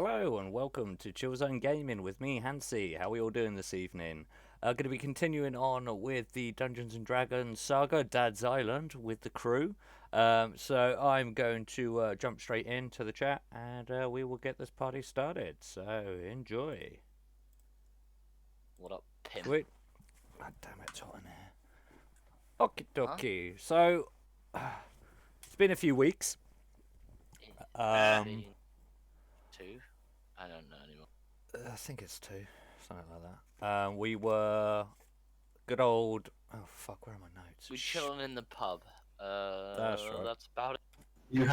Hello and welcome to Chill Zone Gaming with me, Hansi. How are we all doing this evening? Going to be continuing on with the Dungeons and Dragons saga, Dad's Island, with the crew. So I'm going to jump straight into the chat and we will get this party started. So enjoy. What up, pimp? Sweet. God damn it, it's hot in here. Okie Huh? dokie. So it's been a few weeks. Been two? I don't know anymore. I think it's two, something like that. We were good old. Oh fuck! Where are my notes? We chilling in the pub. That's right. That's about it. You were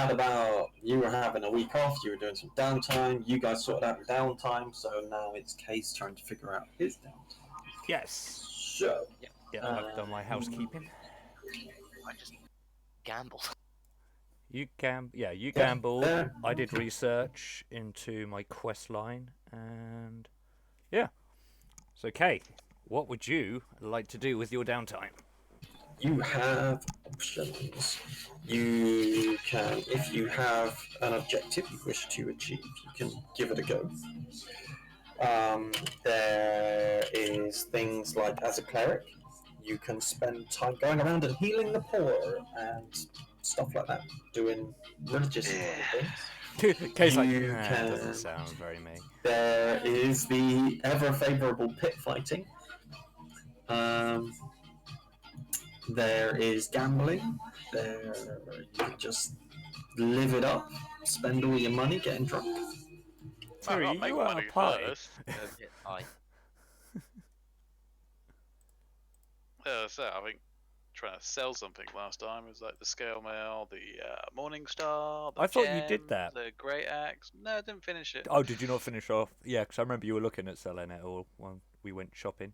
having a week off, you were doing some downtime, you guys sorted out your downtime, so now it's Case trying to figure out his downtime. Yes. So, Yeah, I've done my housekeeping. I just gambled. You Yeah, gambled. there. I did research into my quest line, and yeah. So, Kay, what would you like to do with your downtime? You have options. You can, if you have an objective you wish to achieve, you can give it a go. There is things like, as a cleric, you can spend time going around and healing the poor and stuff like that, doing religious things. Kay's like, You nah, can- doesn't sound very me. There is the ever favourable pit fighting. There is gambling. There you can just live it up, spend all your money getting drunk. Terry, not make you are money a pie. first. I So I think trying to sell something last time was like the scale mail, the Morning Star. The I thought you did Gem, that. The Great Axe. No, I didn't finish it. Oh, did you not finish off? Yeah, because I remember you were looking at selling it all when we went shopping.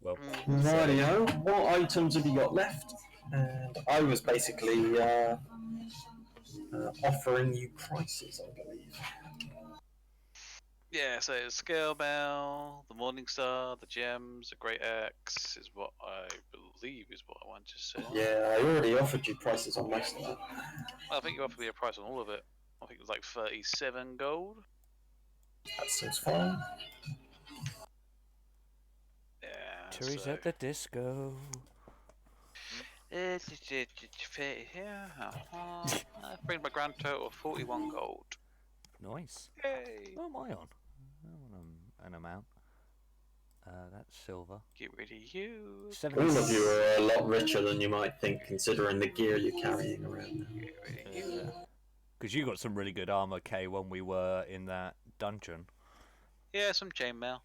Well, Rightio, what items have you got left? And I was basically offering you prices, I believe. Yeah, so it's scale mail, the Morning Star, the Gems, the Great Axe is what I believe is what I want to sell. Yeah, I already offered you prices on most of that. Well, I think you offered me a price on all of it. I think it was like 37 gold. That seems fine. Yeah. Terry's so... at the disco. Yeah. Brings my grand total of 41 gold. Nice. Yay! What am I on? An amount. That's silver. Get rid of you. All of you are a lot richer than you might think, considering the gear you're carrying around. Get rid of you. Because you got some really good armor, Kay, when we were in that dungeon. Yeah, some chainmail.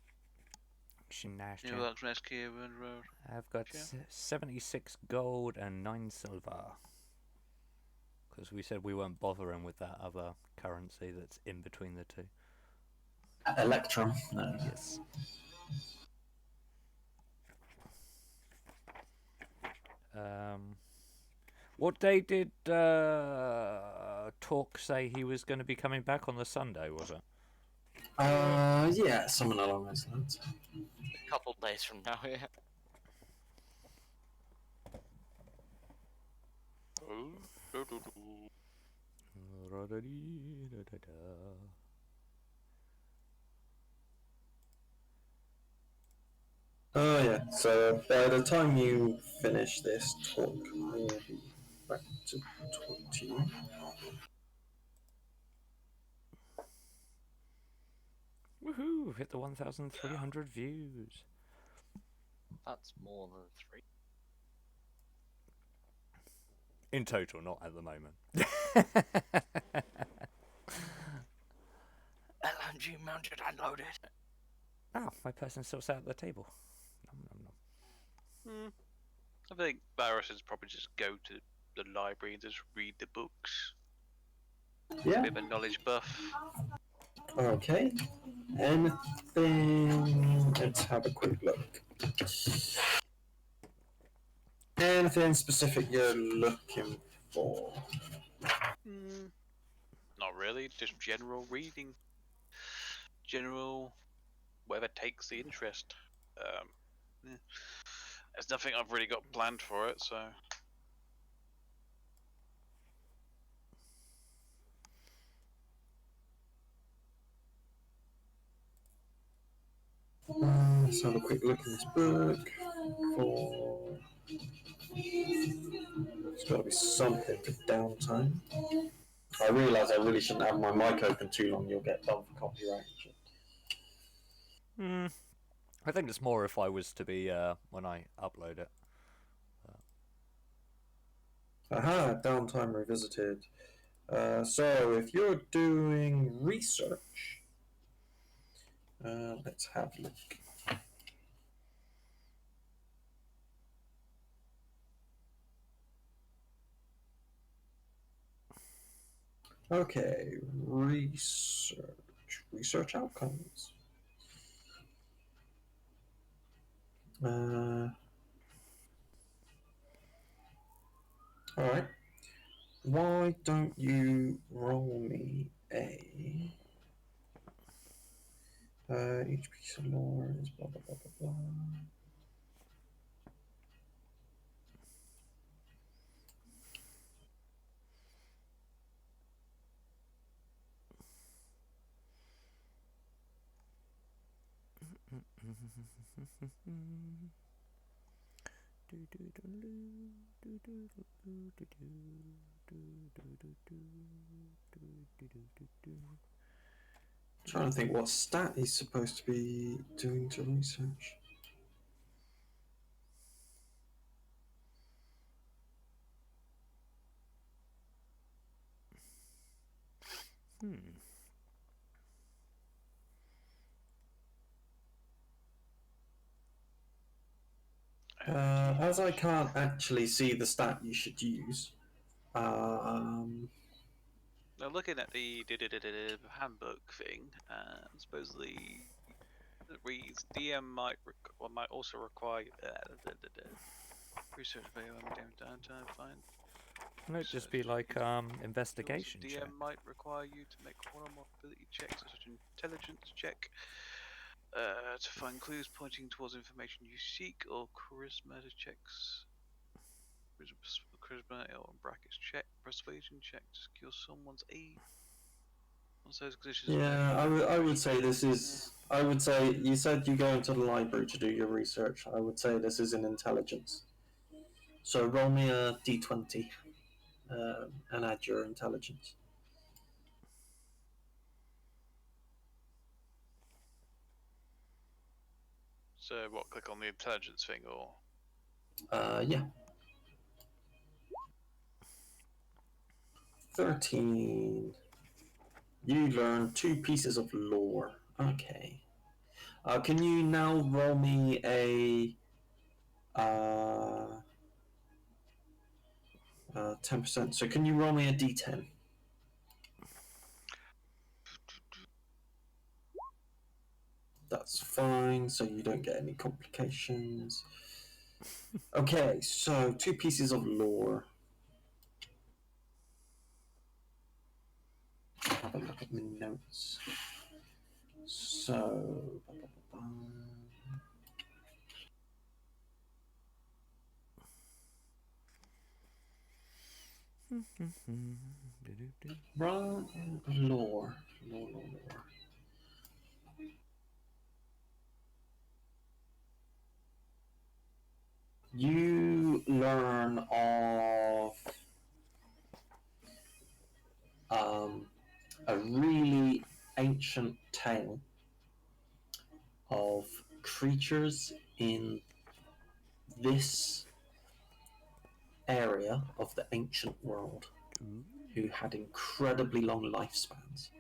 Nice. New York's Rescue Road. I've got Yeah. 76 gold and 9 silver. Because we said we weren't bothering with that other currency that's in between the two. Electrum. No. Yes. What day did Talk say he was going to be coming back on the Sunday, was it? Yeah, something along those lines. a couple days from now. Yeah. Oh yeah, so by the time you finish this talk, I will be back to talk to you. Woohoo! Hit the 1,300 views. That's more than 3. In total, not at the moment. LMG mounted and loaded. Oh, my person still sat at the table. Nom, nom, nom. I think Barris should probably just go to the library and just read the books. Yeah. Bit of a knowledge buff. Okay. Anything? Let's have a quick look. Anything specific you're looking for? Not really, just general reading. General, whatever takes the interest. Yeah. There's nothing I've really got planned for it, so. Let's have a quick look in this book. For there's got to be something for downtime. I realise I really shouldn't have my mic open too long. You'll get done for copyright. I think it's more if I was to be when I upload it. Aha, downtime revisited. So if you're doing research, let's have a look. Okay, research outcomes. All right. Why don't you roll me a? Each piece of lore is blah blah blah blah blah. Trying to think what stat he's supposed to be doing to research. As I can't actually see the stat you should use, Now looking at the handbook thing, supposedly it reads DM might also require research value downtime. Fine. Can it just be like investigation DM check? might require you to make one or more ability checks, such as intelligence check, to find clues pointing towards information you seek, or charisma checks. Charisma or in brackets check, persuasion check to secure someone's aid. yeah, I would say this is. I would say you said you go into the library to do your research. I would say this is an intelligence. So roll me a d20 and add your intelligence. So what? Click on the intelligence thing, or Yeah. 13. You learn 2 pieces of lore. Okay. Can you now roll me a 10%? So can you roll me a d10? That's fine, so you don't get any complications. Okay, so 2 pieces of lore. Have a look at my notes. So. Lore. Lore. You learn of a really ancient tale of creatures in this area of the ancient world who had incredibly long lifespans.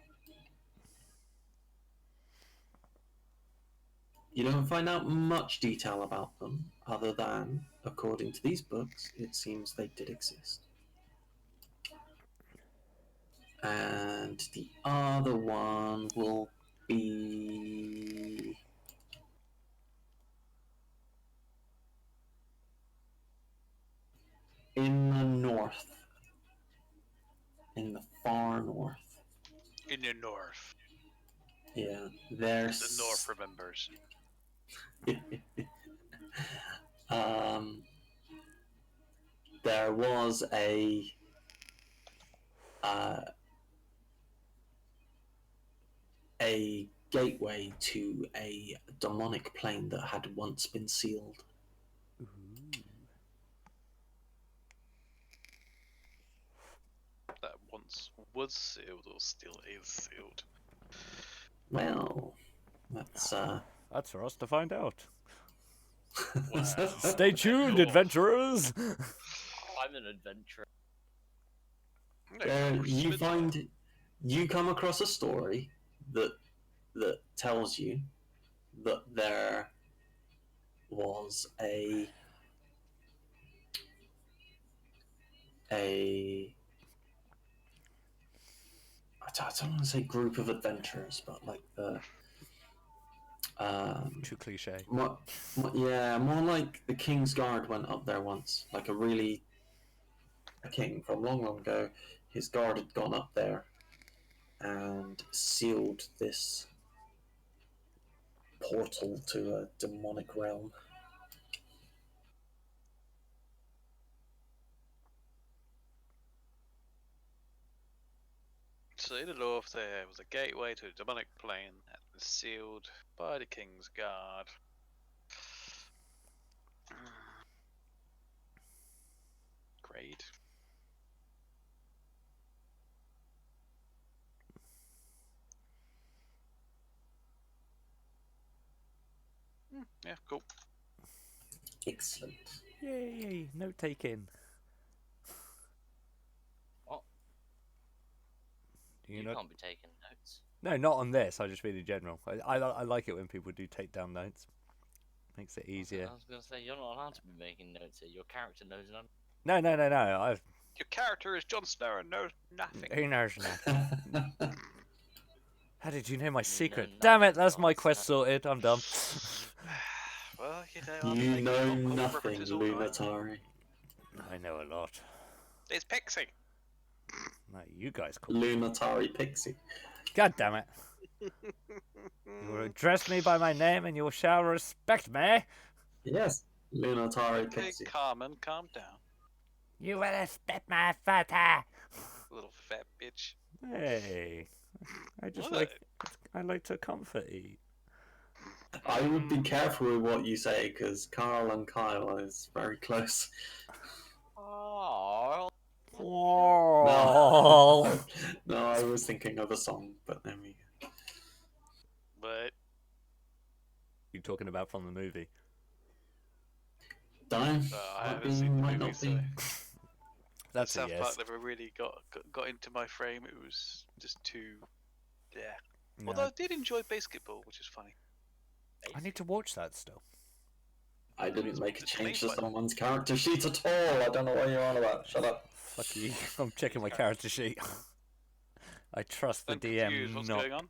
You don't find out much detail about them, other than, according to these books, it seems they did exist. And the other one will be in the north, in the far north. in the north. Yeah, there's The north remembers. There was a gateway to a demonic plane that had once been sealed. That once was sealed or still is sealed. Well, that's That's for us to find out. Wow. Stay tuned, Cool. adventurers. I'm an adventurer. you come across a story that tells you that there was a I don't want to say group of adventurers, but like the Too cliche. more like the King's Guard went up there once, like a king from long ago. His guard had gone up there and sealed this portal to a demonic realm. So in the north there was a gateway to a demonic plane that was sealed by the King's Guard. Great. Yeah, cool. Excellent. Yay! Note taking. What? Do You know? can't be taking notes. No, not on this. I just mean in general. I like it when people do take down notes. Makes it easier. I was going to say, you're not allowed to be making notes here. Your character knows none. No. Your character is Jon Snow and knows nothing. Who knows now? How did you know my secret? nothing, Damn it! That's my Jon quest Snow. sorted. I'm done. Well, you know, I'm You making know pop nothing, references all the time. Lunatari. I know a lot. It's Pixie. No, you guys call. Lunatari Pixie. God damn it! You will address me by my name, and you shall respect me. Yes, Lunatari Okay, Pixie. Carmen, calm down. You will respect my father. Little fat bitch. Hey, I just What? I like to comfort eat. I would be careful with what you say because Carl and Kyle is very close. Oh, Oh. No, I was thinking of a song, but there we go. But You talking about from the movie? Don't. I haven't seen the might movie, not be. That's a South yes. Park never really got into my frame. It was just too, yeah. No. Although I did enjoy basketball, which is funny. I need to watch that still. I didn't make a It's change to amazing. someone's character sheet at all. I don't know what you're on about. Shut up. Fuck you. I'm checking my character sheet. I trust the I'm confused. DM What's not. going on?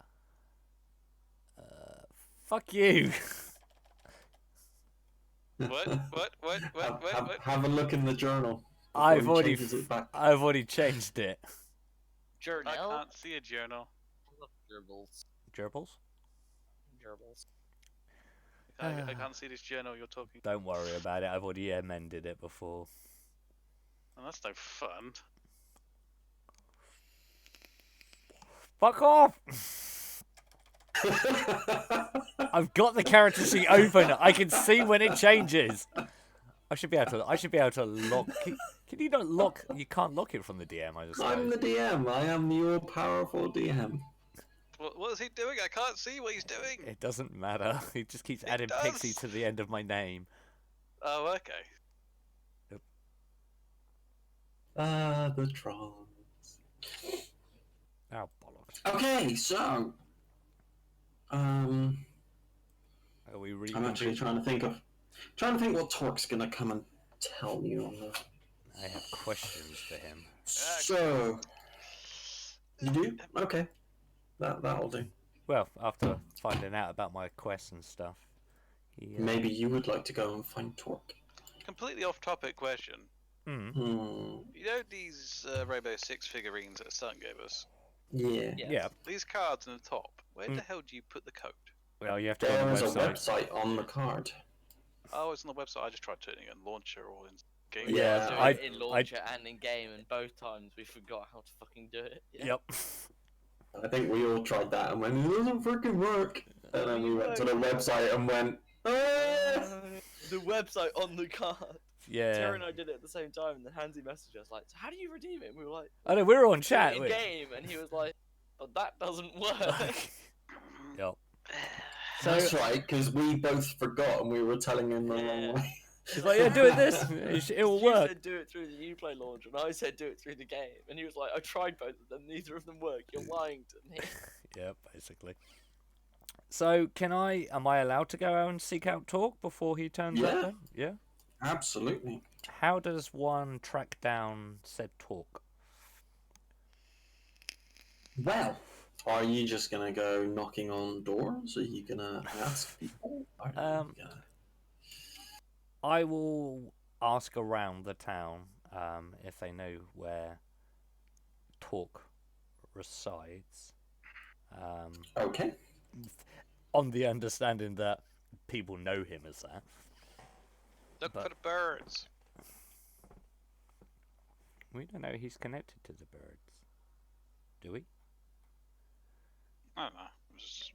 Fuck you. What? Have a look in the journal. before I've he already changes it back. I've already changed it. journal. I can't see a journal. Gerbils. Gerbils? Gerbils. I can't see this journal you're talking. Don't worry about it. I've already amended it before. And that's no fun. Fuck off! I've got the character sheet open. I can see when it changes. I should be able to lock. Can you not lock? You can't lock it from the DM. I just. I'm the DM. I am the all-powerful DM. What is he doing? I can't see what he's doing. It doesn't matter. He just keeps It adding Pixie does. to the end of my name. Oh, okay. Ah, the trolls. Oh bollocks! Okay, so Are we I'm reading? actually trying to think what Torque's gonna come and tell you on the. I have questions for him. So you do? Okay, that'll do. Well, after finding out about my quests and stuff, Maybe you would like to go and find Torque. Completely off-topic question. Mm. You know these Rainbow Six figurines that Sun gave us? Yeah. Yeah. These cards on the top. Where the hell do you put the code? Well, you have to go There on is the a website. website on the card. Oh, it's on the website. I just tried turning it in launcher or in game. Yeah, Do I- it in launcher and in game, and both times we forgot how to fucking do it. Yeah. Yep. I think we all tried that and went, it doesn't freaking work. And then we went to the website and went, ah! The website on the card. Yeah. Terry and I did it at the same time, and then Hansy messaged us like, so "How do you redeem it?" And we were like, I know we were on "Do chat. it in we- game," and he was like, "But that doesn't work." Yep. So That's right, because we both forgot and we were telling him the Yeah. wrong way. he's like, yeah, do it this. It will You work. said do it through the Uplay launcher, and I said do it through the game, and he was like, "I tried both of them. Neither of them work. You're lying to me." Yeah, basically. So am I allowed to go out and seek out Talk before he turns up Yeah. then? Yeah. Absolutely. How does one track down said Talk? Well, are you just gonna go knocking on doors? Are you gonna ask people? Are you Um, gonna... I will ask around the town if they know where Talk resides. Okay. On the understanding that people know him as that. Look But- for the birds. We don't know he's connected to the birds. Do we? I don't know. Just...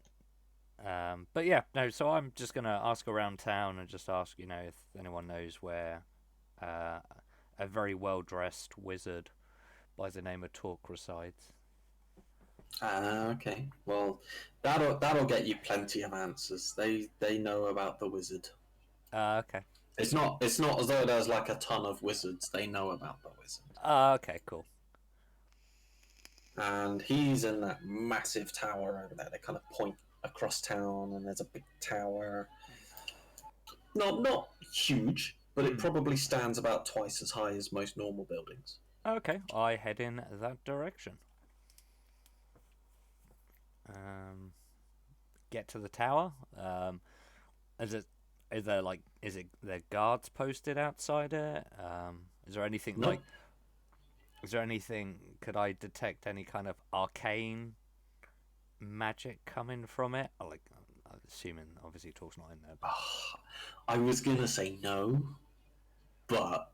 But yeah, no, so I'm just going to ask around town and just ask, if anyone knows where a very well-dressed wizard by the name of Talk resides. Okay. Well, that'll get you plenty of answers. They know about the wizard. Okay. It's not as though there's like a ton of wizards. They know about the wizard. Okay, cool. And he's in that massive tower over there. They kind of point across town, and there's a big tower. Not huge, but it probably stands about twice as high as most normal buildings. Okay, I head in that direction. Get to the tower. Is there guards posted outside it? Is there anything No. Is there anything? Could I detect any kind of arcane magic coming from it? I'm assuming obviously Talk's not in there. But... I was gonna say no, but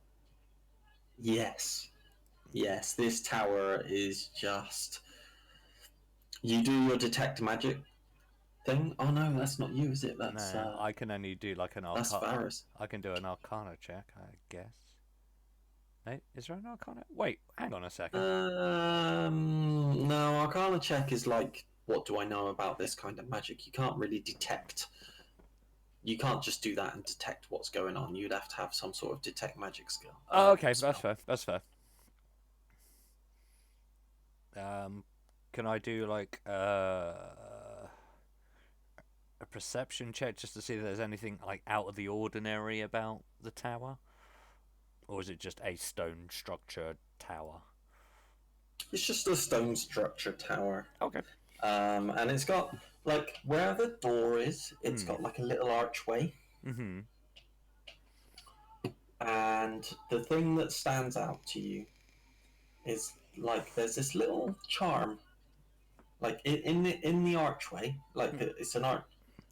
yes. This tower is just. You do your detect magic thing. Oh no, that's not you, is it? That's No, I can only do like an that's arcana. Varus. I can do an arcana check, I guess. No, is there an arcana? Wait, hang on a second. No, Arcana check is like, what do I know about this kind of magic? You can't really detect. You can't just do that and detect what's going on. You'd have to have some sort of detect magic skill. Oh, okay, spell. that's fair. Can I do like a perception check just to see if there's anything like out of the ordinary about the tower, or is it just a stone structured tower? It's just a stone structure tower. Okay. And it's got, like, where the door is, it's got like a little archway. Mm-hmm. And the thing that stands out to you is, like, there's this little charm. Like, in the archway, like, it's an arch.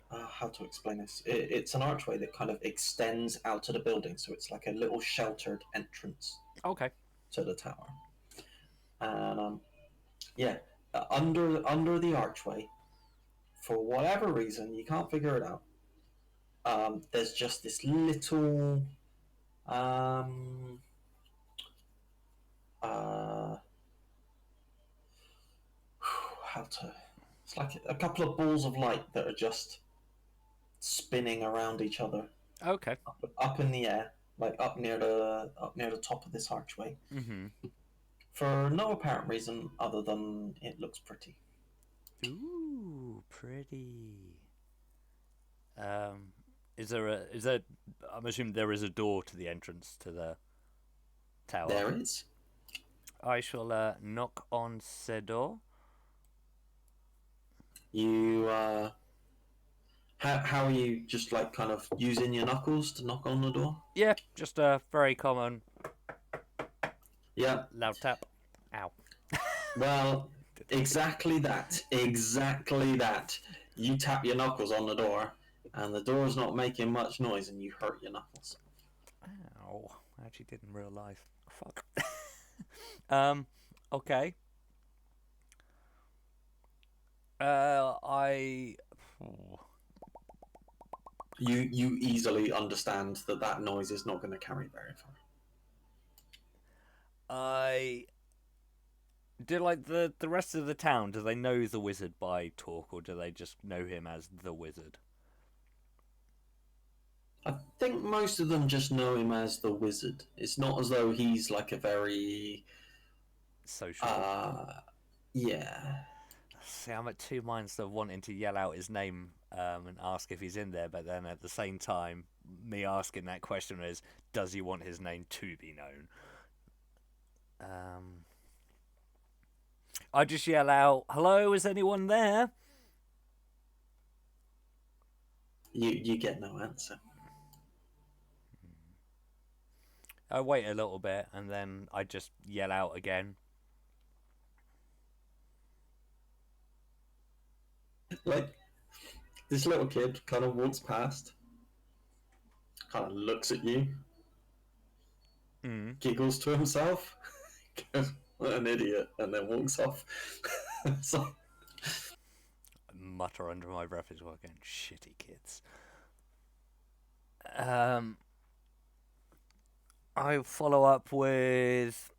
How to explain this? It's an archway that kind of extends out of the building, so it's like a little sheltered entrance Okay. to the tower. And under the archway, for whatever reason you can't figure it out. There's just this little it's like a couple of balls of light that are just spinning around each other Okay. up in the air, like up near the top of this archway, Mm-hmm. for no apparent reason other than it looks pretty. Ooh, pretty. Is there? I'm assuming there is a door to the entrance to the tower. There is. I shall knock on said door. You how are you, just like kind of using your knuckles to knock on the door? Yeah, just a very common Yeah. loud tap. Ow. Well, exactly that. You tap your knuckles on the door, and the door's not making much noise, and you hurt your knuckles. Ow. I actually did in real life. Fuck. Okay. I. You easily understand that noise is not going to carry very far. I do like the rest of the town. Do they know the wizard by talk, or do they just know him as the wizard? I think most of them just know him as the wizard. It's not as though he's like a very Social. yeah. See, I'm at two minds of wanting to yell out his name and ask if he's in there, but then at the same time, me asking that question is, does he want his name to be known? I just yell out, "Hello, is anyone there?" You get no answer. I wait a little bit and then I just yell out again. Like, this little kid kind of walks past, kind of looks at you, giggles to himself, goes, "What an idiot," and then walks off. So, Mutter under my breath as well again. Shitty kids. I follow up with...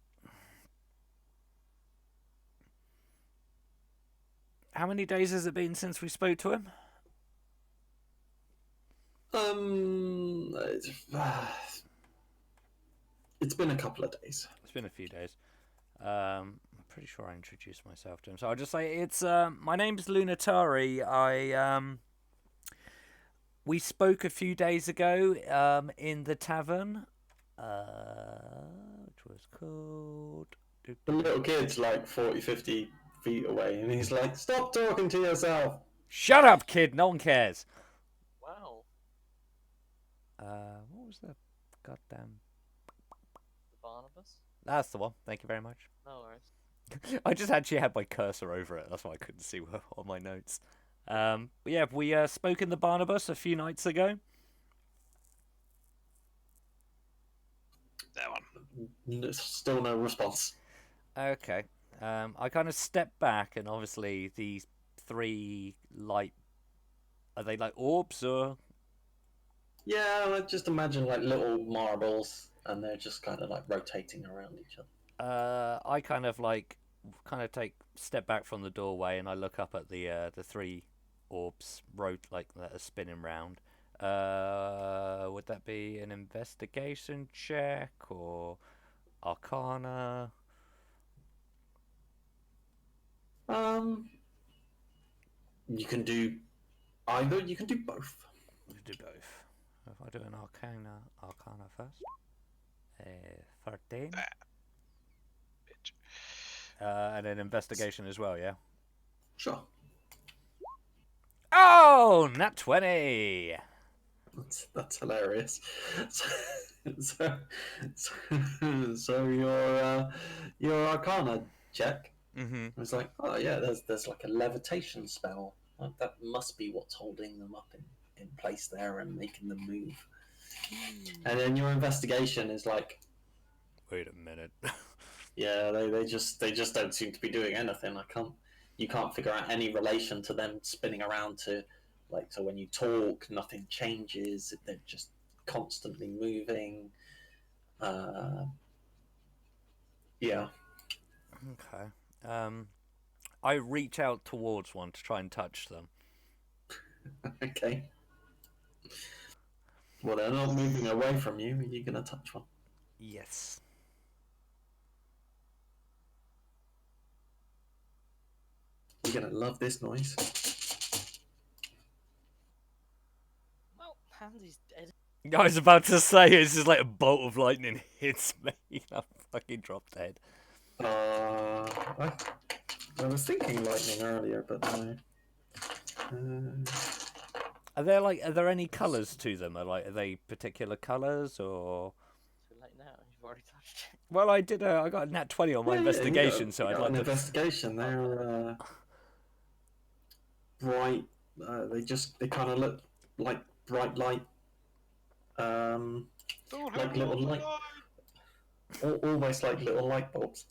How many days has it been since we spoke to him? it's been a couple of days. It's been a few days. I'm pretty sure I introduced myself to him, so I'll just say it's my name's Lunatari. We spoke a few days ago in the tavern, which was called... The little kid's like 40, 50 feet away, and he's like, "Stop talking to yourself." Shut up, kid. No one cares. Wow. What was the goddamn... The Barnabas? That's the one. Thank you very much. No worries. I just actually had my cursor over it. That's why I couldn't see on my notes. But yeah, we spoke in the Barnabas a few nights ago. That one. Still no response. Okay. I kind of stepped back, and obviously these three light... Are they like orbs, or...? Yeah, like, just imagine like little marbles, and they're just kind of like rotating around each other. I kind of take step back from the doorway, and I look up at the three orbs that are spinning round. Would that be an investigation check or Arcana? You can do either. You can do both. We do both. If I do an Arcana first. 13. Bitch. And an investigation as well, yeah? Sure. Oh, nat 20! That's hilarious. So your Arcana check. Mm-hmm. It's like, oh yeah, there's like a levitation spell. Like, that must be what's holding them up in place there and making them move. And then your investigation is like, Wait a minute. yeah, they just don't seem to be doing anything. You can't figure out any relation to them spinning around to, like, so when you talk, nothing changes. They're just constantly moving. Yeah. Okay. I reach out towards one to try and touch them. Okay. Well, they're not moving away from you. Are you gonna touch one? Yes. You're gonna love this noise. Well, Hansy's dead. I was about to say, it's just like a bolt of lightning hits me. I fucking dropped dead. I was thinking lightning earlier, but no. Are there any colours to them? Are they particular colours, or? Too late now. You've already touched it. Well, I got a nat 20 on my investigation, so you I'd got like an to. investigation. They're bright. They kind of look like bright light. Like little light, almost like little light bulbs.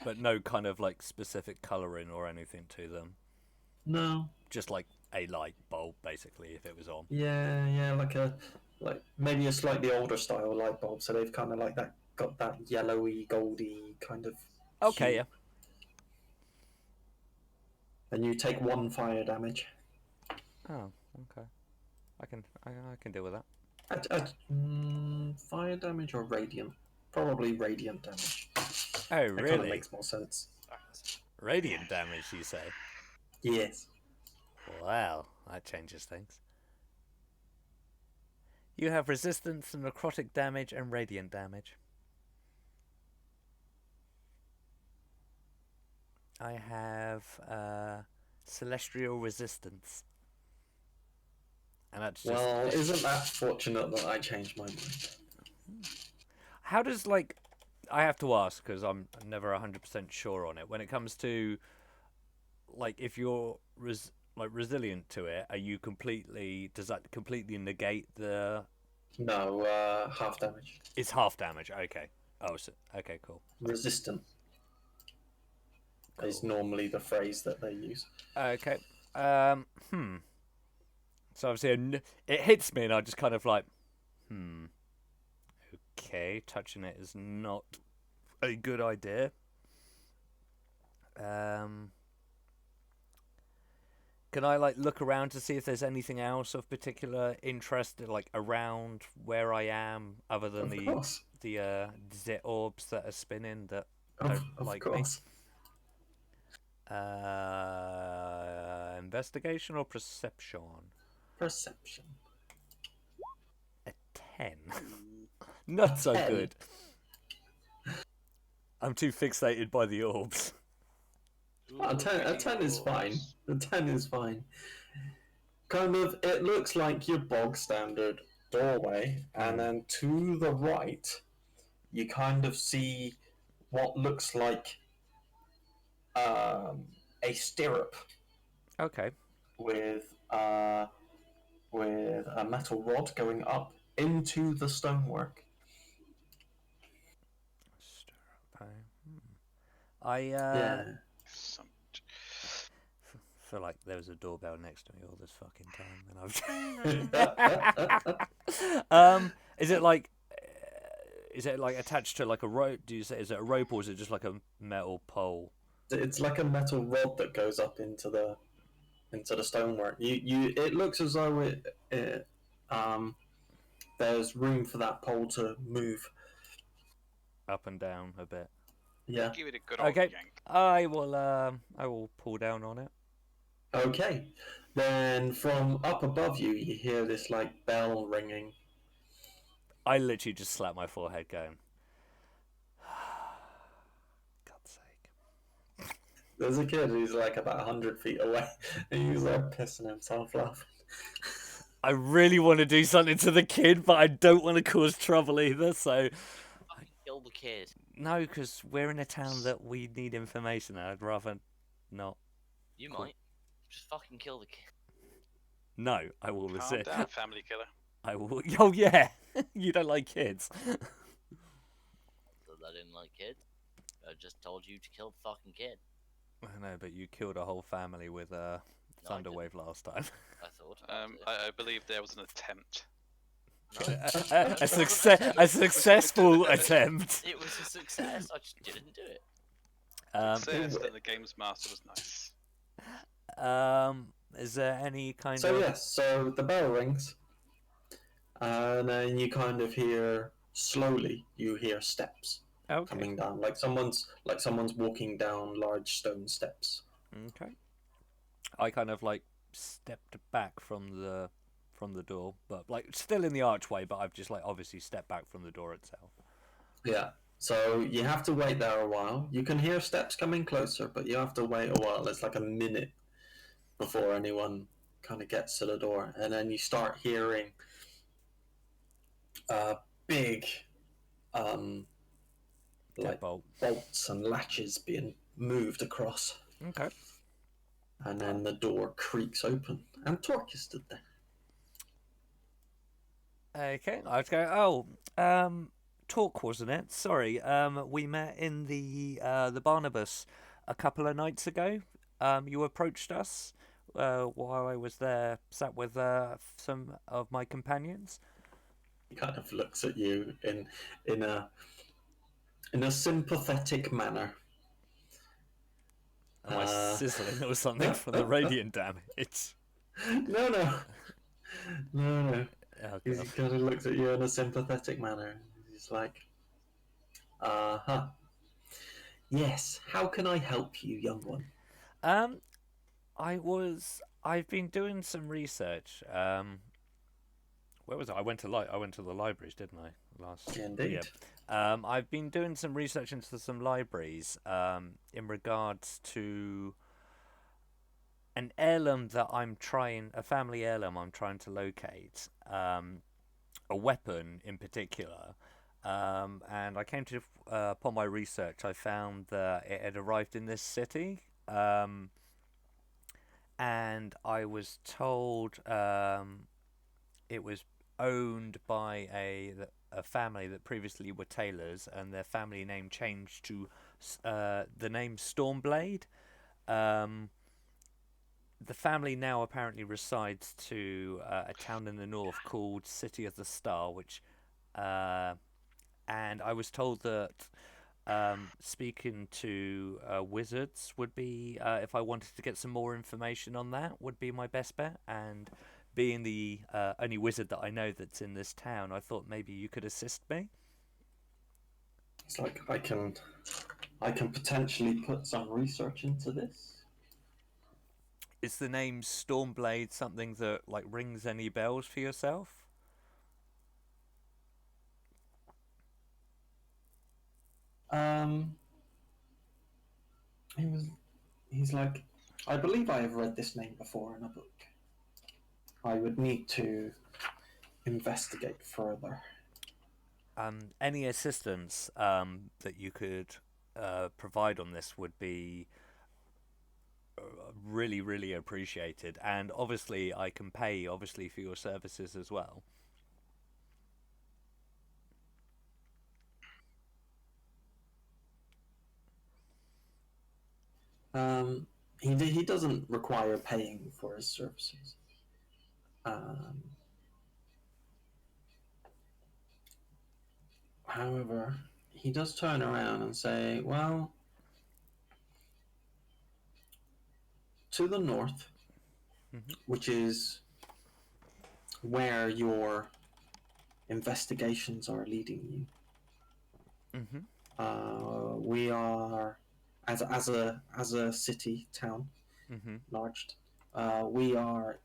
But no kind of like specific colouring or anything to them. No. Just like a light bulb, basically, if it was on. Yeah, like maybe a slightly older style light bulb. So they've kind of like that got that yellowy, goldy kind of. Okay, hue. yeah. And you take 1 fire damage. Oh, okay. I can deal with that. Fire damage or radiant? Probably radiant damage. Oh, That kind of really? makes more sense. Radiant damage, you say? Yes. Wow, that changes things. You have resistance to necrotic damage and radiant damage. I have celestial resistance. And that's just... Well, isn't that fortunate that I changed my mind? How does, like... I have to ask, because I'm never 100% sure on it. When it comes to, like, if you're resilient to it, are you completely... Does that completely negate the... No, half damage. It's half damage, okay. Oh, so, okay, cool. Resistant is normally the phrase that they use. Okay. So obviously it hits me and I just kind of like, okay, touching it is not a good idea. Can I like look around to see if there's anything else of particular interest like around where I am other than Of course. the zit orbs that are spinning that Of don't like course. me? Investigation or perception? Perception. A 10. Not so 10. good. I'm too fixated by the orbs. A 10 is fine. A 10 is fine. Kind of, it looks like your bog standard doorway, and then to the right, you kind of see what looks like a stirrup Okay. with a metal rod going up into the stonework. I Yeah. feel like there was a doorbell next to me all this fucking time, and I've. Is it like attached to like a rope? Do you say is it a rope or is it just like a metal pole? It's like a metal rod that goes up into the stonework. It looks as though there's room for that pole to move. Up and down a bit. Yeah. Give it a good old Okay. yank. I will pull down on it. Okay. Then from up above you, you hear this like bell ringing. I literally just slapped my forehead going, God's sake. There's a kid who's like about 100 feet away, and he's like pissing himself laughing. I really want to do something to the kid, but I don't want to cause trouble either, so... Fucking kill the kid. No, because we're in a town that we need information, and I'd rather not. You Cool. might. Just fucking kill the kid. No, I will Calm resist. down, family killer. I will... Oh, yeah! You don't like kids. I didn't like kids. I just told you to kill the fucking kid. I know, but you killed a whole family with I Thunderwave last time. I thought. about it. I believe there was an attempt. a successful attempt. It was a success. I just didn't do it. Says that the games master was nice. Is there any kind So of... yes, so the bell rings, and then you kind of hear slowly. You hear steps Okay. coming down, like someone's walking down large stone steps. Okay. I kind of like stepped back from the door, but like still in the archway, but I've just like obviously stepped back from the door itself. Yeah. So you have to wait there a while. You can hear steps coming closer, but you have to wait a while. It's like a minute before anyone kind of gets to the door, and then you start hearing big like Deadbolt. bolts and latches being moved across, Okay. and then the door creaks open, and Torque is stood there. Okay. I was going. Talk, wasn't it? Sorry. We met in the Barnabas a couple of nights ago. You approached us. while I was there, sat with some of my companions. He kind of looks at you in a in a sympathetic manner. Am I sizzling or something no, from the radiant damage? no, no, no. Oh He god. kind of looks at you in a sympathetic manner. He's like, "Uh-huh. Yes, how can I help you, young one?" Um, I've been doing some research. Where was it? I went to the libraries, didn't I? Indeed. I've been doing some research into some libraries in regards to an heirloom that a family heirloom I'm trying to locate, a weapon in particular. And I came to, upon my research, I found that it had arrived in this city. And I was told it was owned by a family that previously were tailors, and their family name changed to the name Stormblade. Um, the family now apparently resides to a town in the north called City of the Star, which, and I was told that speaking to wizards would be, if I wanted to get some more information on that, would be my best bet. And being the only wizard that I know that's in this town, I thought maybe you could assist me. It's like I can potentially put some research into this. Is the name Stormblade something that like rings any bells for yourself? Um, he's like, I believe I have read this name before in a book. I would need to investigate further. Any assistance that you could provide on this would be really, really appreciated. And obviously, I can pay obviously for your services as well. He doesn't require paying for his services. However, he does turn around and say, well, to the north, which is where your investigations are leading you. We are, as a city town, large. We are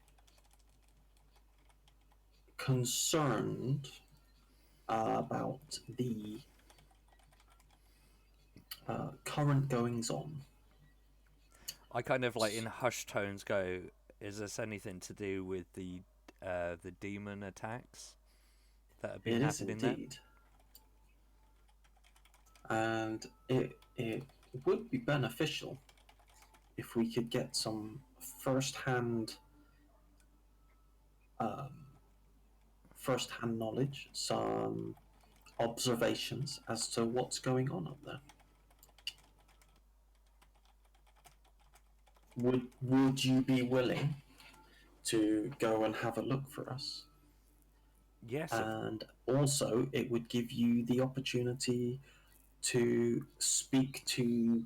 concerned about the current goings on. I kind of like in hushed tones go, is this anything to do with the demon attacks that have been happening there? It is indeed. And it would be beneficial if we could get some first-hand knowledge, some observations as to what's going on up there. Would you be willing to go and have a look for us? Yes. And also, it would give you the opportunity to speak to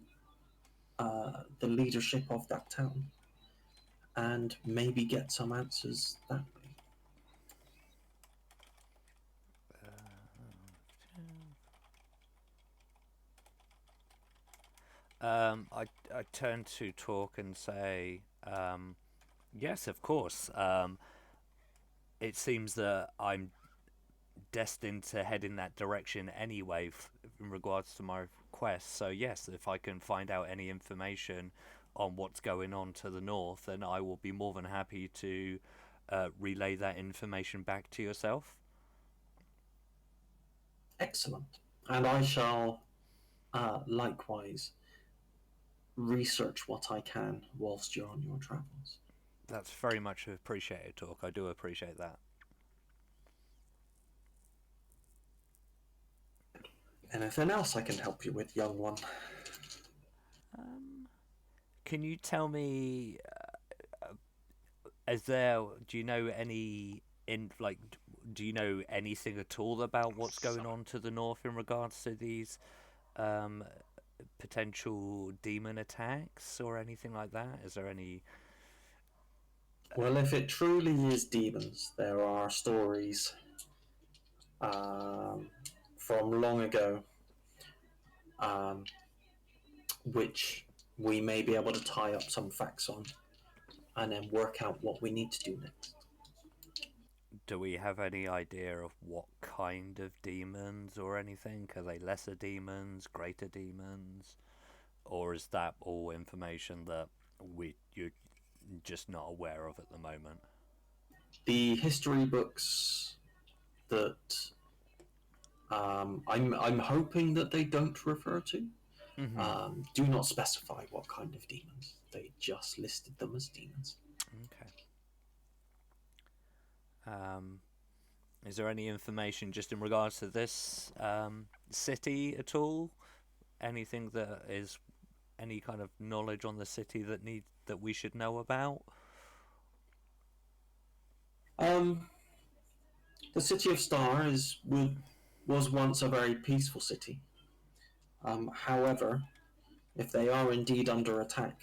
the leadership of that town and maybe get some answers that way. I turn to Talk and say, yes, of course. It seems that I'm destined to head in that direction anyway in regards to my quest. So yes, if I can find out any information on what's going on to the north, then I will be more than happy to relay that information back to yourself. Excellent. And I shall likewise research what I can whilst you're on your travels. That's very much appreciated, Talk. I do appreciate that. Anything else I can help you with, young one? Can you tell me Is there? Do you know any Do you know anything at all about what's going on to the north in regards to these um, potential demon attacks or anything like that? Is there any? Well, if it truly is demons, there are stories um, from long ago, um, which we may be able to tie up some facts on and then work out what we need to do next. Do we have any idea of what kind of demons or anything? Are they lesser demons, greater demons, or is that all information that you're just not aware of at the moment? The history books that I'm hoping that they don't refer to do not specify what kind of demons. They just listed them as demons. Okay. Is there any information just in regards to this city at all? Anything that is any kind of knowledge on the city that we should know about? The city of Star was once a very peaceful city. However, if they are indeed under attack,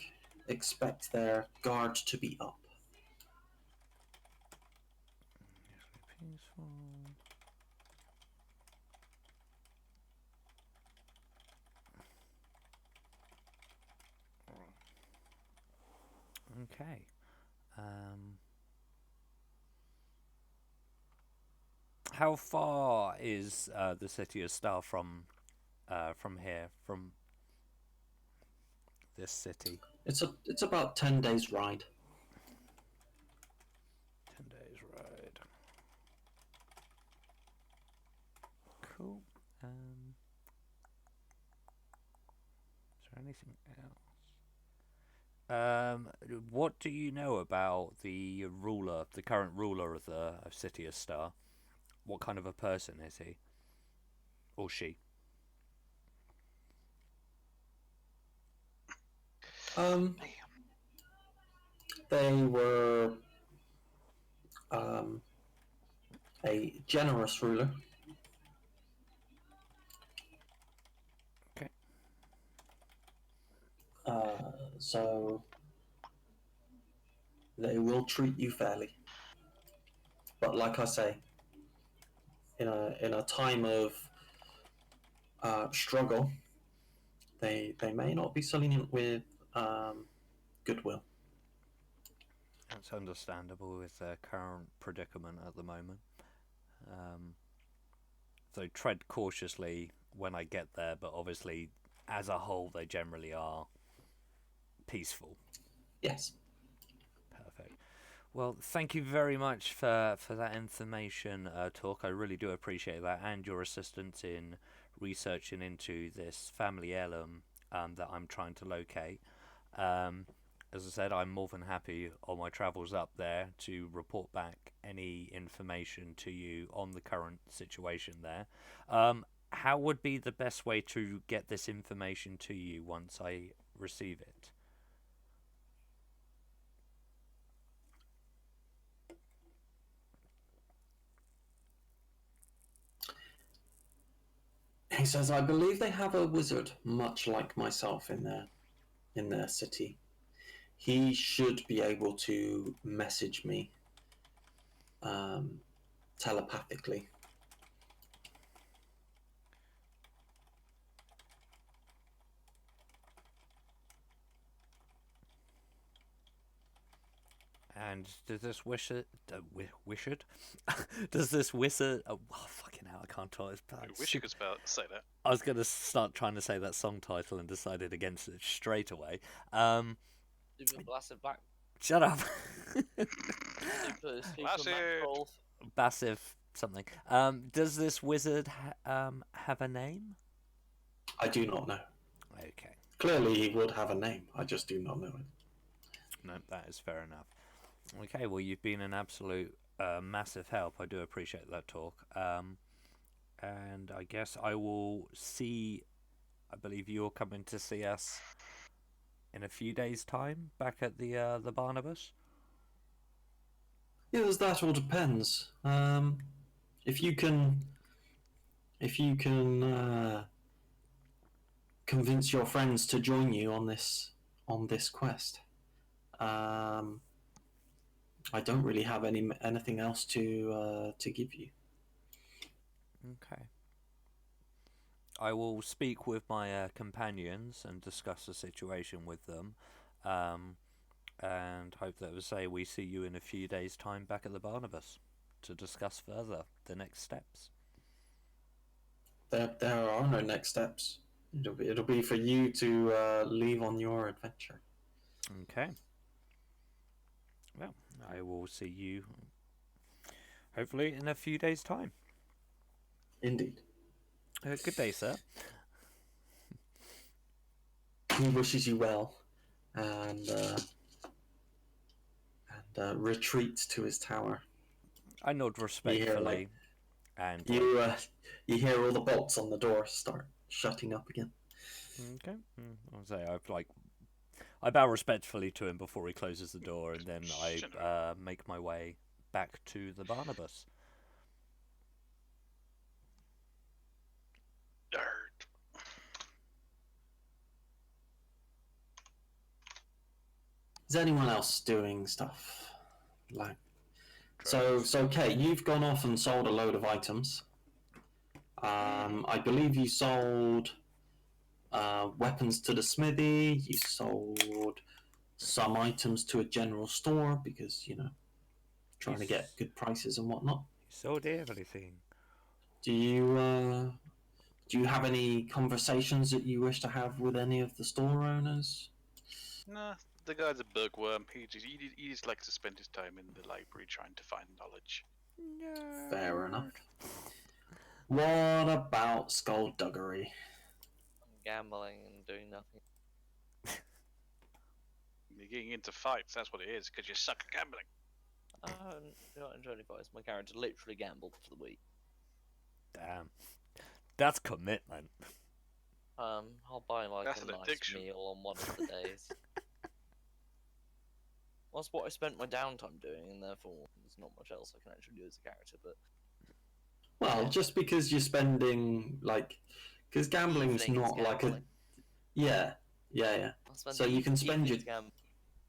expect their guard to be up. Peaceful. Okay. How far is the city of Star from here, from this city? It's about 10 days ride. 10 days ride. Cool. Is there anything else? What do you know about the current ruler of the city of Star? What kind of a person is he or she? They were a generous ruler. Okay. So they will treat you fairly. But like I say, in a time of struggle, they may not be selling it with goodwill. That's understandable with their current predicament at the moment. So tread cautiously when I get there, but obviously, as a whole, they generally are peaceful. Yes. Perfect. Well, thank you very much for that information, Talk. I really do appreciate that, and your assistance in researching into this family heirloom that I'm trying to locate. As I said, I'm more than happy on my travels up there to report back any information to you on the current situation there. How would be the best way to get this information to you once I receive it? He says, I believe they have a wizard much like myself in their city. He should be able to message me telepathically. And does this wizard? Does this wizard? Oh, fucking hell! I can't talk. I wish you could say that. I was gonna start trying to say that song title and decided against it straight away. Super Blasted Back. Shut up. Super Massive. Mackerel. Bassive something. Does this wizard have a name? I do not know. Okay. Clearly, he would have a name. I just do not know it. No, that is fair enough. Okay, well, you've been an absolute massive help. I do appreciate that talk. And I guess I will see. I believe you're coming to see us in a few days' time back at the Barnabas. that all depends. If you can convince your friends to join you on this quest, I don't really have anything else to give you. Okay. I will speak with my companions and discuss the situation with them, and hope that we see you in a few days' time back at the Barnabas to discuss further the next steps. There are no next steps. It'll be for you to leave on your adventure. Okay. Well, I will see you hopefully in a few days' time. Indeed. Good day, sir. He wishes you well, and retreats to his tower. I nod respectfully, and you hear all the bolts on the door start shutting up again. okay. I'll say I bow respectfully to him before he closes the door, and then I make my way back to the Barnabas. Is anyone else doing stuff like? So Kate, you've gone off and sold a load of items. I believe you sold weapons to the smithy. You sold some items to a general store because trying to get good prices and whatnot. You sold everything. Do you have any conversations that you wish to have with any of the store owners? Nah, the guy's a bookworm. He just likes to spend his time in the library trying to find knowledge. No. Fair enough. What about skullduggery? Gambling and doing nothing. You're getting into fights, that's what it is, because you suck at gambling. Do not enjoy any fights. My character literally gambled for the week. Damn. That's commitment. I'll buy like That's a an nice addiction. meal on one of the days. That's what I spent my downtime doing, and therefore there's not much else I can actually do as a character. But Well, just because you're spending because gambling's evenings not like a gambling. yeah. I'll spend So the you can spend your evenings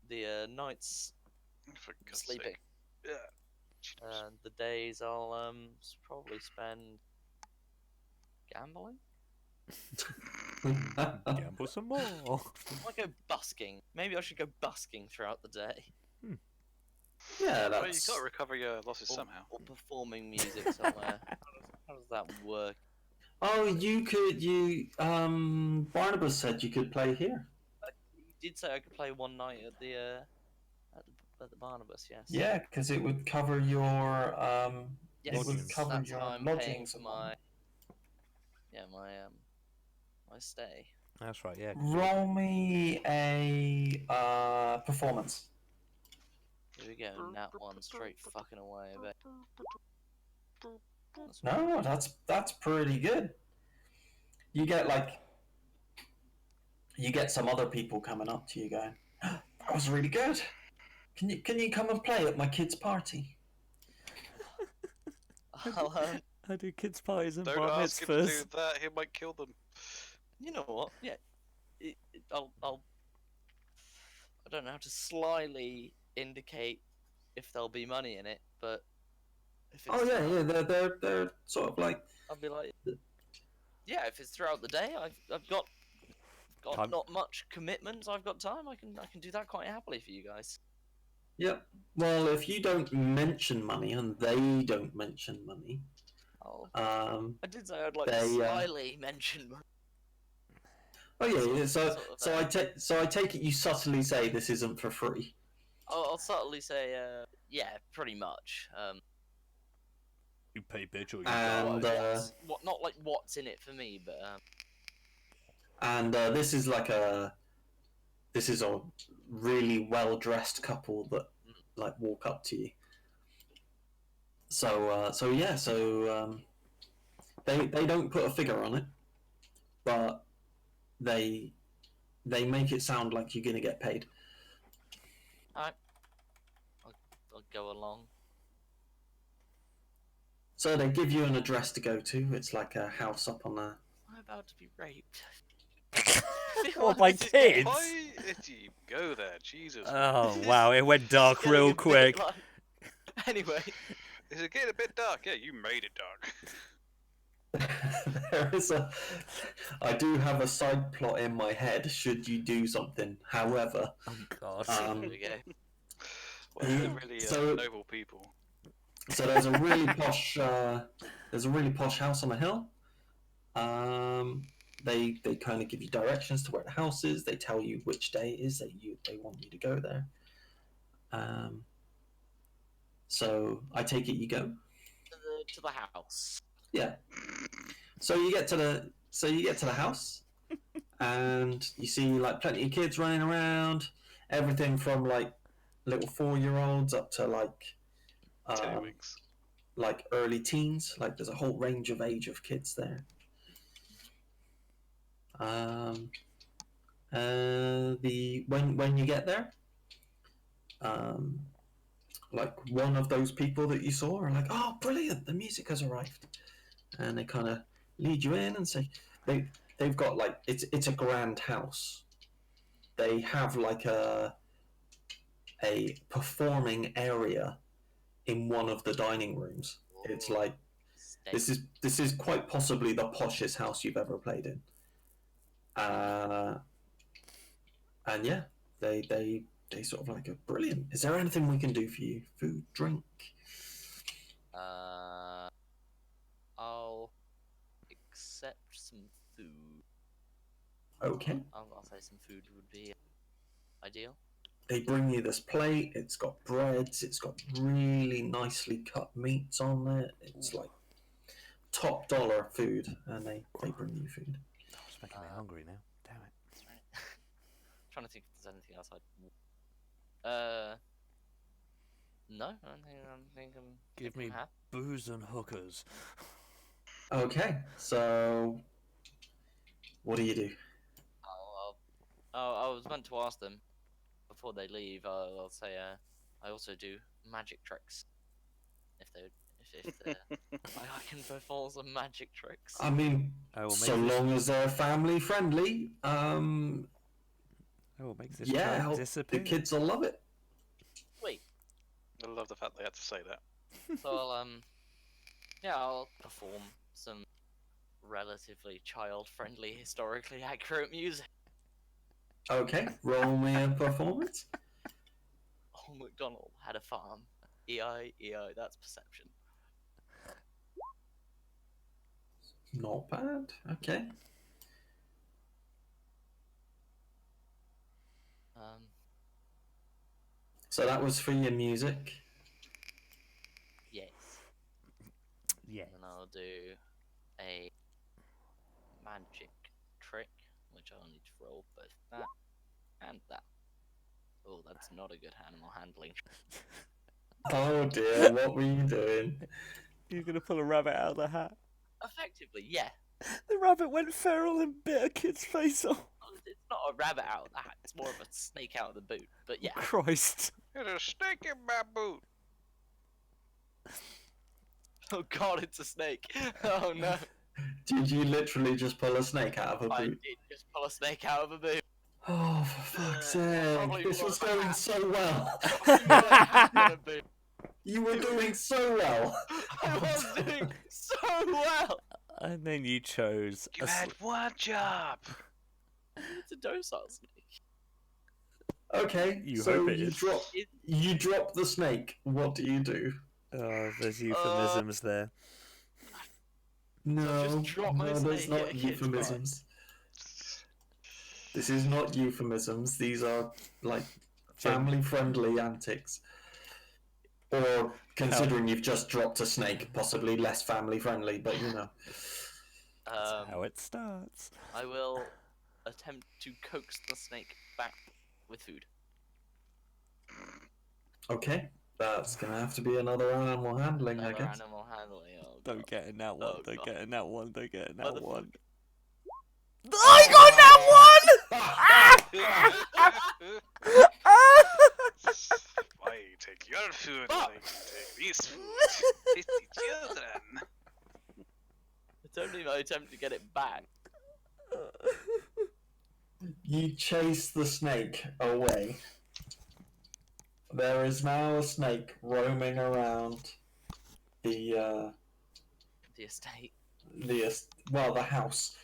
the nights For God's sleeping, sake. Yeah. and the days I'll probably spend gambling. Gamble some more. I might go busking. Maybe I should go busking throughout the day. Yeah, Well, you that's got to recover your losses Or, somehow. or performing music somewhere. How does that work? Oh, Barnabas said you could play here. You did say I could play one night at the Barnabas, yes. Yeah, because it would cover your Yes, it would cover that's your how I'm paying lodgings for and my my stay. That's right, yeah. roll me a performance. Here we go, nat one straight fucking away. I bet. That's No, that's pretty good. You get some other people coming up to you going, "That was really good. Can you come and play at my kid's party?" I'll, I do kids' parties and Don't bar ask him to do mitzvahs. that, he might kill them. you know what? Yeah, I'll I don't know how to slyly indicate if there'll be money in it, but if it's Oh yeah, they're sort of like I'll be like, yeah, if it's throughout the day, I've got Time. not much commitments. I've got time. I can do that quite happily for you guys. Yep. Well, if you don't mention money and they don't mention money, Oh, I did say I'd like to They, slyly mention money. oh yeah. So Sort of, I take it you subtly say this isn't for free. I'll subtly say, yeah, pretty much. You pay bitch or you And die. Not like what's in it for me, but this is a really well dressed couple that walk up to you. So they don't put a figure on it, but they make it sound like you're gonna get paid. I'll go along. So they give you an address to go to. It's like a house up on a. I'm about to be raped. Or by kids. Why did you go there? Jesus. Oh wow, it went dark Getting a real bit quick. like- Anyway, Is it getting a bit dark? Yeah, you made it dark. There is a. I do have a side plot in my head. Should you do something, however, Oh god. here we go. Well, they're really So- noble people. so there's a really posh. There's a really posh house on a hill. They kind of give you directions to where the house is. They tell you which day it is that they want you to go there. So I take it you go. To the house. Yeah. So you get to the house, and you see like plenty of kids running around. Everything from like little 4-year-olds up to Tiddlywinks. like early teens. Like there's a whole range of age of kids there. When you get there, like one of those people that you saw are like, "Oh, brilliant! The music has arrived," and they kind of lead you in and say they've got like it's a grand house. They have like a performing area in one of the dining rooms. It's like Steak. this is quite possibly the poshest house you've ever played in. And yeah, they sort of like, brilliant. Is there anything we can do for you? Food, drink? I'll accept some food. Okay. I'll say some food would be ideal. They bring you this plate. It's got breads. It's got really nicely cut meats on it. It's like top dollar food, and they bring you food. Oh, it's making me hungry now. Damn it. That's right. Trying to think if there's anything else I'd. No, I don't think I'm. Give me happy. booze and hookers. Okay, so what do you do? I was meant to ask them before they leave. I'll say I also do magic tricks. If I can perform some magic tricks. I mean, I will make so this, long as they're family friendly, I will make this yeah, child the disappear. kids will love it. Wait, I love the fact they had to say that. so I'll perform some relatively child-friendly, historically accurate music. Okay, roll me a performance. Old MacDonald had a farm. E-I, that's perception. Not bad. Okay. So that was for your music. Yes. Yeah. And then I'll do a magic trick, which I'll need to roll both that and that. Oh, that's not a good animal handling. Oh dear, what were you doing? You're gonna pull a rabbit out of the hat. Effectively, yeah. The rabbit went feral and bit a kid's face off. It's not a rabbit out of the hat, it's more of a snake out of the boot. But yeah. Christ. There's a snake in my boot. Oh god, it's a snake. Oh no. Did you literally just pull a snake out of a I boot? did just pull a snake out of a boot. Oh, for fuck's sake. Probably This more was of a going hat. so well. Out of a boot. You were doing so well. I was doing so well. And then you chose You a had one job. It's a docile snake. Okay, You so hope it you is. drop the snake. What do you do? Oh, there's euphemisms there. No, just drop my no, there's snake not at a kid's euphemisms. This is not euphemisms. These are like family-friendly antics. Or considering you've just dropped a snake, possibly less family-friendly, but you know. That's how it starts. I will attempt to coax the snake back with food. Okay, that's gonna have to be another animal handling, I Another guess. animal handling. Oh, Don't God. get in that one. Oh, Don't God. get in that one. Don't get in that Motherfucker. one. I got that Why take your food Fuck. when I can take these food? Tasty children. I attempt to get it back. You chase the snake away. There is now a snake roaming around the The estate. the house.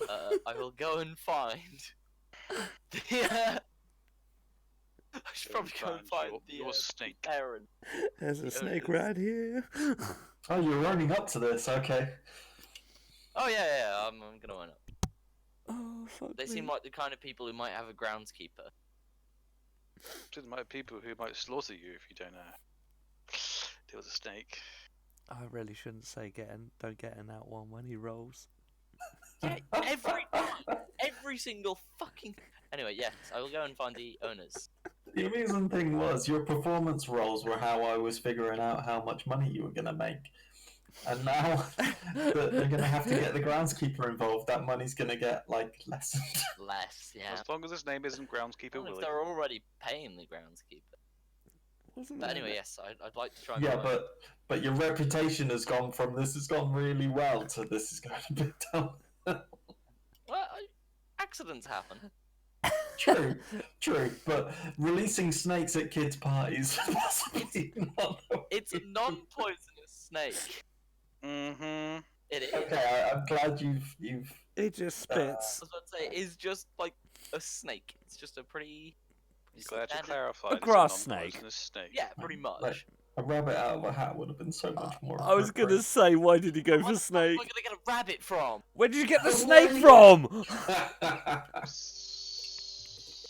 I will go and find the. I should probably go and find your snake. parent. There's a The snake owners. right here. Oh, you're running up to this. Okay. Oh yeah, I'm gonna run up. Oh, fuck They me. seem like the kind of people who might have a groundskeeper. There might be people who might slaughter you if you don't deal with a snake. I really shouldn't say don't get in that one when he rolls. Yeah, every single fucking. Anyway, yes, I will go and find the owners. The amusing thing was your performance rolls were how I was figuring out how much money you were going to make. And now that they're going to have to get the groundskeeper involved, that money's going to get, like, lessened. Less, yeah. As long as his name isn't Groundskeeper Well, if Willie. they're already paying the groundskeeper. Wasn't But that anyway, it? yes, I'd like to try and. Yeah, find- but your reputation has gone from this has gone really well to this is going a bit down. Well, accidents happen. True, but releasing snakes at kids' parties possibly not. It's a non-poisonous snake. Mm-hmm. It is. Okay, I'm glad you've. It just I spits. was about to say, it is just like a snake. It's just a pretty Glad to standard- clarify. A it's grass non-poisonous snake. Yeah, pretty much. Like, a rabbit out of a hat would have been so much more. I was gonna appropriate. say, why did you go Where for the fuck snake? am I gonna get a rabbit from? Where did you get the Oh, snake why- from?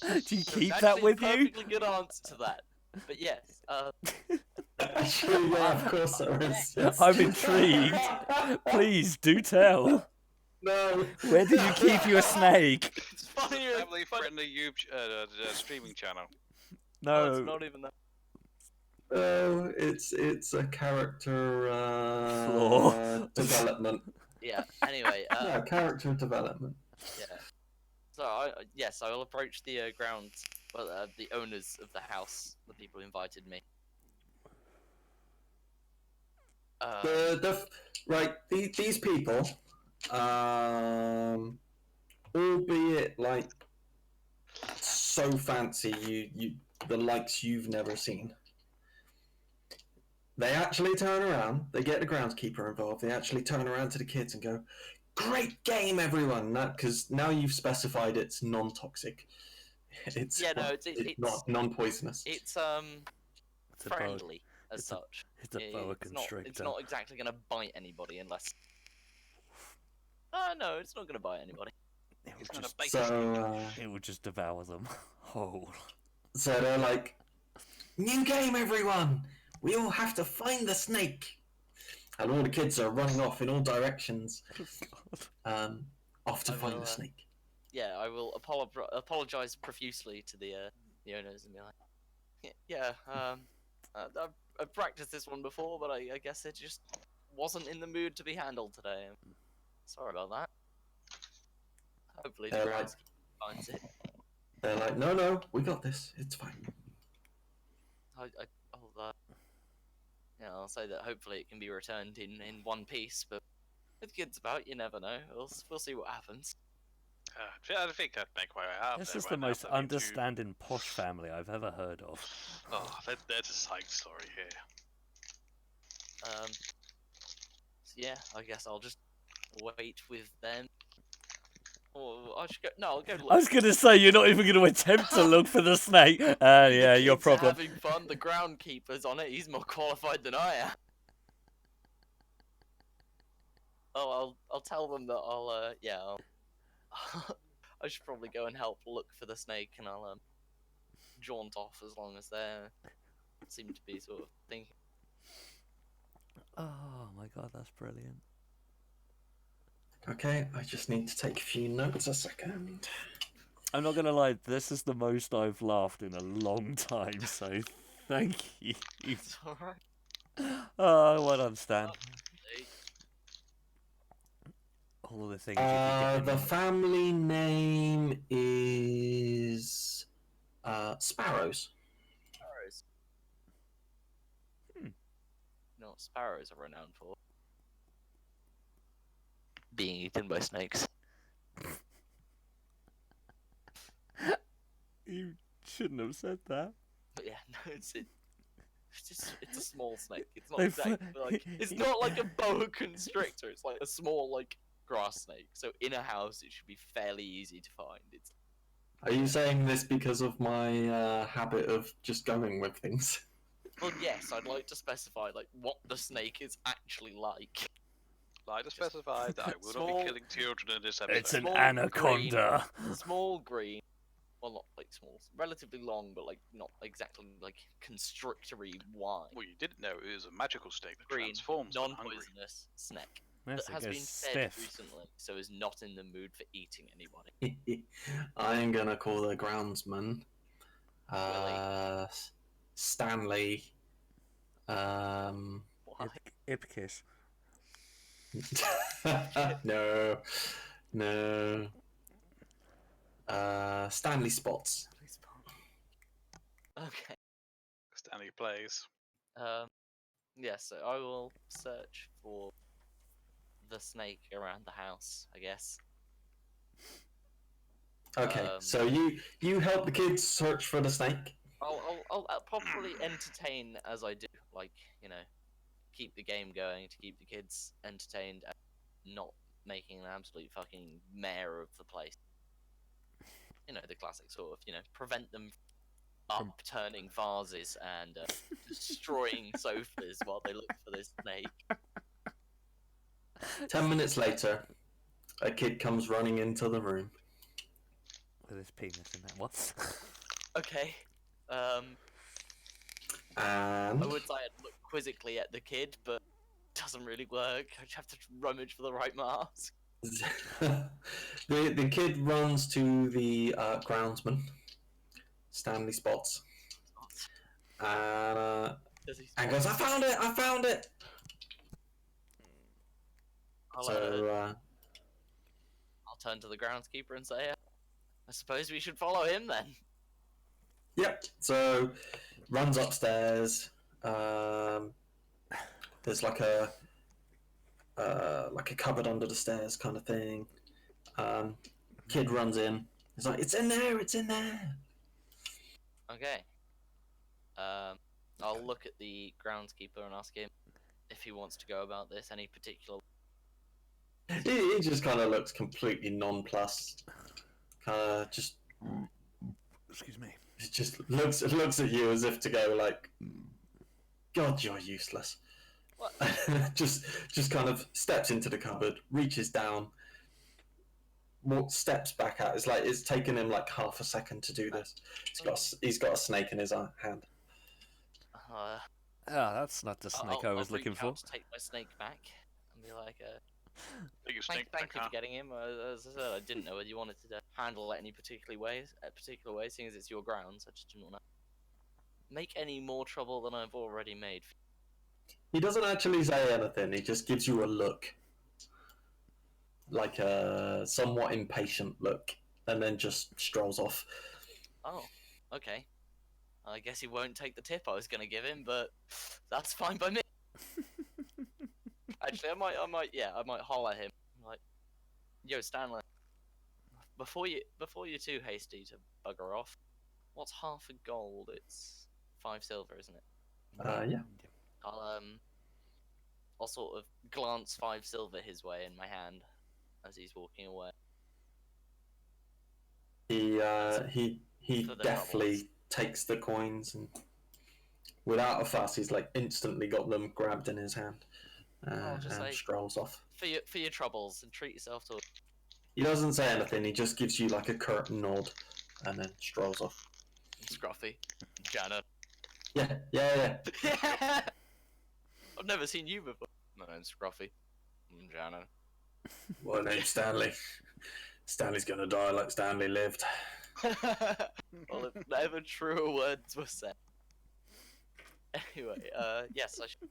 Do you There's keep that actually with a you? perfectly good answer to that. But yes, Actually, yeah, of course there is. Yes. I'm intrigued. Please do tell. No. Where did you keep your snake? it's funnier. Family friendly streaming channel. No, it's No. not even that. Oh, it's a character Flaw. development. Yeah. Anyway, Yeah, character development. yeah. So yes, I will approach the the owners of the house, the people who invited me. These people, albeit like so fancy, you the likes you've never seen. They actually turn around. They get the groundskeeper involved. They actually turn around to the kids and go, "Great game, everyone!" Because now you've specified it's non-toxic. It's Yeah, no, it's not non-poisonous. It's It's a boa, friendly as it's a- such. it's a boa It's constrictor. not exactly gonna bite anybody unless. No, it's not gonna bite anybody. It He's would gonna just, bite So, it would just devour them whole. so they're like, "New game, everyone! We all have to find the snake." And all the kids are running off in all directions, off to I find will, the snake. Yeah, I will apologize profusely to the owners and be like, I've practiced this one before, but I guess it just wasn't in the mood to be handled today. Sorry about that. Hopefully the They're like, groundskeeper finds it. they're like, no, we got this. It's fine. I'll say that hopefully it can be returned in one piece, but with kids about, you never know. We'll see what happens. I think that'd make my way out. This there is right the now, most but I mean, understanding posh family I've ever heard of. Oh, there's a side story here. So yeah, I guess I'll just wait with them. Or I should go. No, I'll go. Look. I was gonna say you're not even gonna attempt to look for the snake. Yeah, The your kids are problem. having fun. The groundkeeper's on it. He's more qualified than I am. Oh, I'll tell them that I'll I should probably go and help look for the snake, and I'll jaunt off as long as they seem to be sort of thinking. Oh my god, that's brilliant. Okay, I just need to take a few notes a second. I'm not gonna lie, this is the most I've laughed in a long time, so thank you. It's alright. Oh, well done, Stan. All of the things you could The get family name is Sparrows. Sparrows. You know what sparrows are renowned for? being eaten by snakes. You shouldn't have said that. But yeah, no, it's a small snake. It's not They exactly like it's not like a boa constrictor. It's like a small like grass snake. So in a house, it should be fairly easy to find. It's Are you saying this because of my habit of just going with things? well, yes. I'd like to specify like what the snake is actually like. Like to specify that I will not small- be killing children in this episode. It's an Small anaconda. Small green. Well, not like small, relatively long, but like not exactly like constrictory wide. Well, you didn't know it was a magical snake that Green, transforms when hungry. non-poisonous snake Yes, that it has been goes fed stiff. recently, so is not in the mood for eating anybody. I am gonna call the groundsman. Stanley. Why? Ipkiss. No. Stanley Spots. Okay. Stanley plays. Yeah. So I will search for the snake around the house. I guess. Okay, so you help the kids search for the snake. I'll properly entertain as I do, like keep the game going to keep the kids entertained and not making an absolute fucking mare of the place. The classic sort of prevent them from upturning vases and destroying sofas while they look for this snake. 10 minutes later, a kid comes running into the room. With his penis in there. What? Okay. And I would say I'd look quizzically at the kid, but it doesn't really work. I just have to rummage for the right mask. the kid runs to the groundsman, Stanley Spots, and goes, I found it! I'll turn to the groundskeeper and say, I suppose we should follow him then. Yep. So runs upstairs. There's like a cupboard under the stairs kind of thing. Kid runs in. He's like, "It's in there! It's in there!" Okay. I'll look at the groundskeeper and ask him if he wants to go about this any particular. He just kind of looks completely nonplussed. Kind of just. Excuse me. It just looks at you as if to go like, God, you're useless. What? just kind of steps into the cupboard, reaches down, steps back out. It's like it's taken him like half a second to do this. He's got a snake in his hand. Ah, that's not the snake I was looking reach for. out to take my snake back and be like, Take your thank snake back, you huh? for getting him. As I said, I didn't know whether you wanted to handle it any particular way, seeing as it's your grounds. I just didn't want to make any more trouble than I've already made. He doesn't actually say anything. He just gives you a look, like a somewhat impatient look, and then just strolls off. Oh, okay. I guess he won't take the tip I was gonna give him, but that's fine by me. Actually, I might holler at him. Like, yo, Stanley. Before you're too hasty to bugger off, what's half a gold? It's 5 silver, isn't it? Yeah. I'll sort of glance 5 silver his way in my hand as he's walking away. He For the deftly troubles. takes the coins and, without a fuss, he's like instantly got them grabbed in his hand I'll just and say- strolls off. For your troubles, and treat yourself to. He doesn't say anything. He just gives you like a curt nod, and then strolls off. Scruffy, Janet. Yeah. I've never seen you before. My name's Scruffy. I'm Janet. My name's Stanley. Stanley's gonna die like Stanley lived. Well, if never truer words were said. Anyway, yes, I should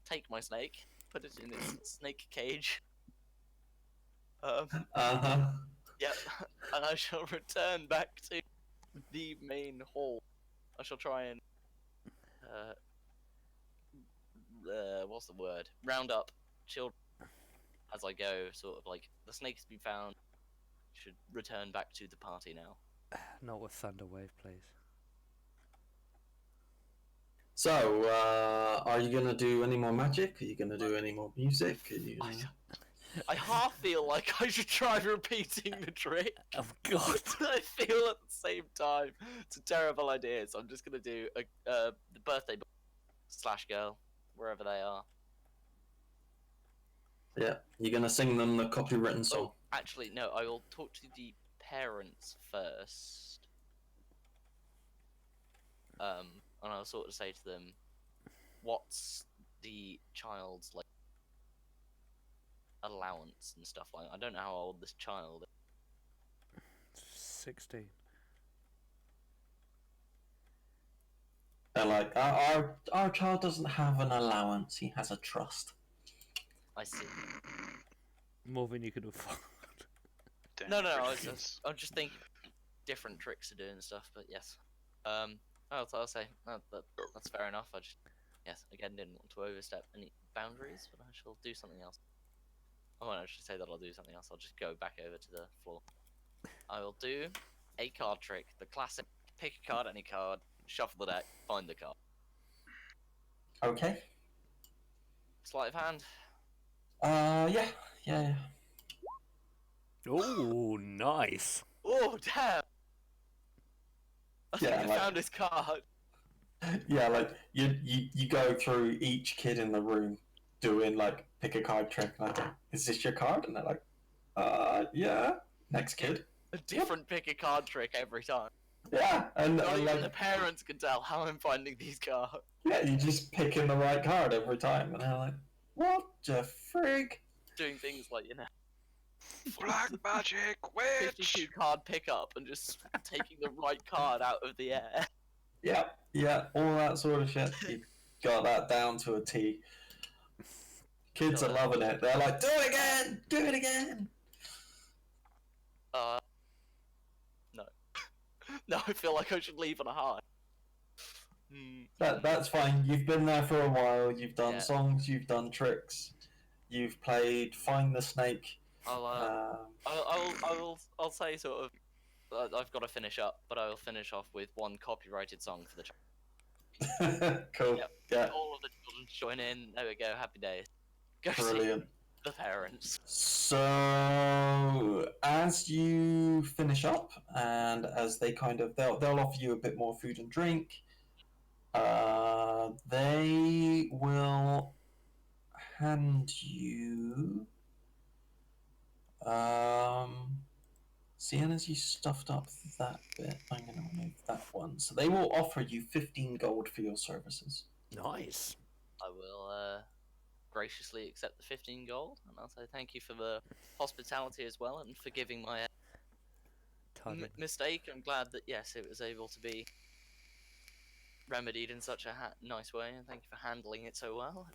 take my snake, put it in its snake cage. Uh-huh. Yep, and I shall return back to the main hall. I shall try and what's the word? Round up children as I go, sort of like the snake has been found. Should return back to the party now. Not with Thunderwave, please. So, are you gonna do any more magic? Are you gonna do any more music? Are you gonna... I half feel like I should try repeating the trick. Oh God! But I feel at the same time it's a terrible idea, so I'm just gonna do the birthday / girl, wherever they are. Yeah, you're gonna sing them the copywritten song. Actually, no, I will talk to the parents first. And I'll sort of say to them, what's the child's like allowance and stuff like that. I don't know how old this child is. 16. They're like, our child doesn't have an allowance. He has a trust. I see. More than you could afford. No, I Damn, was just thinking different tricks to do and stuff, but yes. I'll say that's fair enough. I just, yes, again, didn't want to overstep any boundaries, but I shall do something else. I won't actually say that I'll do something else. I'll just go back over to the floor. I will do a card trick, the classic: pick a card, any card, shuffle the deck, find the card. Okay. Sleight of hand. Yeah. Oh, nice. Oh damn! I think Yeah, I like- found his card. Yeah, like you go through each kid in the room doing like pick a card trick. Like, is this your card? And they're like, yeah. Next kid. A different pick a card trick every time. Yeah, and Not even like the parents can tell how I'm finding these cards. yeah, you just picking the right card every time, and they're like, what the frig? Doing things like, Black magic witch. 52 card pickup and just taking the right card out of the air. Yeah, all that sort of shit. You got that down to a T. Kids are loving it. They're like, do it again! Do it again! No. No, I feel like I should leave on a high. That's fine. You've been there for a while. You've done Yeah. songs. You've done tricks. You've played Find the Snake. I'll say sort of. I've got to finish up, but I will finish off with one copyrighted song for the child. Cool. Yep. Yeah. All of the children join in. There we go. Happy days. Go Brilliant. see the parents. So as you finish up, and as they kind of they'll offer you a bit more food and drink. They will hand you. Seeing as you stuffed up that bit, I'm going to remove that one. So they will offer you 15 gold for your services. Nice. I will graciously accept the 15 gold, and I'll say thank you for the hospitality as well, and forgiving my mistake. I'm glad that, yes, it was able to be remedied in such a nice way, and thank you for handling it so well.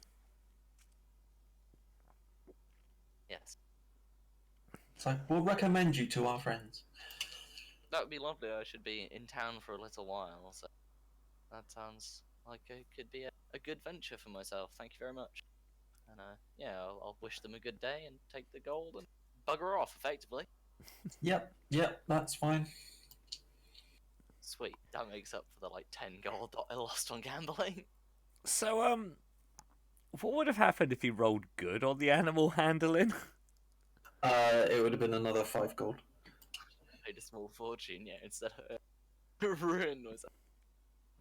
Yes. So we'll recommend you to our friends. That would be lovely. I should be in town for a little while, so that sounds like it could be a good venture for myself. Thank you very much. And yeah, I'll wish them a good day and take the gold and bugger off, effectively. Yep, that's fine. Sweet. That makes up for the 10 gold that I lost on gambling. So, what would have happened if you rolled good on the animal handling? It would have been another 5 gold. Paid a small fortune, yeah, instead of ruin was. I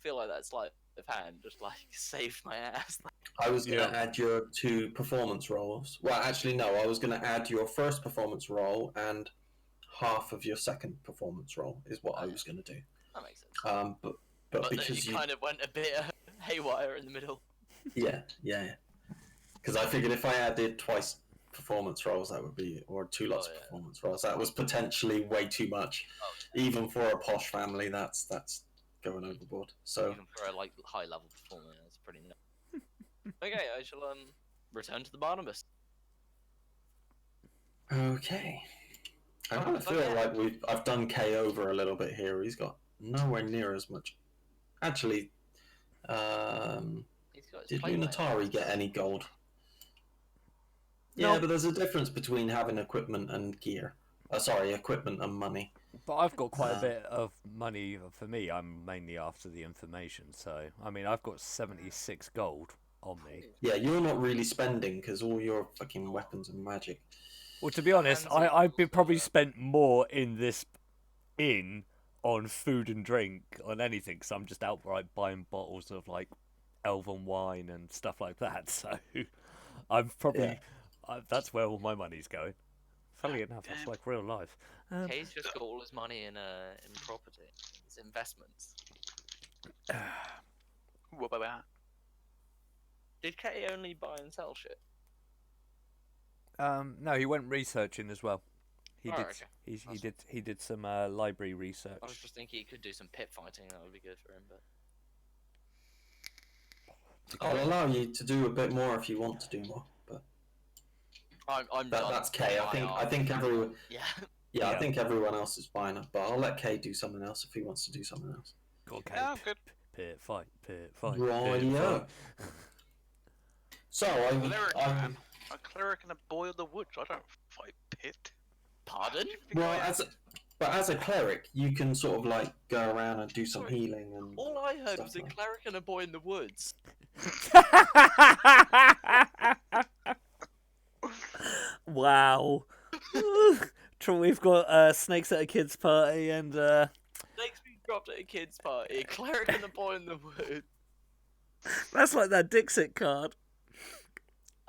feel like that sleight of hand just saved my ass. I was going to add your 2 performance rolls. Well, actually, no. I was going to add your first performance roll and half of your second performance roll is what I was going to do. That makes sense. But But then because you kind of went a bit haywire in the middle. yeah. Because I figured if I added twice performance rolls, that would be, or 2 lots of performance rolls, that was potentially way too much. Even for a posh family, that's going overboard. So Even for a high level performer, that's pretty nice. Okay, I shall return to the Barnabas. okay. I kind of feel like I've done K over a little bit here. He's got nowhere near as much. Actually, He's got his did plate Lunatari get any gold? Yeah, No. but there's a difference between having equipment and gear. Sorry, equipment and money. But I've got quite a Um, bit of money for me. I'm mainly after the information. So, I mean, I've got 76 gold on me. Yeah, you're not really spending because all your fucking weapons are magic. Well, to be honest, Handsy I've been also, probably spent more in this inn on food and drink on anything, because I'm just outright buying bottles of like elven wine and stuff like that. So I'm probably that's where all my money's going. Funnily enough, that's like real life. Kay's just got all his money in property, his investments. What about that? Did Kay only buy and sell shit? No, he went researching as well. He Oh, did. okay. He did some library research. I was just thinking he could do some pit fighting. That would be good for him. But I'll allow you to do a bit more if you want to do more, but I'm done. that's Kay. I think everyone. Yeah. Yeah, I Yeah. think everyone else is fine, but I'll let Kay do something else if he wants to do something else. Okay. Yeah, I'm good. Pit fight. Pit fight. Rightio. So Cleric, man. A cleric and a boy of the woods. I don't fight pit. Pardon? Well, as a cleric, you can sort of like go around and do some healing and. All I heard Stuff was a like- cleric and a boy in the woods. Wow. We've got snakes at a kids' party and Snakes being dropped at a kid's party. A cleric and a boy in the woods. that's like that Dixit card.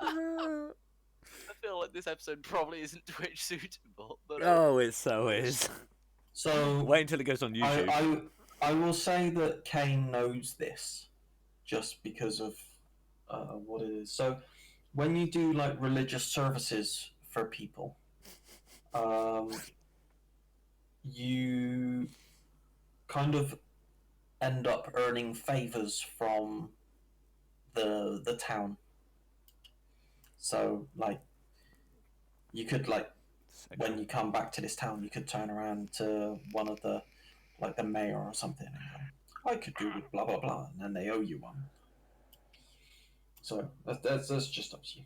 I feel like this episode probably isn't Twitch suitable, but Oh, it so is. So Wait until it goes on YouTube. I will say that Kane knows this, just because of what it is. So when you do like religious services for people, you kind of end up earning favors from the town. So like you could like when you come back to this town, you could turn around to one of the like the mayor or something and go, I could do with blah blah blah, and then they owe you one. So that's just up to you.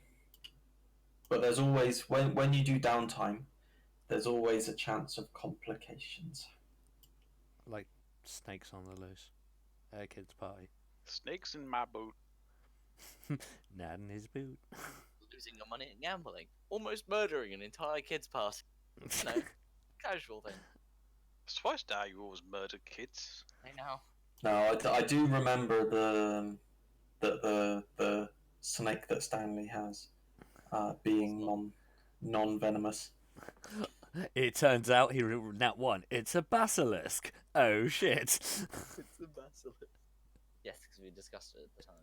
But there's always when you do downtime, there's always a chance of complications. Like snakes on the loose at a kids' party. Snakes in my boot. Not in his boot. losing your money at gambling, almost murdering an entire kid's party. You know, casual thing. It's twice now you always murdered kids. I know. No, I do remember the snake that Stanley has being non-venomous. It turns out he nat one. It's a basilisk. Oh shit. It's a basilisk. Yes, because we discussed it at the time.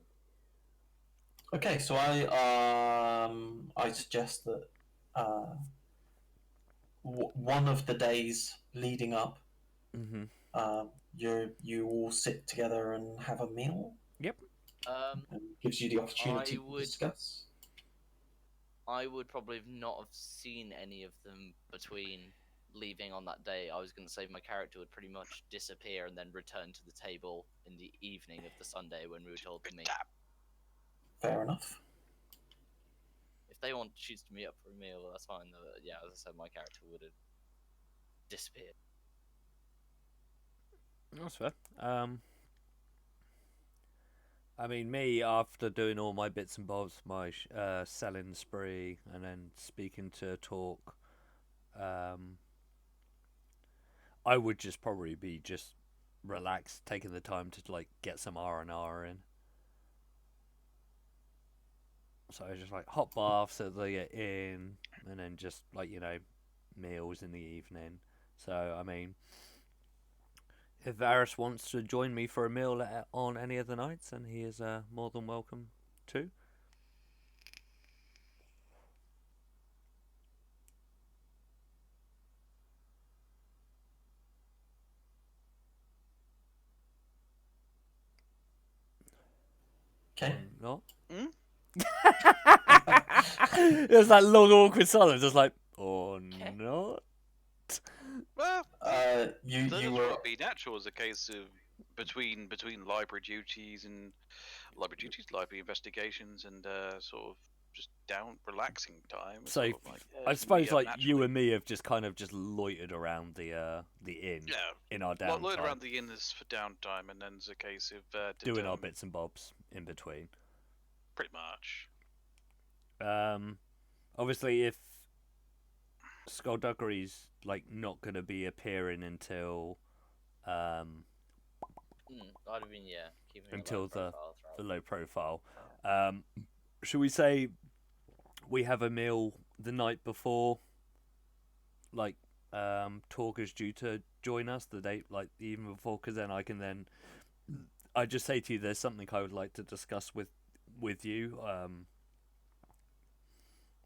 Okay, so I suggest that one of the days leading up, Mm-hmm. you all sit together and have a meal, and gives you the opportunity to discuss. I would probably not have seen any of them between leaving on that day. I was going to say my character would pretty much disappear and then return to the table in the evening of the Sunday when we were told to meet. Fair enough. If they want to choose to meet up for a meal, that's fine. Yeah, as I said, my character would have disappeared. That's fair. I mean, me, after doing all my bits and bobs, my selling spree, and then speaking to talk, I would just probably be just relaxed, taking the time to like get some R&R in. So just like hot baths at the inn, and then just like, you know, meals in the evening. So I mean, if Varys wants to join me for a meal on any of the nights, then he is more than welcome to. Okay. Not? Hmm? There's that long awkward silence, just like, or not? Well, You does were it be natural as a case of between library duties, library investigations, and sort of just down relaxing time. It's So, sort of like, yeah, I just meet suppose up like you naturally. and me have just kind of just loitered around the inn Yeah, in our load downtime, around the inn is for downtime, and then it's a case of doing our determine- bits and bobs in between. pretty much. Obviously, if Skullduggery's like not going to be appearing until I'd have been keeping a Until low the profile throughout. the low profile, should we say we have a meal the night before, like Torga's due to join us the day, like the evening before, because then I just say to you, there's something I would like to discuss with you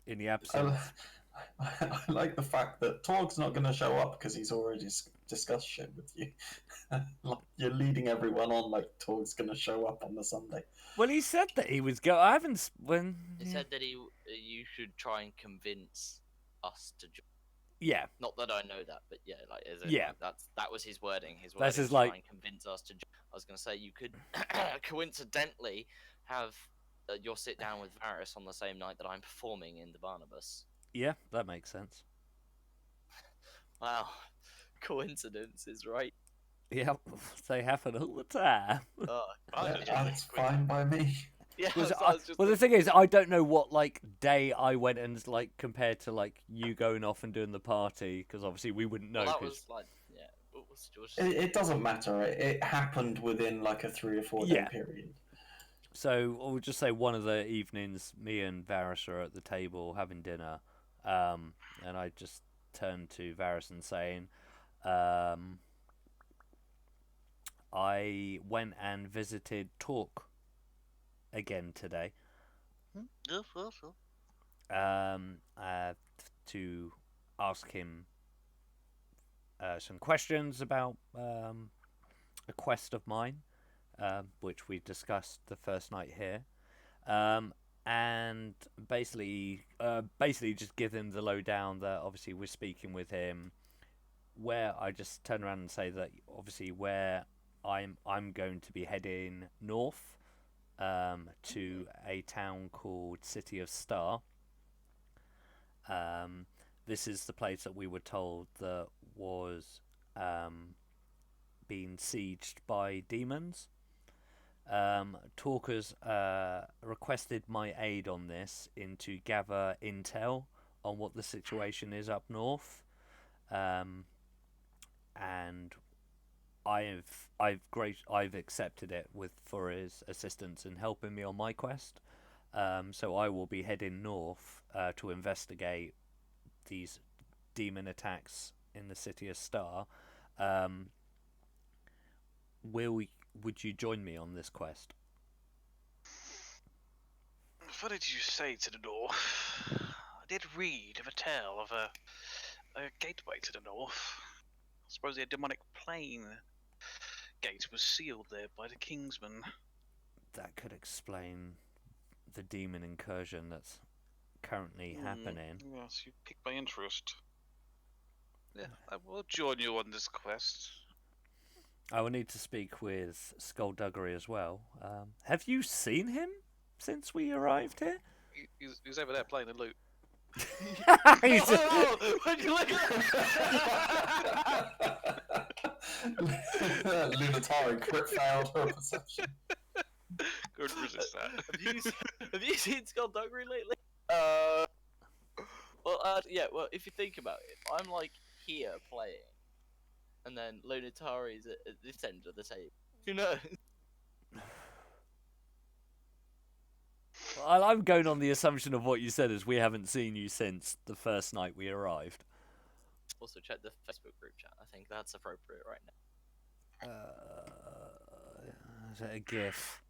in the absence. I like the fact that Torg's not going to show up because he's already discussed shit with you. Like, you're leading everyone on like Torg's going to show up on the Sunday. Well, he said that he was I haven't when. He said that you should try and convince us to join. Yeah, Not that I know that, but like, as in, Yeah. like, that was his wording. His That's wording his, was like- try and convince us to. I was going to say you could coincidentally have your sit down with Varys on the same night that I'm performing in the Barnabas. yeah, that makes sense. Wow, coincidences, right? Yeah, they happen all the time. Oh, That's fine by me. yeah. Was so I- I was just well, the like, thing is, I don't know what like day I went and like compared to like you going off and doing the party, because obviously we wouldn't know. well, that 'cause- was like, it was It doesn't matter. It happened within like a 3 or 4 day Yeah. period. So we'll just say one of the evenings, me and Varys are at the table having dinner, and I just turned to Varys and saying, I went and visited Torque again today. To ask him some questions about a quest of mine, which we discussed the first night here, and basically just give him the lowdown that obviously we're speaking with him. Where I just turn around and say that obviously where I'm going to be heading north to a town called City of Star. This is the place that we were told that was being sieged by demons. Talkers requested my aid on this to gather intel on what the situation is up north, and I've accepted it for his assistance in helping me on my quest. So I will be heading north to investigate these demon attacks in the City of Star. Would you join me on this quest? What did you say to the north? I did read of a tale of a gateway to the north. Supposedly a demonic plane gate was sealed there by the Kingsman. That could explain the demon incursion that's currently happening. Yes, you piqued my interest. Yeah, I will join you on this quest. I will need to speak with Skullduggery as well. Have you seen him since we arrived here? He's over there playing the lute. He's Oh, would you look at Lunatari crit failed her perception. Good resist that. have you seen Skullduggery lately? Well, if you think about it, I'm like here playing, and then Lunatari's at this end of the table. You know? I'm going on the assumption of what you said is we haven't seen you since the first night we arrived. Also, check the Facebook group chat. I think that's appropriate right now. Is it a GIF?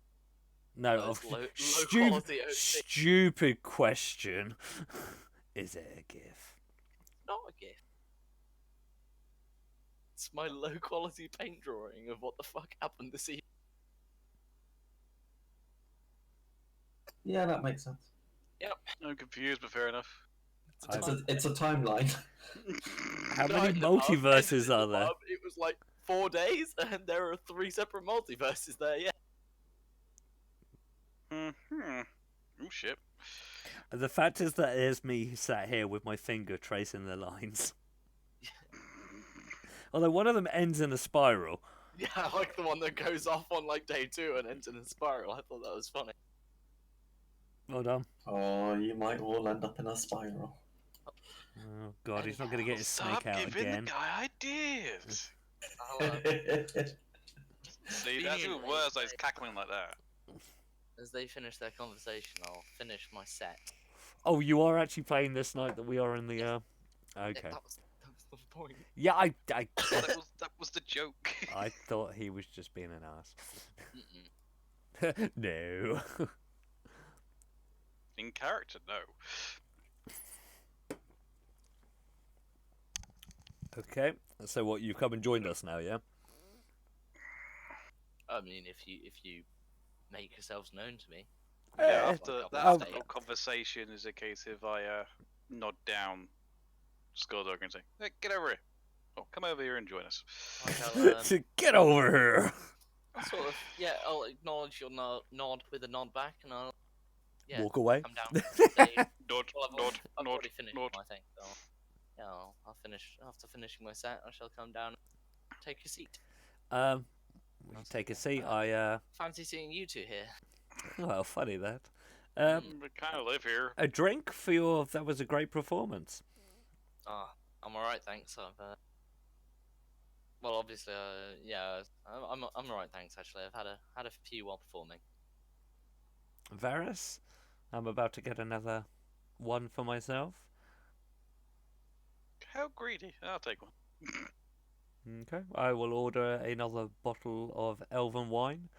No, It's low stupid, quality OC. stupid question. Is it a GIF? Not a GIF. It's my low quality paint drawing of what the fuck happened this evening. Yeah, that makes sense. I'm confused, but fair enough. It's a timeline. How Night many in the pub, multiverses entered the are there? pub, It was like 4 days, and there are 3 separate multiverses there. Yeah. Oh shit. The fact is that there's me sat here with my finger tracing the lines. Although one of them ends in a spiral. Yeah, I like the one that goes off on like day 2 and ends in a spiral. I thought that was funny. Well done. Oh, you might all end up in a spiral. Oh god, he's not going to get his Stop snake out giving again. the guy ideas. I'll, See, that's even worse. Like, he's cackling like that. as they finish their conversation, I'll finish my set. Oh, you are actually playing this night that we are in the... Yeah, Okay. that was the point. Yeah, I That was the joke. I thought he was just being an Mm-mm. ass. No. In character, no. Okay, so what, you've come and joined us now, yeah? I mean, if you make yourselves known to me. Yeah, Eh, after I'll that stay. little conversation is a case of I nod down Skulldog and say, hey, get over here. Oh, come over here and join us. I'll, Get over here! sort of, yeah, I'll acknowledge your nod with a nod back, and I'll Walk away. come down. Say, Nod, well, I've nod, already finished nod. my thing, so yeah, I'll finish after finishing my set. I shall come down and take a seat. You take a seat. I Fancy seeing you two here. well, funny that. We kind of live here. A drink for your. That was a great performance. Ah, I'm alright, thanks. Well, obviously, yeah, I'm alright, thanks. Actually, I've had a few while performing. Varys, I'm about to get another one for myself. How greedy. I'll take one. Okay, I will order another bottle of elven wine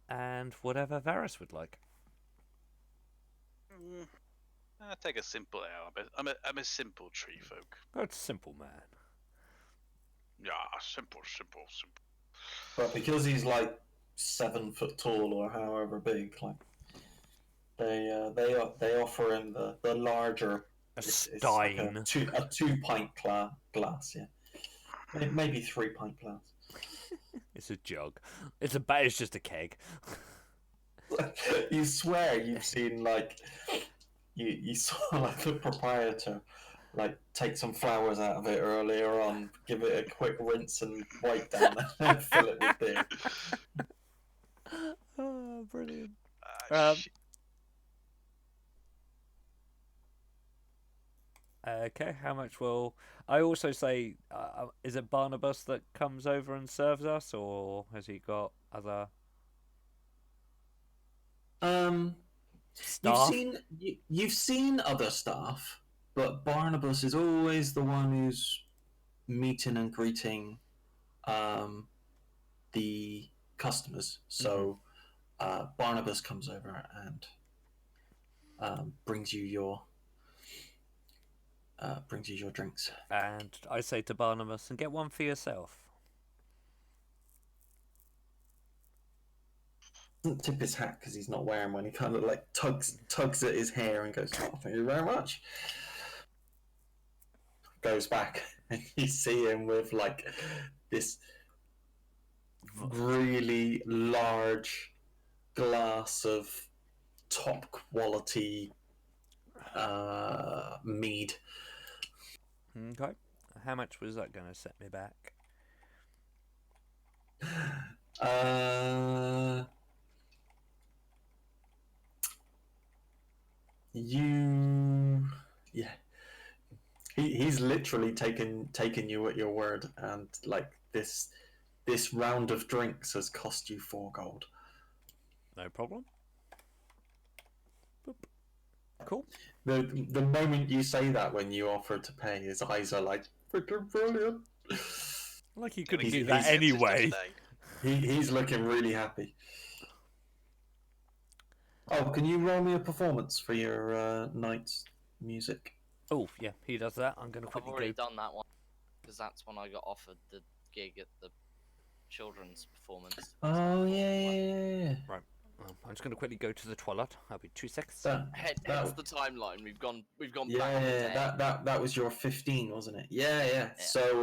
and whatever Varys would like. I'll take a simple ale. I'm a simple tree folk. That's simple, man. Yeah, simple. But because he's like 7 foot tall or however big, like they offer him the larger. A It's like stein. a 2-pint glass, yeah. Maybe 3-pint glass. It's a jug. It's just a keg. You swear you've seen like you saw like the proprietor like take some flowers out of it earlier on, give it a quick rinse and wipe down, and then fill it with beer. Oh, brilliant. Shit. Okay, how much will I also say? Is it Barnabas that comes over and serves us, or has he got other staff? You've seen other staff, but Barnabas is always the one who's meeting and greeting the customers. So Barnabas comes over and brings you your drinks. And I say to Barnabas, and get one for yourself. Doesn't tip his hat because he's not wearing one. He kind of like tugs at his hair and goes, "Oh, thank you very much." Goes back and you see him with like this really large glass of top quality mead. Okay. How much was that going to set me back? Yeah. He's literally taken you at your word, and like this round of drinks has cost you 4 gold. No problem. Boop. Cool. The moment you say that, when you offer to pay, his eyes are like freaking brilliant. Like you could have He's- do that he's- anyway. He's looking really happy. Oh, can you roll me a performance for your night's music? Oh yeah, he does that. I'm going to I've quickly already go. done that one because that's when I got offered the gig at the children's performance. Oh yeah. I'm just going to quickly go to the toilet. I'll be 2 seconds. Hence That- the timeline. We've gone back. Yeah, in the day. that was your 15, wasn't it? Yeah. So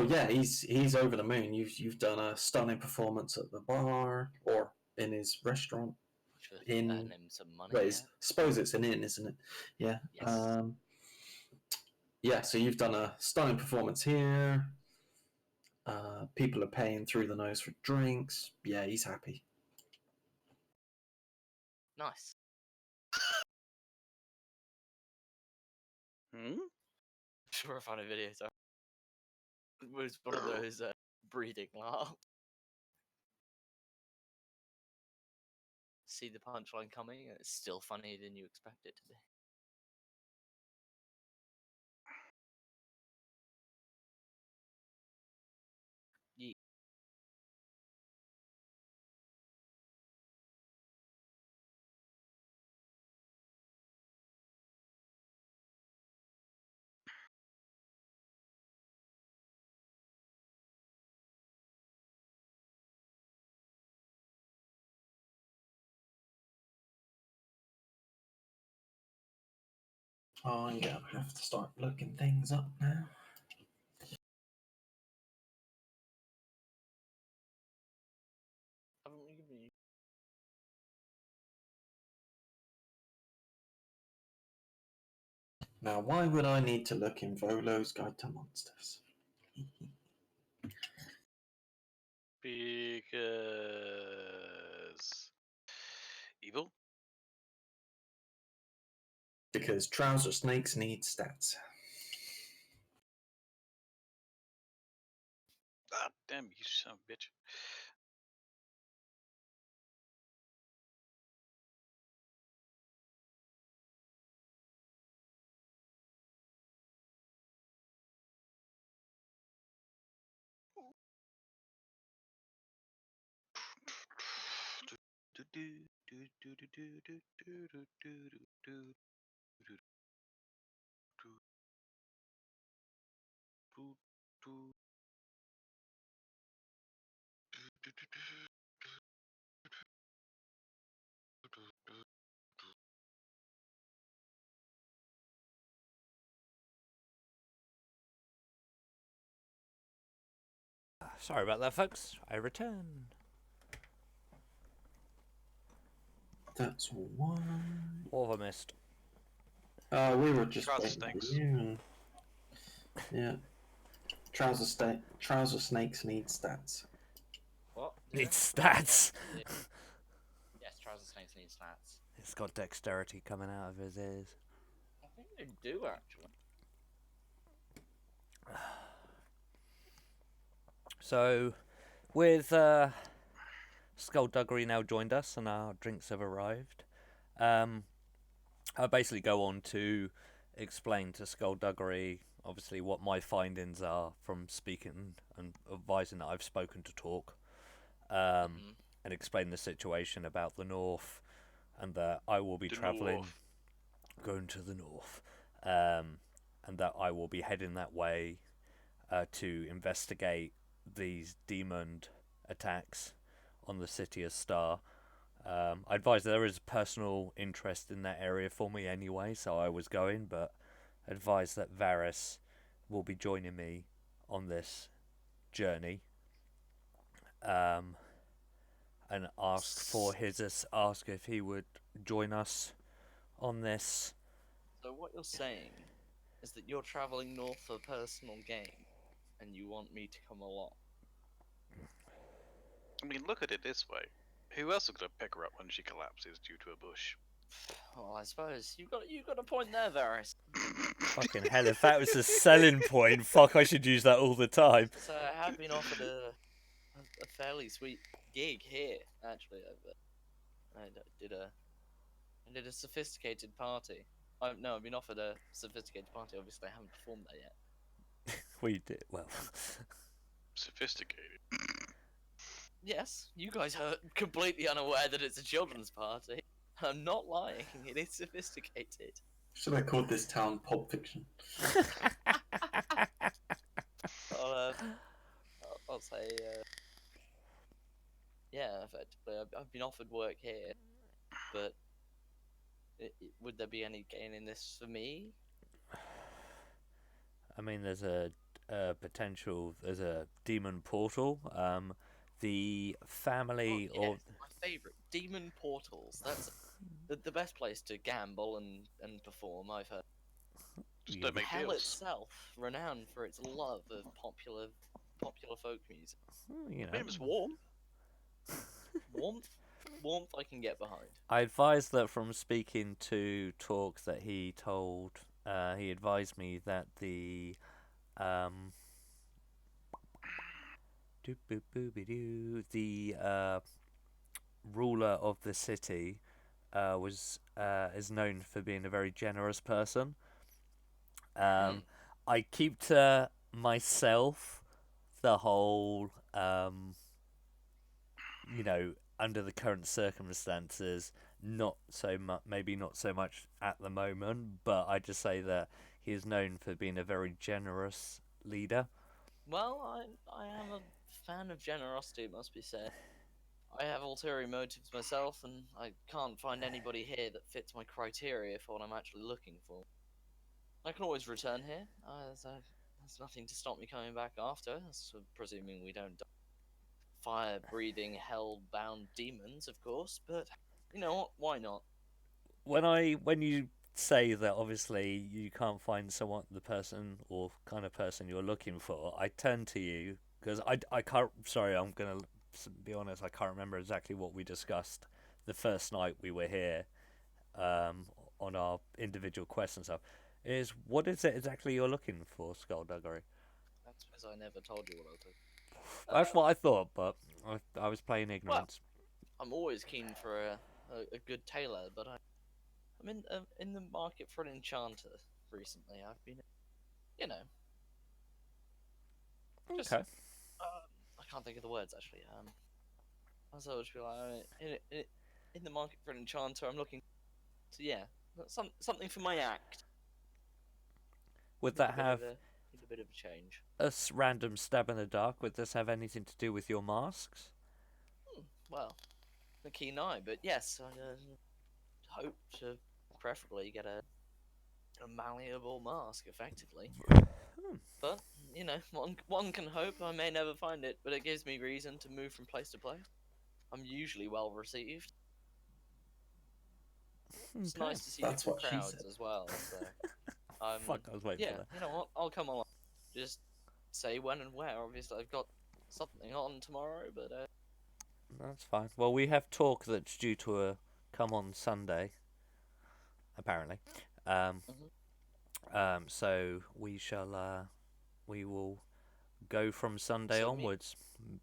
yeah, he's over the moon. You've done a stunning performance at the bar or in his restaurant. for In- earning him some money. Well, Yeah. suppose it's an inn, isn't it? Yeah. Yes. Yeah, so you've done a stunning performance here. People are paying through the nose for drinks. Yeah, he's happy. Nice. Hmm? Sure, a funny video. So it was one of those breeding laughs. See the punchline coming, and it's still funnier than you expect it to be. Yeet. Oh, yeah, I have to start looking things up now. Haven't we given you? Now, why would I need to look in Volo's Guide to Monsters? Because evil. Because trouser snakes need stats. Ah, damn you, son of a bitch. Sorry about that, folks. I return. That's one. What have I missed? We were just Trouser waiting for snakes. you. Yeah. Trouser snakes need stats. What? Need stats. Yes, trouser snakes need stats. It's got dexterity coming out of his ears. I think they do actually. So, with Skullduggery now joined us and our drinks have arrived, I basically go on to explain to Skullduggery, obviously, what my findings are from speaking and advising that I've spoken to Talk, and explain the situation about the north and that I will be The travelling, north. going to the north, and that I will be heading that way to investigate these demon attacks on the city of Star. I advise there is personal interest in that area for me anyway, so I was going, but advise that Varys will be joining me on this journey. And ask if he would join us on this. So what you're saying is that you're traveling north for personal gain, and you want me to come along. I mean, look at it this way. Who else is going to pick her up when she collapses due to a bush? Well, I suppose you got a point there, Varys. Fucking hell, if that was a selling point, fuck, I should use that all the time. So I have been offered a fairly sweet gig here, actually. I did a sophisticated party. I've been offered a sophisticated party. Obviously, I haven't performed that yet. We did, well. Sophisticated. Yes, you guys are completely unaware that it's a children's party. I'm not lying. It is sophisticated. Should I call this town Pulp Fiction? I'll say, yeah, effectively, I've been offered work here, but would there be any gain in this for me? I mean, there's a potential, there's a demon portal the family Oh, or yes, my favourite, demon portals. That's the best place to gamble and perform. I've heard. Just Yeah, don't make Hell deals. itself, renowned for its love of popular folk music. you know, It was warm. Warmth I can get behind. I advised that from speaking to Talk that he advised me that the the ruler of the city is known for being a very generous person. I keep to myself the whole under the current circumstances, not so much, maybe not so much at the moment, but I just say that he is known for being a very generous leader. Well, I am a fan of generosity, it must be said. I have ulterior motives myself, and I can't find anybody here that fits my criteria for what I'm actually looking for. I can always return here. There's nothing to stop me coming back after, presuming we don't die. Fire-breathing, hell-bound demons, of course, but you know what? Why not? When you say that obviously you can't find the person or kind of person you're looking for, I turn to you because I can't. Sorry, I'm gonna be honest. I can't remember exactly what we discussed the first night we were here, on our individual quests and stuff. What is it exactly you're looking for, Skullduggery? That's because I never told you what I was looking for. That's what I thought, but I was playing ignorance. I'm always keen for a good tailor, but I'm in the market for an enchanter recently. I've been, you know, just, Okay. I can't think of the words actually. I was always be like, in the market for an enchanter. I'm looking, so yeah, something for my act. Would that have Need a bit of a change? a random stab in the dark? Would this have anything to do with your masks? Well, a keen eye, but yes, I hope to preferably get a malleable mask, effectively. But you know, one can hope. I may never find it, but it gives me reason to move from place to place. I'm usually well received. It's Okay. nice to see That's different what she crowds said. as well. So, Fuck, I was waiting yeah, for that. you know what? I'll come along. Just say when and where. Obviously, I've got something on tomorrow, but That's fine. Well, we have Talk that's due to come on Sunday, apparently. So we will go from Sunday So onwards.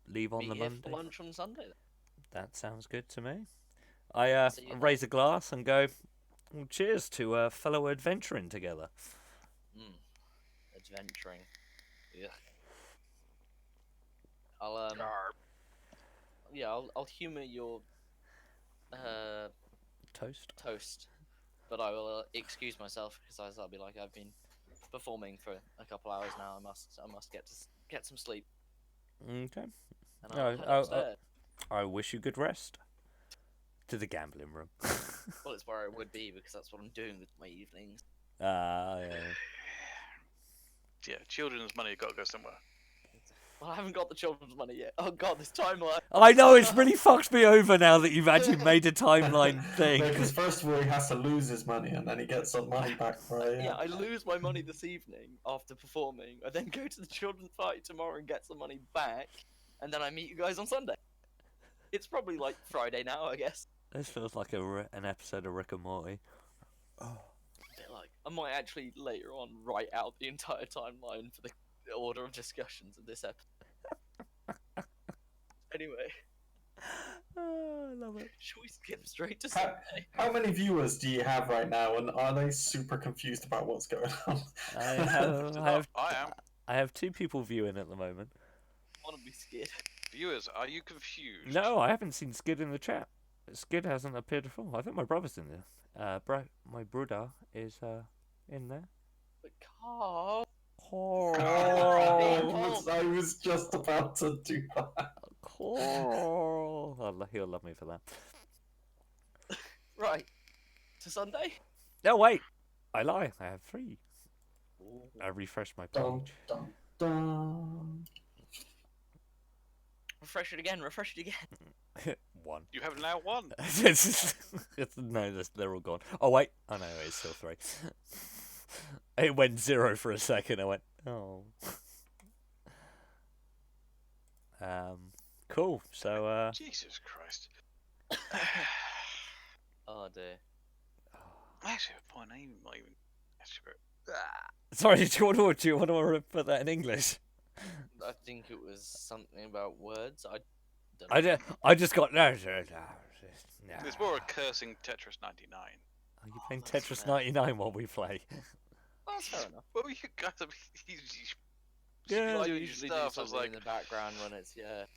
Leave on meet the here Monday. for lunch on Sunday. Then. That sounds good to me. I See you then. raise a glass and go, well, cheers to fellow adventuring together. Adventuring. Yeah. I'll I'll humour your Toast. toast, but I will excuse myself because I'll be like I've been performing for a couple hours now. I must get some sleep. Okay. And No, I'll head upstairs. I wish you good rest. To the gambling room. Well, it's where I would be because that's what I'm doing with my evenings. Yeah. Yeah, children's money got to go somewhere. Well, I haven't got the children's money yet. Oh god, this timeline. I know, it's really fucked me over now that you've actually made a timeline thing. Because first of all, he has to lose his money, and then he gets some money back for it. Yeah, I lose my money this evening after performing. I then go to the children's party tomorrow and get some money back, and then I meet you guys on Sunday. It's probably like Friday now, I guess. This feels like an episode of Rick and Morty. A bit like I might actually later on write out the entire timeline for the order of discussions of this episode. Anyway, Oh, I love it. shall we skip straight to How, Sunday? how many viewers do you have right now, and are they super confused about what's going on? I have 2 people viewing at the moment. I want to be scared. Viewers, are you confused? No, I haven't seen Skid in the chat. Skid hasn't appeared before. I think my brother's in there. My brother is in there. But Carl. I was just about to do that. He'll love me for that. Right. To Sunday? No, wait. I lie. I have 3. Ooh. I refreshed my Dun, page. dun, dun. Refresh it again. Refresh it again. 1. You have now won. No, they're all gone. Oh wait, oh no, it's still 3. It went 0 for a second. I went, oh. Cool. So Jesus Christ. Oh dear. Actually, a point. I might even. sorry. Do you want to put that in English? I think it was something about words. I don't know. I just got no. It's more a cursing Tetris 99. Are you playing that's Tetris fair. 99 while we play? That's fair enough. Well, you guys are. Yeah, I you usually do stuff. I was something like, in the background when it's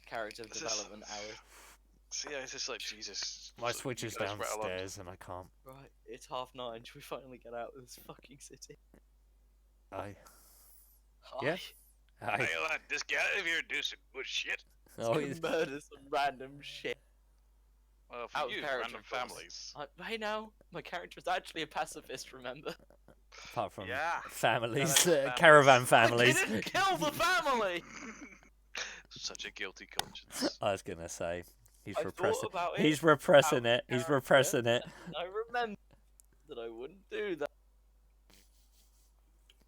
character This is- development hours. yeah, it's just like Jesus. My so Switch you is guys rattle on. downstairs and I can't. Right, it's 9:30. Should we finally get out of this fucking city? I. Hi. Yeah. Hey, lad, just get out of here and do some good shit. Oh, Let's go murder some random shit. Well, for Out of you, character, random of course. families. Hey now, my character is actually a pacifist. Remember? apart from Yeah. families, Families. caravan I families. didn't kill the family. Such a guilty conscience. I was gonna say he's I repressing. thought about it. He's repressing out it. He's character. repressing it. I remember that I wouldn't do that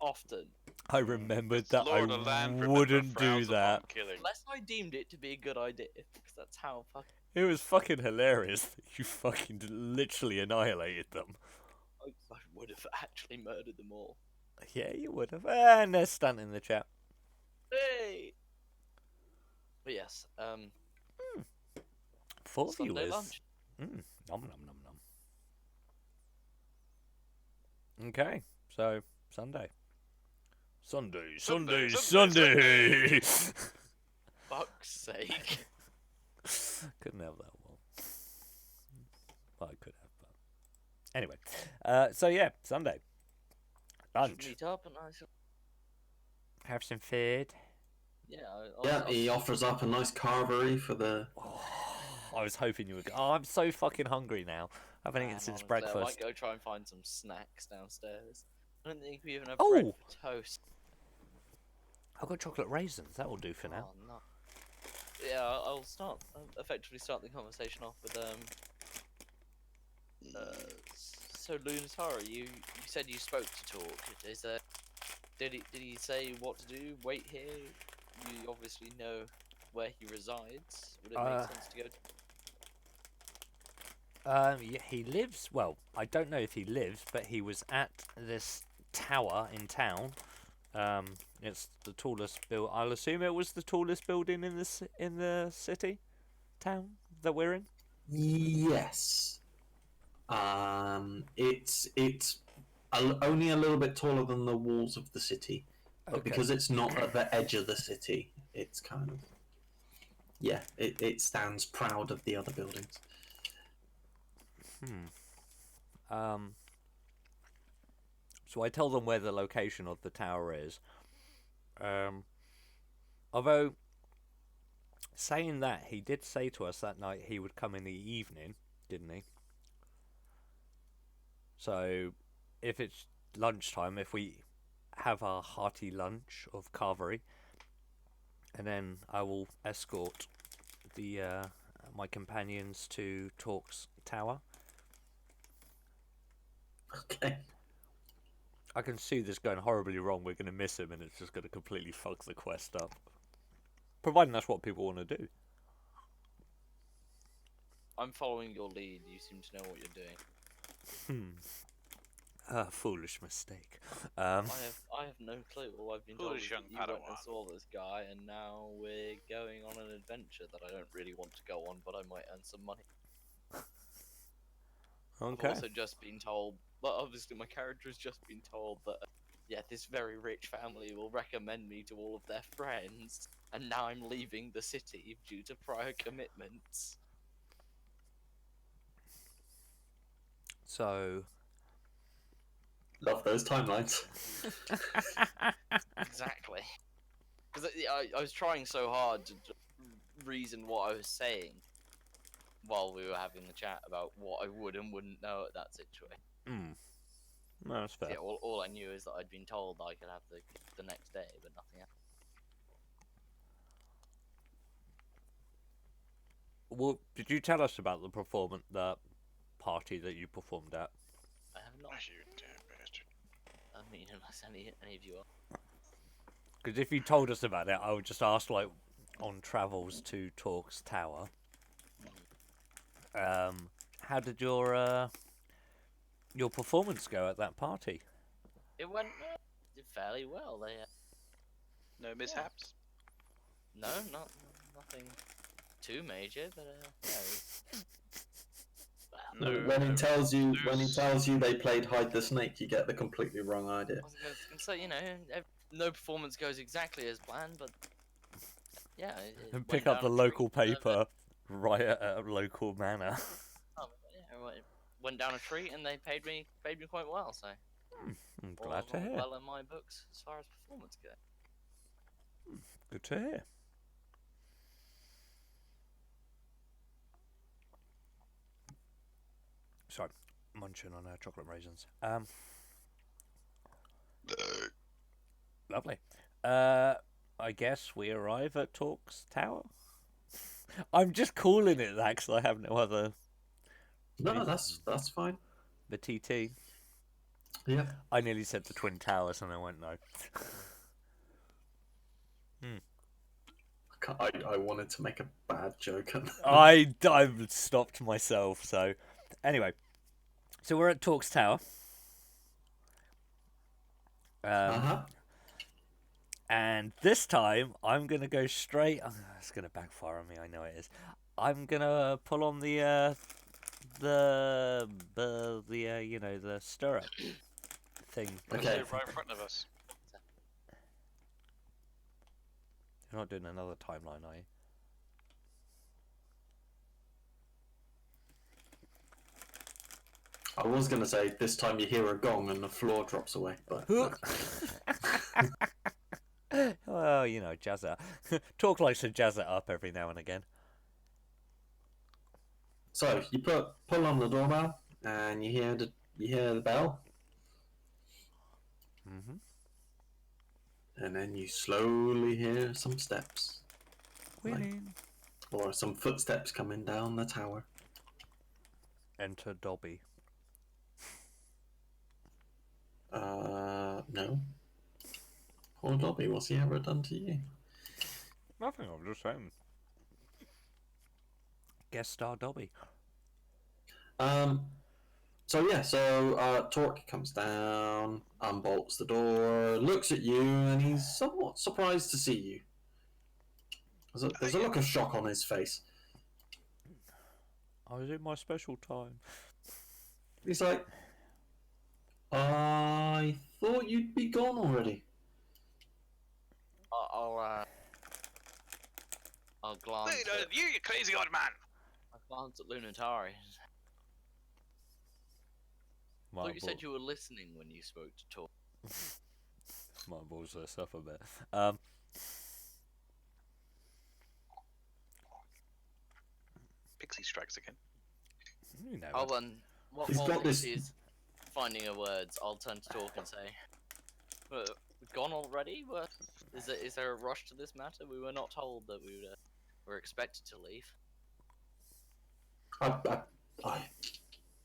often, I remembered that Lord I of Land, remember, wouldn't do frowns upon that. Killing. unless I deemed it to be a good idea, because that's how fucking It was fucking hilarious that you fucking literally annihilated them. I would have actually murdered them all. Yeah, you would have. And there's Stan in the chat. Hey. But yes, 4 Sunday viewers. lunch. Nom nom nom nom. Okay, so Sunday. Sunday. Fuck's sake. Couldn't have that one. Well, I could have, but anyway. So yeah, Sunday. Lunch. Meet up and Have some food. yeah. Yeah, he offers up a nice carvery for the. Oh, I was hoping you would go. Oh, I'm so fucking hungry now. I haven't eaten Man, since honestly, I breakfast. might go try and find some snacks downstairs. I don't think we even have Oh! bread for toast. I've got chocolate raisins. That will do for now. Oh, no. Yeah, I'll effectively start the conversation off with so Lunatara, you said you spoke to Talk. Is there? Did he say what to do? Wait here. You obviously know where he resides. Would it make sense to go? Yeah, he lives. Well, I don't know if he lives, but he was at this tower in town. It's the tallest build. I'll assume it was the tallest building in the city, town that we're in. Yes. It's only a little bit taller than the walls of the city, but Okay. because it's not at the edge of the city, it's kind of it stands proud of the other buildings. So I tell them where the location of the tower is. Although, saying that, he did say to us that night he would come in the evening, didn't he? So, if it's lunchtime, if we have our hearty lunch of carvery, and then I will escort the my companions to Talk's tower. Okay. I can see this going horribly wrong. We're going to miss him, and it's just going to completely fuck the quest up. Providing that's what people want to do. I'm following your lead. You seem to know what you're doing. Foolish mistake. I have no clue. All I've been told Foolish is young that you went and Padawan. saw this guy, and now we're going on an adventure that I don't really want to go on, but I might earn some money. Okay. I've also just been told, but obviously my character has just been told that, this very rich family will recommend me to all of their friends, and now I'm leaving the city due to prior commitments. So, Love those timelines. Exactly. Because I was trying so hard to reason what I was saying while we were having the chat about what I would and wouldn't know at that situation. no, that's fair. Yeah, all I knew is that I'd been told I could have the next day, but nothing else. well, did you tell us about the performance, the party that you performed at? I have not. Oh, you damn bastard. I mean, unless any of you are. Because if you told us about it, I would just ask, like, on travels to Torque's Tower. How did your performance go at that party? It went did fairly well. They No mishaps? no, nothing too major, but No. When he tells you there's- they played hide the snake, you get the completely wrong idea. I was gonna say, you know, no performance goes exactly as planned, but yeah. And pick up the local paper, write it at a local manor. It went down a treat, and they paid me quite well. So I'm all glad to hear. well in my books as far as performance goes. Good to hear. Sorry, munching on chocolate raisins. Lovely. I guess we arrive at Torque's Tower. I'm just calling it that because I have no other. No, that's fine. The TT. Yeah. I nearly said the Twin Towers and I went no. I wanted to make a bad joke. I stopped myself. So, anyway, so we're at Torque's Tower. And this time I'm gonna go straight. Oh, it's gonna backfire on me. I know it is. I'm gonna pull on the you know, the stirrup thing. Okay. Right in front of us. You're not doing another timeline, are you? I was going to say this time you hear a gong and the floor drops away, but Well, you know, jazz it up. Torque likes to jazz it up every now and again. so you pull on the doorbell and you hear the bell, Mm-hmm. and then you slowly hear some steps Winning. or some footsteps coming down the tower. Enter Dobby. No. Poor Dobby, what's he ever done to you? Nothing, I'm just saying. Guest star Dobby. So Torque comes down, unbolts the door, looks at you, and he's somewhat surprised to see you. There's a look of shock on his face. I was in my special time. He's like, I thought you'd be gone already. I'll glance. Wait, At, you crazy old man! I'll glance at Lunatari. I thought you said you were listening when you spoke to Tor. My balls are suffer a bit. Pixie strikes again. You know. I'll what He's while got this- Pixie's finding her words, I'll turn to Talk and say, "Gone already? Is there a rush to this matter? We were not told that we were expected to leave." I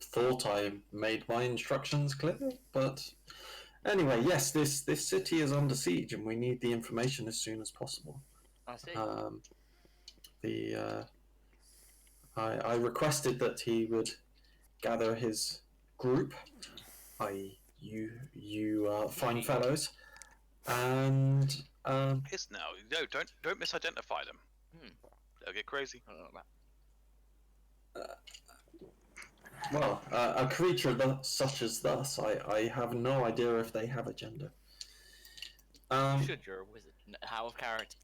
thought I made my instructions clear, but anyway, yes, this city is under siege, and we need the information as soon as possible. I see. I requested that he would gather his group, i.e., you fine fellows, and Yes, no, don't misidentify them. They'll get crazy. I don't know about- well, a creature such as thus, I have no idea if they have a gender. Should you're a wizard? How of character?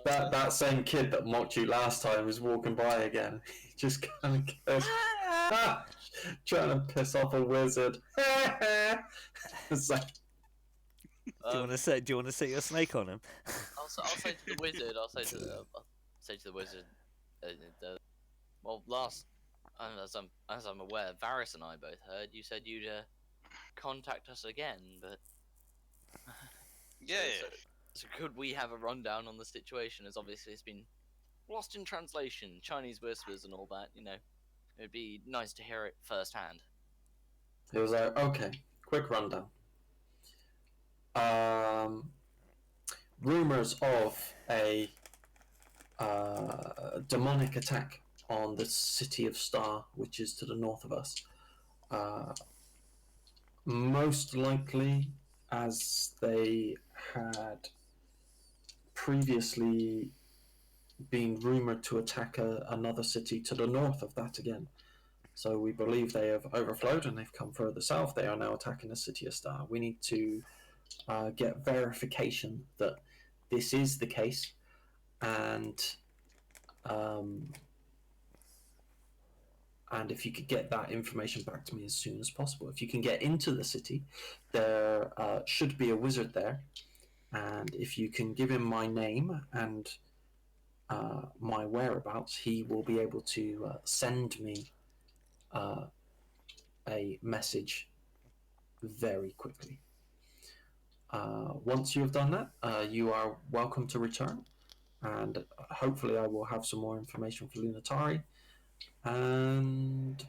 that same kid that mocked you last time is walking by again. He just kind of goes, trying to piss off a wizard. It's like, Do you want to set your snake on him? I'll say to the wizard. I'll say to the wizard. Well, as I'm aware, Varys and I both heard you said you'd contact us again, but Yeah, So could we have a rundown on the situation? As obviously it's been lost in translation, Chinese whispers and all that. You know, it'd be nice to hear it firsthand. He was like, okay, quick rundown. Rumors of a demonic attack on the city of Star, which is to the north of us. Most likely, as they had previously been rumored to attack another city to the north of that again. So we believe they have overflowed and they've come further south. They are now attacking the city of Star. We need to get verification that this is the case, and if you could get that information back to me as soon as possible. If you can get into the city, there should be a wizard there, and if you can give him my name and my whereabouts, he will be able to send me a message very quickly. Once you have done that, you are welcome to return, and hopefully I will have some more information for Lunatari, and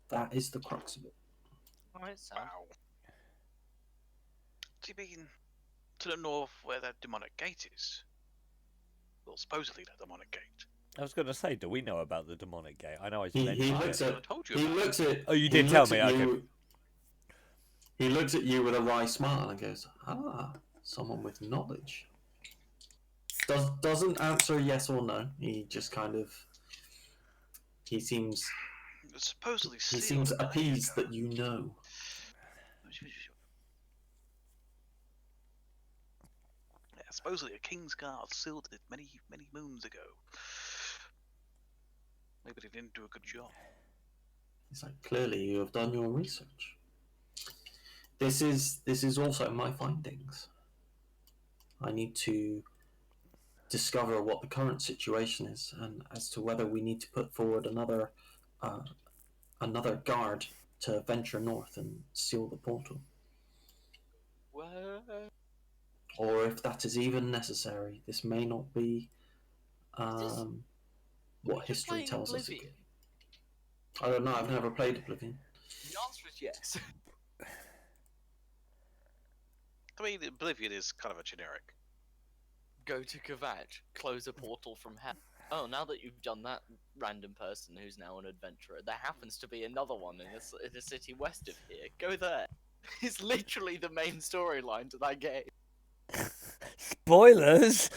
that is the crux of it. Alright, Sam. Wow. Do you mean to the north where that demonic gate is? Well, supposedly that demonic gate. I was going to say, do we know about the demonic gate? I know I He mentioned looks it. at I told you. he about looks at Oh, you he did tell looks me, at okay. you- He looks at you with a wry smile and goes, "Ah, someone with knowledge." Doesn't answer yes or no. He just kind of seems It's supposedly he sealed seems millennia appeased ago. that you know. Yeah, supposedly a king's guard sealed it many moons ago. Maybe they didn't do a good job. He's like, clearly you have done your research. This is also my findings. I need to discover what the current situation is, and as to whether we need to put forward another guard to venture north and seal the portal, What? or if that is even necessary. This may not be what You're history playing tells us. Oblivion. I don't know. I've never played Oblivion. The answer is yes. I mean, Oblivion is kind of a generic. Go to Kvatch, close a portal from hell. Oh, now that you've done that, random person who's now an adventurer, there happens to be another one in a city west of here. Go there. It's literally the main storyline to that game. Spoilers!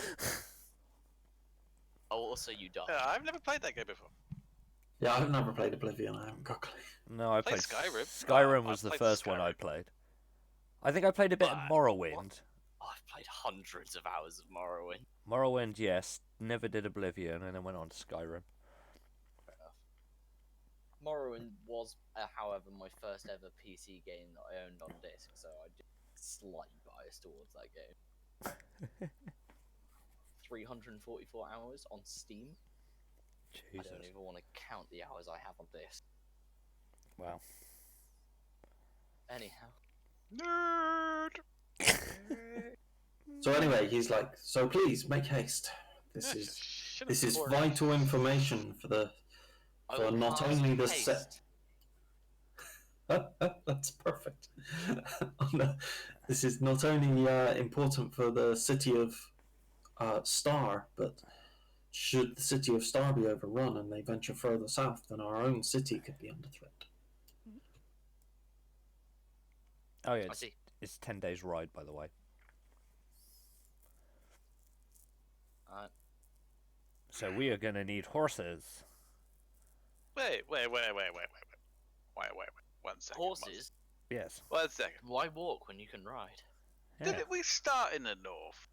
Oh, also you die. Yeah, I've never played that game before. Yeah, I've never played Oblivion. I haven't got a clue. No, I Played played Skyrim. Skyrim I was the played first one I Skyrim. played. I think I played a bit of What? Morrowind. Oh, I've played hundreds of hours of Morrowind. Morrowind, yes. Never did Oblivion, and then went on to Skyrim. Morrowind was, however, my first ever PC game that I owned on disc, so I did slightly biased towards that game. 344 hours on Steam. Jesus. I don't even want to count the hours I have on disc. Wow. Anyhow. Nerd. So anyway, he's like, so please make haste. This is vital information for the I for will not cast only the haste. set. That's perfect. Oh, no. This is not only important for the city of Star, but should the city of Star be overrun and they venture further south, then our own city could be under threat. Oh yeah, I see. it's 10 days ride, by the way. So we are gonna need horses. Wait. 1 second. Horses? Yes. 1 second. Why walk when you can ride? Yeah. Didn't we start in the north?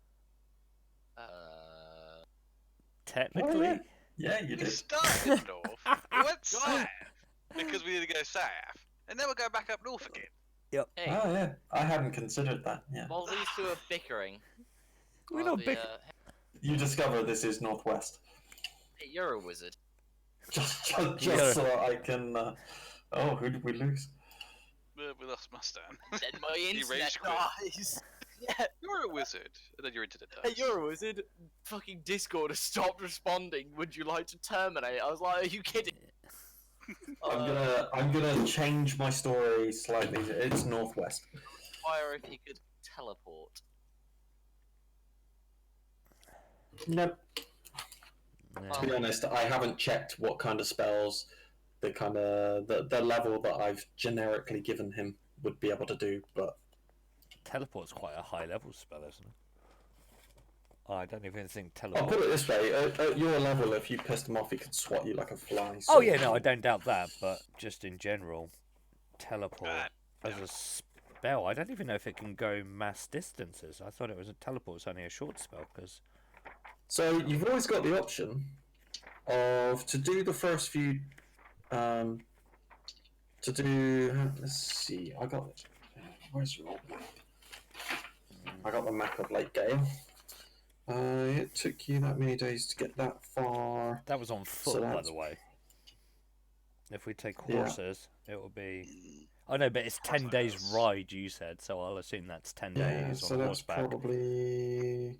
Technically. Oh, yeah. Yeah, you We did. started in the north. We went south because we need to go south, and then we'll go back up north again. Hey, Oh yeah, I hadn't considered that. Yeah, while these two are bickering, We're I'll not be, big. you discover this is northwest. hey, you're a wizard. Just Yeah. so I can. Oh, who did we lose? We lost Mustang. Then my internet rage quit. dies. Yeah, You're a wizard, and then your internet hey, dies. you're a wizard. Fucking Discord has stopped responding. Would you like to terminate? I was like, are you kidding? I'm gonna change my story slightly. It's northwest. Fire if he could teleport. No, Yeah. to be honest, I haven't checked what kind of spells the level that I've generically given him would be able to do, but Teleport's quite a high level spell, isn't it? I don't even think I'll teleport. put it this way: at your level, if you pissed him off, he could swat you like a fly. Oh so- yeah, no, I don't doubt that, but just in general, teleport Ah, as a spell, I don't even know if it can go mass distances. I thought it was a teleport's only a short spell because So you've always got the option of to do the first few. To do. Let's see. I got. Where's your map? I got the map of Lake Gale. It took you that many days to get that far. that was on foot, So by that's- the way. If we take Yeah. horses, it will be. Oh no, but it's 10 days ride. You said, so I'll assume that's 10 Yeah, days so on that's horseback. probably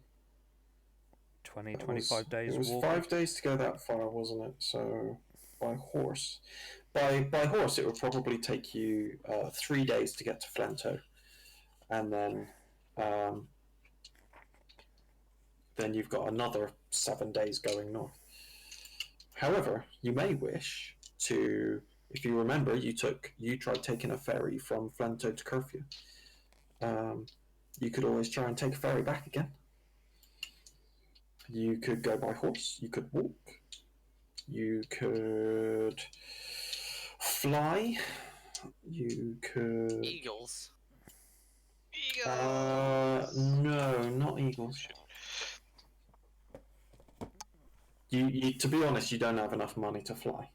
20, it 25 days It was walking. 5 days to go that far, wasn't it? So by horse, by horse, it would probably take you 3 days to get to Flento, and then you've got another 7 days going north. However, you may wish to, if you remember, you tried taking a ferry from Flento to Curfew. You could always try and take a ferry back again. You could go by horse. You could walk. You could fly. You could. Eagles. No, not eagles. You, to be honest, you don't have enough money to fly.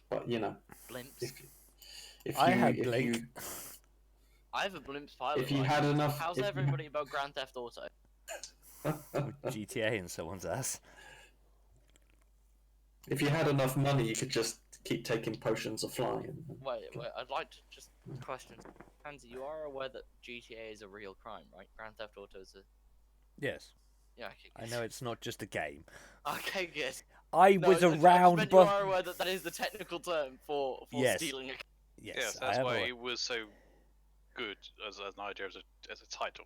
But you know, Blimps. if I you, had if Blake. you, I have a blimps pilot. if you had license. enough, How's if you- everybody about Grand Theft Auto? GTA in someone's ass. if you had enough money, you could just keep taking potions of flying. Wait, I'd like to just question. Pansy, you are aware that GTA is a real crime, right? Grand Theft Auto is a. Yes, Yeah, okay. I know it's not just a game. Okay, good. I No, was I just around, meant you but are aware that that is the technical term for Yes. stealing a. yes, Yes, I that's am why aware. it was so good as an idea as a title.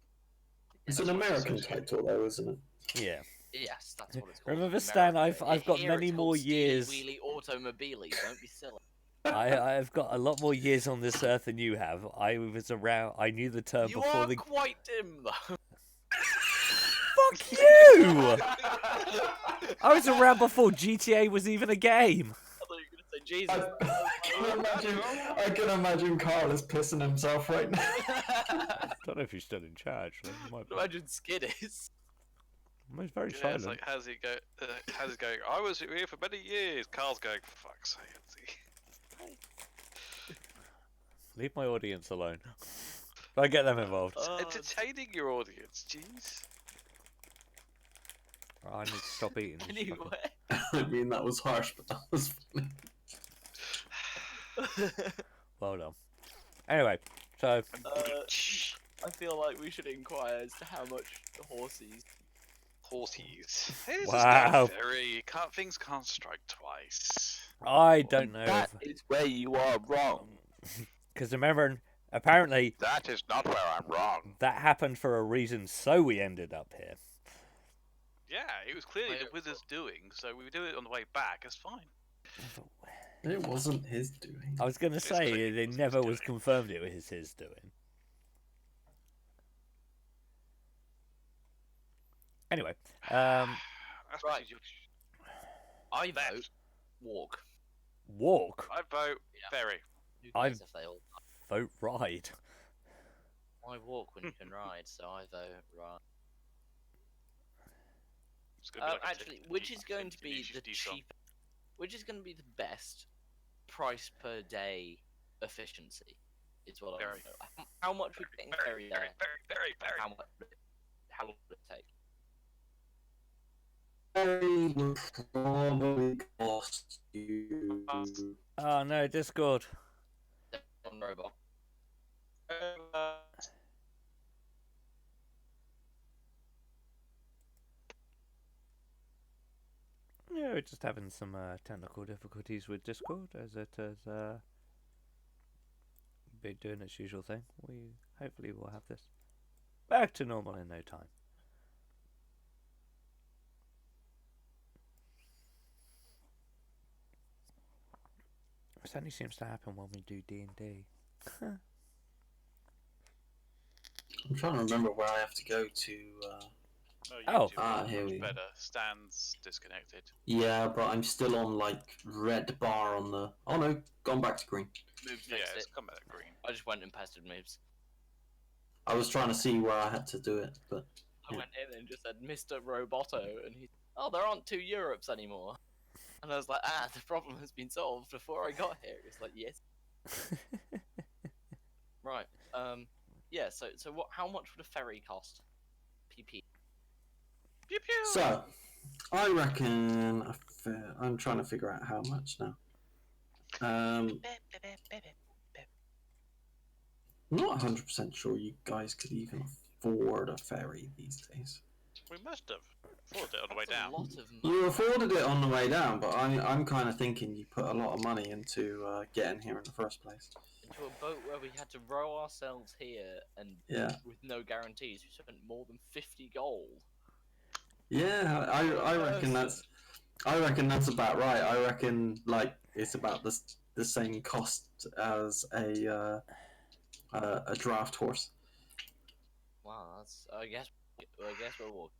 It's an That's what it American says. title, though, isn't it? Yeah, Yes, that's what it's called. Remember, in Stan, America. I've got Here many it's more called years. Steely Wheelie Automobili. Don't be silly. I've got a lot more years on this earth than you have. I was around. I knew the term You before are the. quite dim, though. Fuck you! I was around before GTA was even a game. I thought you were going to say Jesus. I can imagine Carl is pissing himself right now. I don't know if he's still in charge. So he might be. Imagine Skid is. He's very Yeah, silent. it's like, how's it go? How's it going? I was here for many years. Carl's going, for fuck's sake. Leave my audience alone. Don't get them involved. Oh, Entertaining your audience, jeez. I need to stop eating. this anyway. I mean, that was harsh, but that was funny. fucking- Well done. Anyway, so I feel like we should inquire as to how much the horsies. Horsies. It's Wow. things can't strike twice. I don't know. That is where you are wrong. Because remember, apparently That is not where I'm wrong. that happened for a reason, so we ended up here. Yeah, it was clearly Wait, the wizard's doing, so we do it on the way back. It's fine. It wasn't his doing. I was going to It's say clearly it was never his was doing. confirmed it was his doing. Anyway, That's Right. because you- I Left. vote walk. walk, I vote Yeah. ferry. Who cares if they all? vote ride. Why walk when you can ride? So I vote ride. It's gonna be like a Actually, Tintin which D- is going to be Tintin the D song. cheap? Which is going to be the best price per day efficiency? Is what I Very. want to know. How much would getting ferry there? How much? How long would it take? Ferry would probably cost you. Oh no, Discord. On robot. we're just having some technical difficulties with Discord, as it has been doing its usual thing. We hopefully will have this back to normal in no time. This only seems to happen when we do D&D. I'm trying to remember where I have to go to. Oh. Here we go. better. Stands disconnected. Yeah, but I'm still on like red bar on the. Oh no, gone back to green. Moves Yeah, fixed it's it. come back green. I just went and pestered Moves. I was trying to see where I had to do it, but I Yeah. went in and just said, Mr. Roboto, and he, oh, there aren't 2 Europes anymore. And I was like, the problem has been solved before I got here. It's like, yes. Right. Yeah. So what? How much would a ferry cost? PP. Pew pew. so I reckon I'm trying to figure out how much now. I'm not 100% sure you guys could even afford a ferry these days. We must have afforded it on the way That's down. a lot of money. You afforded it on the way down, but I'm kind of thinking you put a lot of money into getting here in the first place. Into a boat where we had to row ourselves here, and Yeah. with no guarantees, we spent more than 50 gold. Yeah, I reckon that's about right. I reckon like it's about the same cost as a draft horse. Wow, that's. I guess we're walking,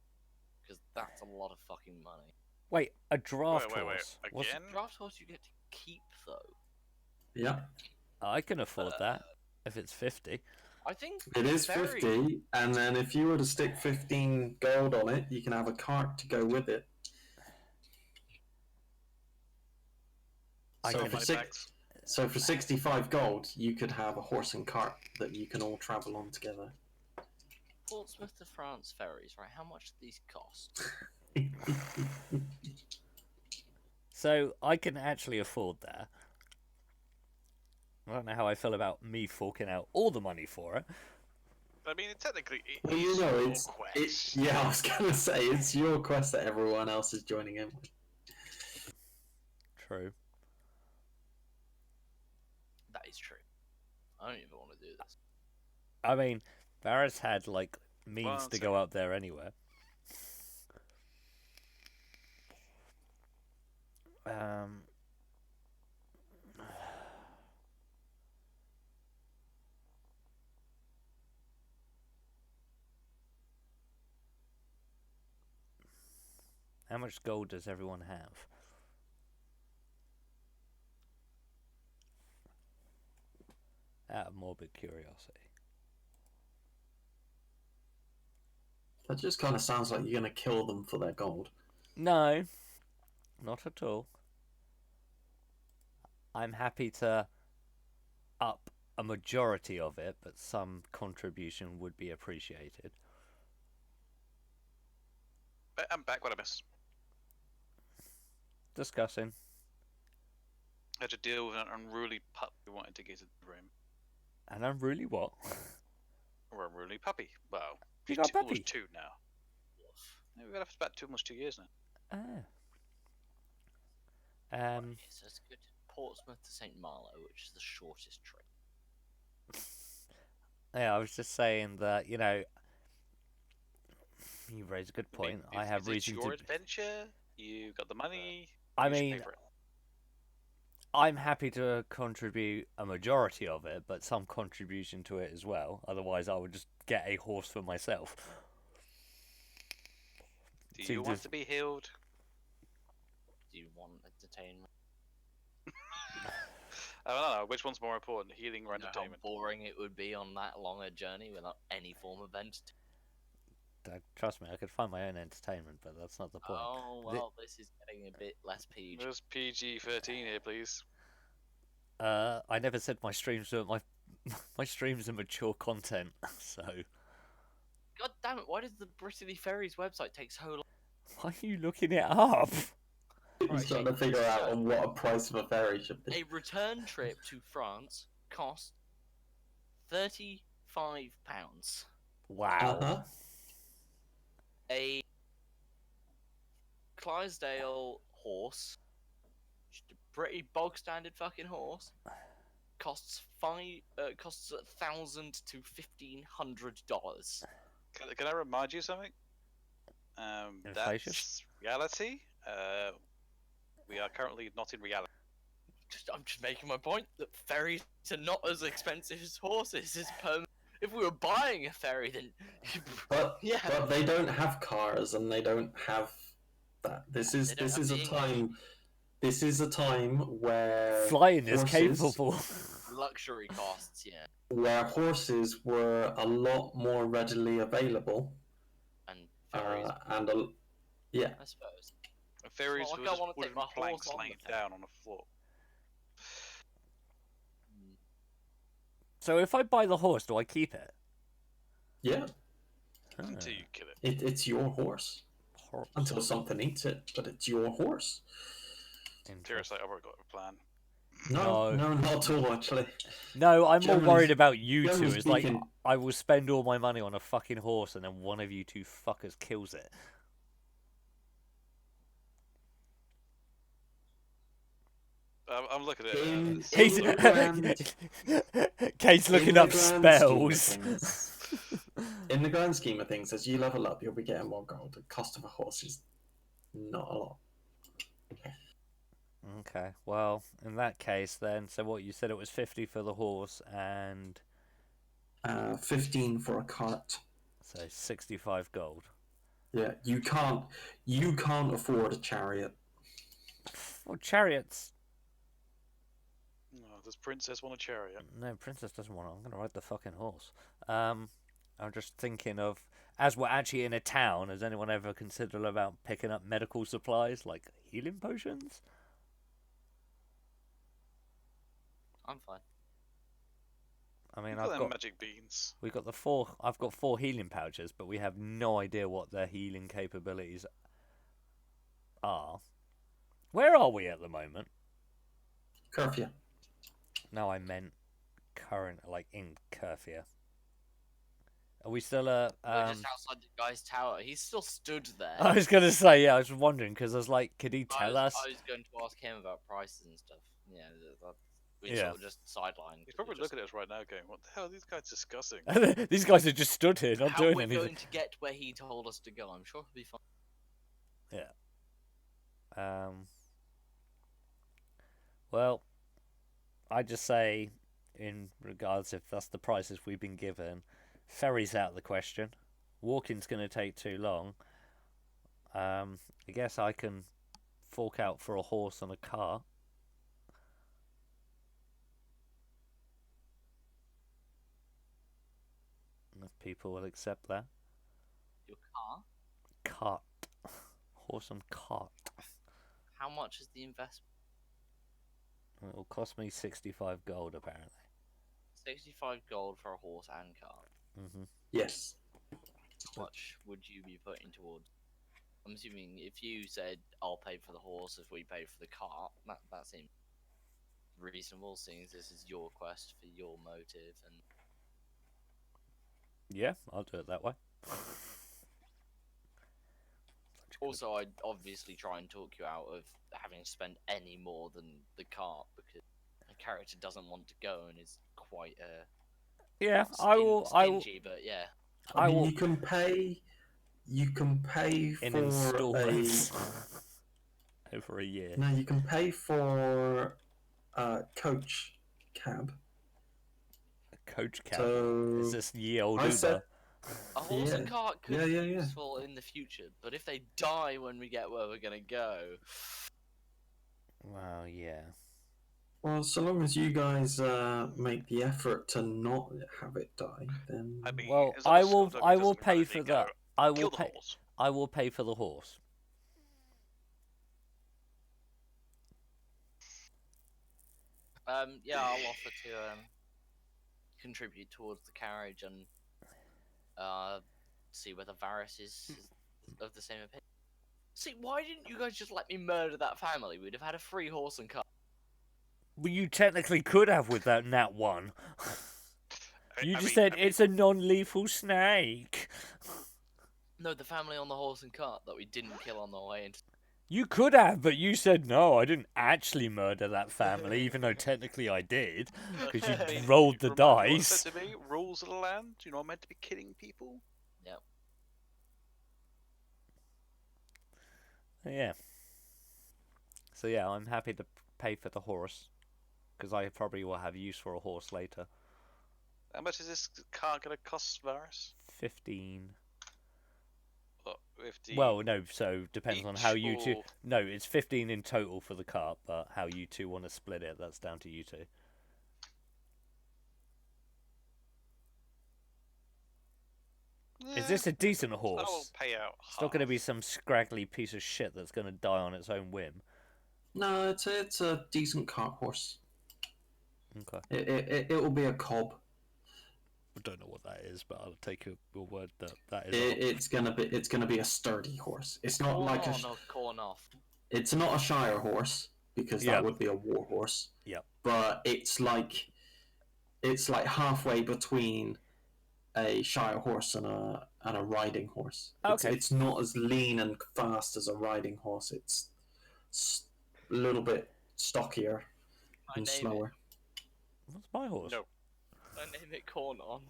because that's a lot of fucking money. Wait, a draft wait, horse? What's- again? Draft horse you get to keep though. Yeah, I can afford that if it's 50. I think it is ferry- 50, and then if you were to stick 15 gold on it, you can have a cart to go with it. I So can- for Money six, bags. so for 65 gold, you could have a horse and cart that you can all travel on together. Portsmouth to France ferries, right? How much do these cost? So I can actually afford that. I don't know how I feel about me forking out all the money for it. I mean, technically, it Well, you is know, your it's quest. yeah. I was gonna say it's your quest that everyone else is joining in with. True. That is true. I don't even want to do this. I mean, Varys had like means Well, to so- go up there anywhere. How much gold does everyone have? Out of morbid curiosity. That just kind of sounds like you're gonna kill them for their gold. No, not at all. I'm happy to up a majority of it, but some contribution would be appreciated. I'm back. What I missed. Discussing. Had to deal with an unruly pup who wanted to get into the room. And I'm really what? Or unruly puppy. Well, You got a almost puppy? 2 now. Yeah, we've had it for about almost 2 years now. Ah. Okay, so it's good. Portsmouth to St. Malo, which is the shortest trip. Yeah, I was just saying that, you know, you raise a good point. I, mean, I have it's reason your to. adventure. You got the money. I you should pay mean, for it. I'm happy to contribute a majority of it, but some contribution to it as well. Otherwise, I would just get a horse for myself. Do seems you want as- to be healed? Do you want entertainment? I don't know. Which one's more important, healing or You know how entertainment? boring it would be on that long a journey without any form of entertainment. Trust me, I could find my own entertainment, but that's not the point. Oh well, this is getting a bit less PG. There's PG-13 here, please. I never said my streams were my streams are mature content, so God damn it! Why does the Brittany Ferries website take so long? why are you looking it up? He's Right, trying to figure out on what a price of a ferry should be. A return trip to France costs £35. Wow. Uh-huh. A Clydesdale horse. Just a pretty bog standard fucking horse. Costs costs $1,000 to $1,500. Can I remind you something? Inflation? That's reality. We are currently not in reality. I'm just making my point that ferries are not as expensive as horses. If we were buying a ferry, then But yeah. but they don't have cars and they don't have that. This is They don't this have is a the time. This is a time where Flying is horses- capable. Luxury costs, yeah, where horses were a lot more readily available, and ferries, yeah. I suppose. Ferries like were I just wanna take wooden my horse planks on the laid ferry. down on the floor. So if I buy the horse, do I keep it? Yeah, Until you kill it. it's your horse Horse. until something eats it, but it's your horse. Seriously, I've already got a plan. No, not at all. Actually, No, I'm more Generally- worried about you two. generally It's like speaking- I will spend all my money on a fucking horse, and then one of you two fuckers kills it. I'm looking at In- it. He's the grand- Kate's looking in the up grand scheme of spells. things- in the grand scheme of things, as you level up, you'll be getting more gold. The cost of a horse is not a lot. Okay, well, in that case, then, so what you said it was 50 for the horse, and 15 for a cart. so 65 gold. Yeah, you can't afford a chariot. Well, chariots. No, does Princess want a chariot? No, Princess doesn't want it. I'm gonna ride the fucking horse. I'm just thinking of, as we're actually in a town, has anyone ever considered about picking up medical supplies like healing potions? I'm fine. I mean, Look at I've them got magic beans. we got the 4. I've got 4 healing pouches, but we have no idea what their healing capabilities are. Where are we at the moment? Curfew. No, I meant current, like in Curfew. Are we still We're just outside the guy's tower. He's still stood there. I was gonna say, yeah, I was wondering because I was like, could he tell us? I was going to ask him about prices and stuff. Yeah, we Yeah. sort of just sidelined. He's probably looking at us right now going, what the hell are these guys discussing? These guys are just stood here, not How doing we're anything. going to get where he told us to go. I'm sure he'll be fine. Well, I just say, in regards if that's the prices we've been given, ferry's out of the question. Walking's going to take too long. I guess I can fork out for a horse and a car. If people will accept that. Your car? Cart. Horse and cart. How much is the investment? It'll cost me 65 gold, apparently. 65 gold for a horse and car. Yes. How much would you be putting towards? I'm assuming if you said I'll pay for the horse if we pay for the cart, that seems reasonable, seeing as this is your quest for your motive and Yeah, I'll do it that way. also I'd obviously try and talk you out of having to spend any more than the cart because a character doesn't want to go and is quite Yeah, I will. I will. stingy, but yeah. I mean, will you can pay. You can pay in for installments over a year. No, you can pay for a coach cab. A coach cab. So Is this ye old I Uber? said, A horse and Yeah. cart could Yeah, be yeah, yeah. useful in the future, but if they die when we get where we're gonna go, Well, yeah. well, so long as you guys make the effort to not have it die, then I mean, Well, as long I as will. Skuldugger I will doesn't pay randomly for go, that. I will Kill the pay. horse. I will pay for the horse. yeah, I'll offer to contribute towards the carriage and see whether Varys is of the same opinion. See, why didn't you guys just let me murder that family? We'd have had a free horse and cart. Well, you technically could have with that Nat 1. You I just mean- said I mean, it's a non-lethal snake. No, the family on the horse and cart that we didn't kill on the way into. You could have, but you said no. I didn't actually murder that family, even though technically I did, because you Hey, rolled the remember what you dice. said to me? Rules of the land. You're not meant to be killing people. Yep. Yeah. So yeah, I'm happy to pay for the horse, because I probably will have use for a horse later. How much is this car gonna cost, Varus? 15. What, 50 Well, no, so depends on how each, you two. or- No, it's 15 in total for the cart, but how you two want to split it, that's down to you two. Is this a decent I will horse? pay out. It's not going to be half. some scraggly piece of shit that's going to die on its own whim. No, it's a decent cart horse. Okay. It will be a cob. I don't know what that is, but I'll take your word that that is. It's gonna be a sturdy horse. It's not Corn like on or corn off. it's not a Shire horse because Yeah. that would be a war horse. Yeah. But it's like halfway between a Shire horse and a riding horse. Okay. It's not as lean and fast as a riding horse. It's a little bit stockier I and name slower. What's my horse? No. it. I name it corn on.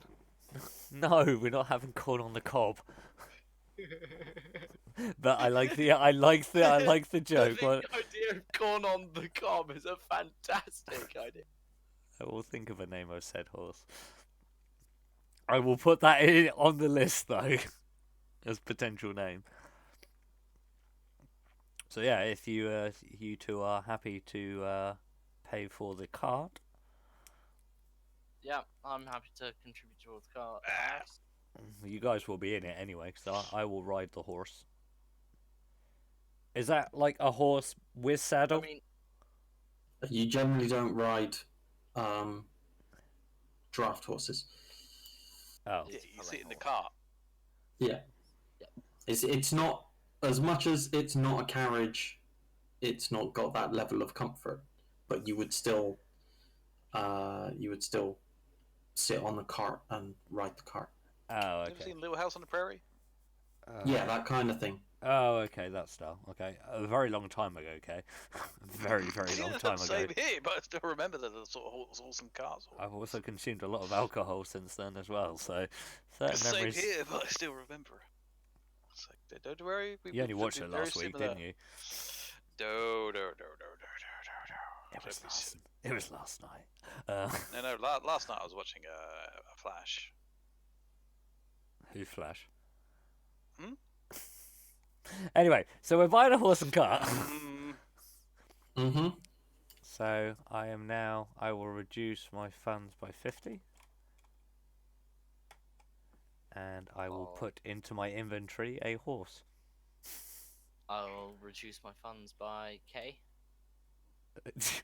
No, we're not having corn on the cob. But I like the joke. The Well, idea of corn on the cob is a fantastic idea. I will think of a name of said horse. I will put that in on the list though, as potential name. So yeah, if you two are happy to pay for the cart, Yeah, I'm happy to contribute towards the car. you guys will be in it anyway, because I will ride the horse. Is that like a horse with I saddle? mean, You generally don't ride draft horses. Oh, Yeah, It's you a sit in the horse. cart. Yeah. Yeah. It's not as much as it's not a carriage. It's not got that level of comfort, but you would still sit on the cart and ride the cart. oh, Ever okay. seen Little House on the Prairie? Yeah, that kind of thing. Oh, okay, that style. Okay, a very long time ago. Okay, very long Yeah, time ago. Same here, but I still remember the sort of awesome carts. I've also consumed a lot of alcohol since then as well, so certain Same memories. here, but I still remember. So, don't worry. You only watched it last week, didn't you? No. It was Don't be last. silly. It was last night. No. Last night I was watching a Flash. Who Flash? Hmm? Anyway, so we're buying a horse and cart. Mm-hmm. So I will reduce my funds by 50. And I will Oh. put into my inventory a horse. I'll reduce my funds by K. It's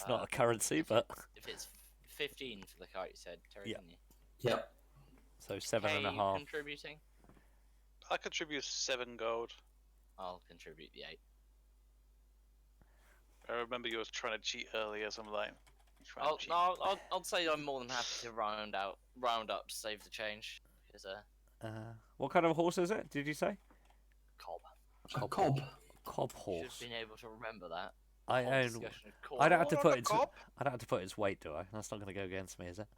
not a currency, but If it's 15 for the kite, you said, Terry, Yeah. didn't you? Yep. so 7.5. K contributing? I contribute 7 gold. I'll contribute the 8. I remember you was trying to cheat earlier, so I'm like, you trying to cheat. I'll say I'm more than happy to round up, save the change. Because What kind of horse is it? Did you say? cob. A cob. Cob Should horse. have been able to remember that. I Whole own. discussion of corn I don't have to What put on a its. cob? I don't have to put its weight, do I? That's not going to go against me, is it?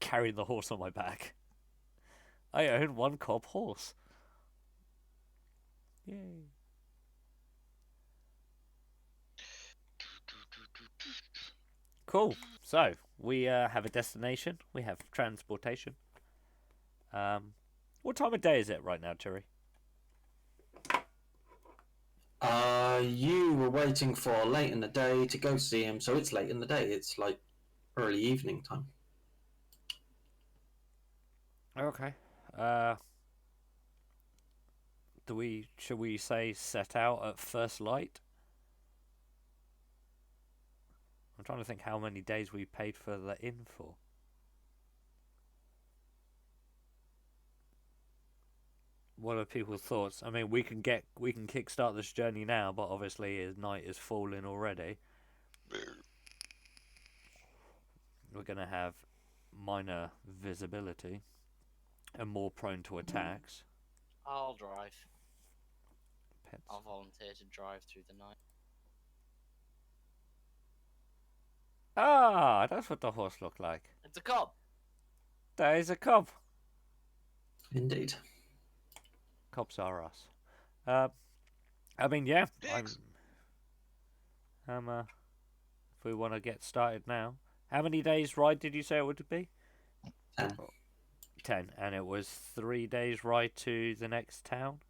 Carrying the horse on my back. I own one cob horse. Yay! Cool. So we have a destination. We have transportation. What time of day is it right now, Terry? You were waiting for late in the day to go see him, so it's late in the day. It's like early evening time. Okay. Should we say set out at first light? I'm trying to think how many days we paid for the inn for. What are people's thoughts? I mean, we can kickstart this journey now, but obviously night is falling already. We're gonna have minor visibility and more prone to attacks. I'll drive. Pets. I'll volunteer to drive through the night. Ah, that's what the horse looked like. It's a cob. There is a cob. Indeed. Cops are us. I mean, yeah. Pigs. If we want to get started now, how many days ride did you say it would be? 10. 10, and it was 3 days ride to the next town.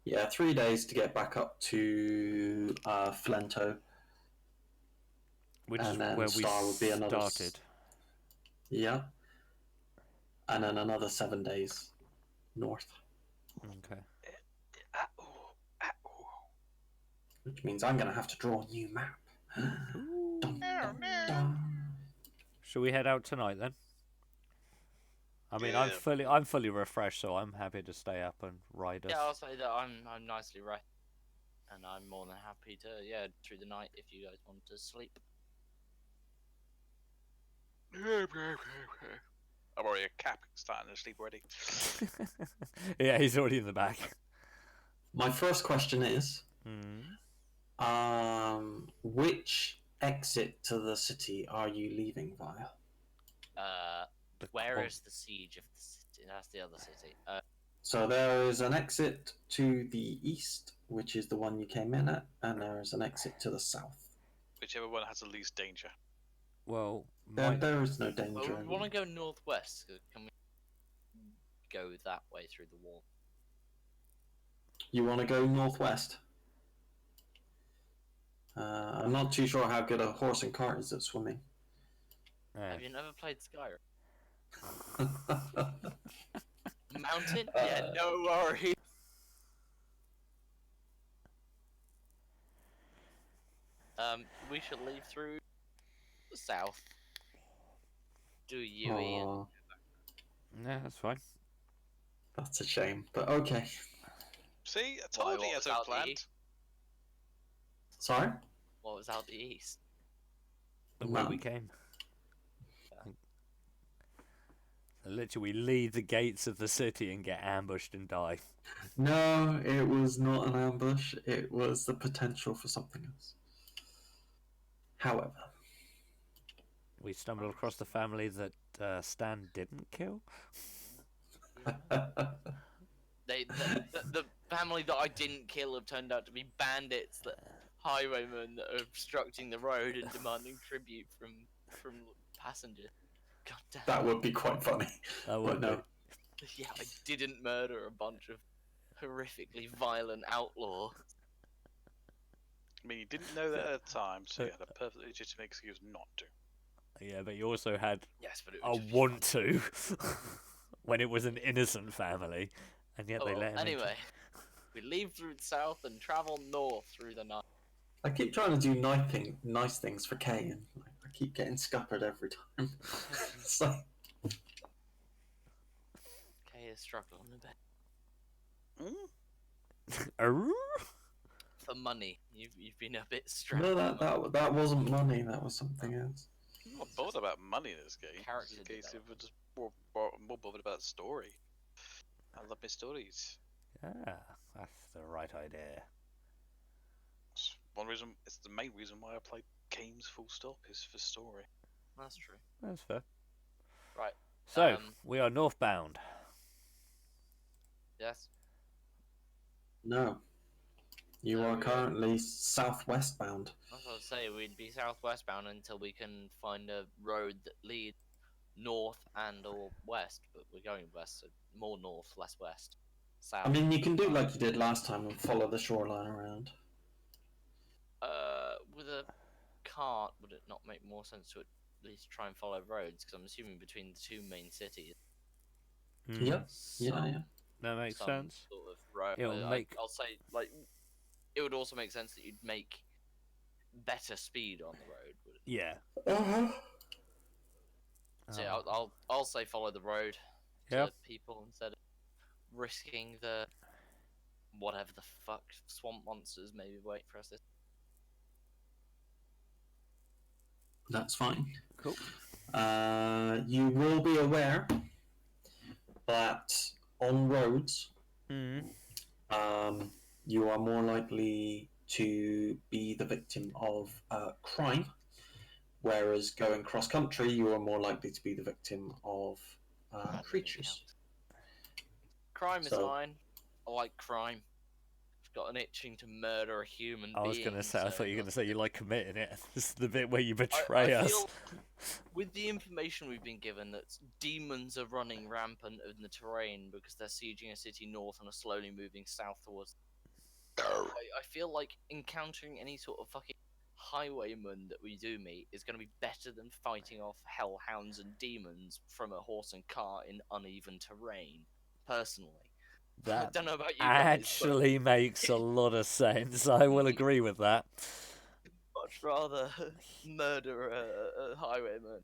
Yeah, 3 days to get back up to Flento. Which And is then where we Star would be another started. Yeah. And then another 7 days north. Okay. Which means I'm going to have to draw a new map. Dun, dun, dun. Should we head out tonight then? I mean, Yeah. I'm fully refreshed, so I'm happy to stay up and ride us. Yeah, I'll say that I'm nicely rested, and I'm more than happy to through the night if you guys want to sleep. I'm already a cap starting to sleep already. Yeah, he's already in the back. My first question is, Mm. which exit to the city are you leaving via? Where is the siege of the city? That's the other city. So there is an exit to the east, which is the one you came in at, and there is an exit to the south. Whichever one has the least danger. Well, There is no danger. Well, we want to go northwest. So can we go that way through the wall? You want to go northwest? I'm not too sure how good a horse and cart is at swimming. Have you never played Skyrim? Mountain? Yeah, no worries. We should leave through the south. Do you, Ian? Aw, Yeah, that's fine. that's a shame, but okay. See, I Why, told you what he was has out the planned. east? Sorry? What was out the east? The way we None. came. Literally, we leave the gates of the city and get ambushed and die. No, it was not an ambush. It was the potential for something else. However, We stumbled across the family that Stan didn't kill. The family that I didn't kill have turned out to be bandits, that highwaymen that are obstructing the road and demanding tribute from passengers. God damn. that would be quite funny. That But would no. be. Yeah, I didn't murder a bunch of horrifically violent outlaws. I mean, you didn't know that at the time, so you had a perfectly legitimate excuse not to. Yeah, but you also had Yes, but it a would just be want to when it was an innocent family, and yet they fun. let him. into- Anyway, we leave through the south and travel north through the night. I keep trying to do nice things for Kay, and I keep getting scuppered every time. It's like, Kay is struggling a bit. Arrrr. For money, you've been a bit strapped. no, that wasn't money. That was something else. I'm not bothered about money in this game. Character This case, development. we're just more bothered about story. I love my stories. Yeah, that's the right idea. It's one reason. It's the main reason why I play games. Full stop is for story. That's true. That's fair. Right. So we are northbound. Yes. No, you No, are we are- currently southwest bound. That's what I say. We'd be southwest bound until we can find a road that leads north and or west. But we're going west, so more north, less west. South. I mean, you can do like you did last time and follow the shoreline around. With a cart, would it not make more sense to at least try and follow roads? Because I'm assuming between the two main cities, Hmm, Yep. some, Yeah. that makes some sense. sort of road. It'll make- I'll say like it would also make sense that you'd make better speed on the road. Would it? Yeah. Uh-huh. So Oh. I'll say follow the road to Yeah. people instead of risking the whatever the fuck swamp monsters maybe wait for us. That's fine. Cool. You will be aware that on roads, Hmm. you are more likely to be the victim of crime, whereas going cross country, you are more likely to be the victim of That creatures. Crime is So- fine. I like crime. I've got an itching to murder a human I was being. gonna say, I so thought you were gonna let's say you do like committing it. This is the bit where you I betray us. feel with the information we've been given that demons are running rampant in the terrain because they're sieging a city north and are slowly moving south towards. I feel like encountering any sort of fucking highwayman that we do meet is going to be better than fighting off hellhounds and demons from a horse and cart in uneven terrain. Personally, I That don't know about you guys, actually makes a lot of sense. I will agree with that. but much rather murder a highwayman.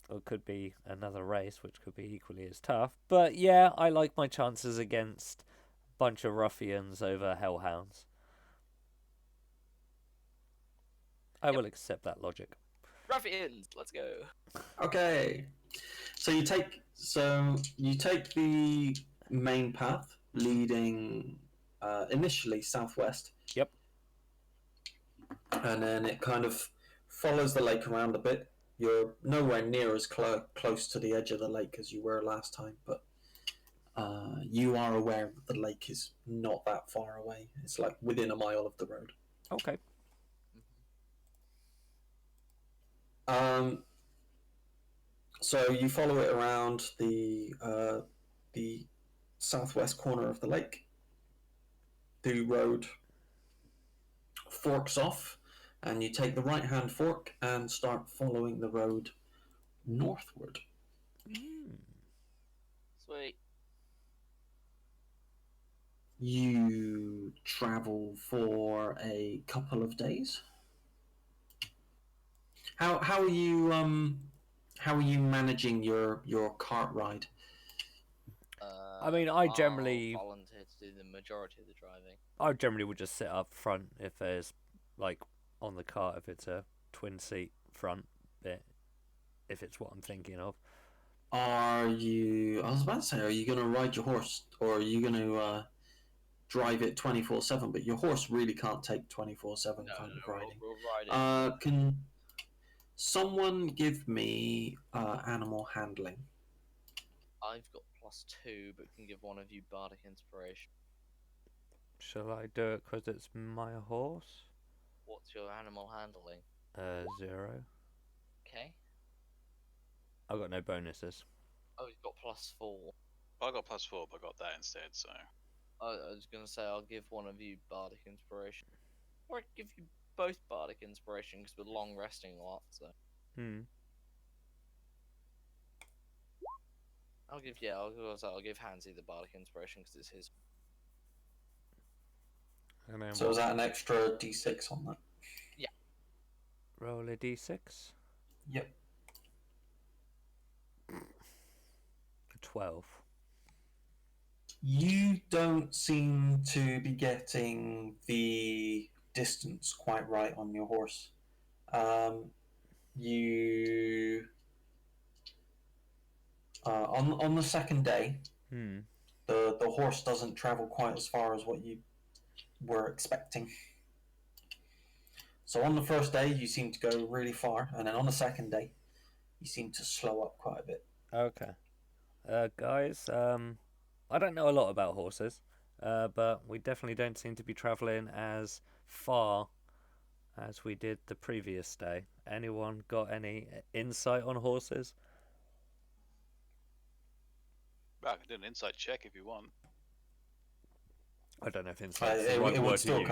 Or it could be another race, which could be equally as tough. But yeah, I like my chances against a bunch of ruffians over hellhounds. I will accept that logic. Ruffians, let's go. Okay, so you take the main path leading initially southwest. Yep. And then it kind of follows the lake around a bit. You're nowhere near as close to the edge of the lake as you were last time, but you are aware that the lake is not that far away. It's like within a mile of the road. Okay. So you follow it around the southwest corner of the lake. The road forks off, and you take the right-hand fork and start following the road northward. Sweet. You travel for a couple of days. How are you managing your cart ride? I mean, I generally- I'll volunteer to do the majority of the driving. I generally would just sit up front if there's, like, on the cart, if it's a twin seat front bit, if it's what I'm thinking of. I was about to say, are you going to ride your horse, or are you going to drive it 24/7? But your horse really can't take 24/7 No, kind no, of riding. we'll ride it. Can someone give me animal handling? I've got +2, but can give one of you bardic inspiration. Shall I do it because it's my horse? What's your animal handling? 0. Okay. I've got no bonuses. Oh, you've got +4. I got +4, but I got that instead. So I was gonna say I'll give one of you bardic inspiration, or I could give you both bardic inspiration because we're long resting a lot. So I'll give I'll give Hansy the bardic inspiration because it's his. And then So is that an extra d6 on that? roll a d6. Yep. 12. You don't seem to be getting the distance quite right on your horse. You on the second day, the horse doesn't travel quite as far as what you were expecting. So on the first day, you seem to go really far, and then on the second day, you seem to slow up quite a bit. Okay. Guys, I don't know a lot about horses, but we definitely don't seem to be travelling as far as we did the previous day. Anyone got any insight on horses? well, I can do an insight check if you want. I don't know if insight's the It right would word to still use.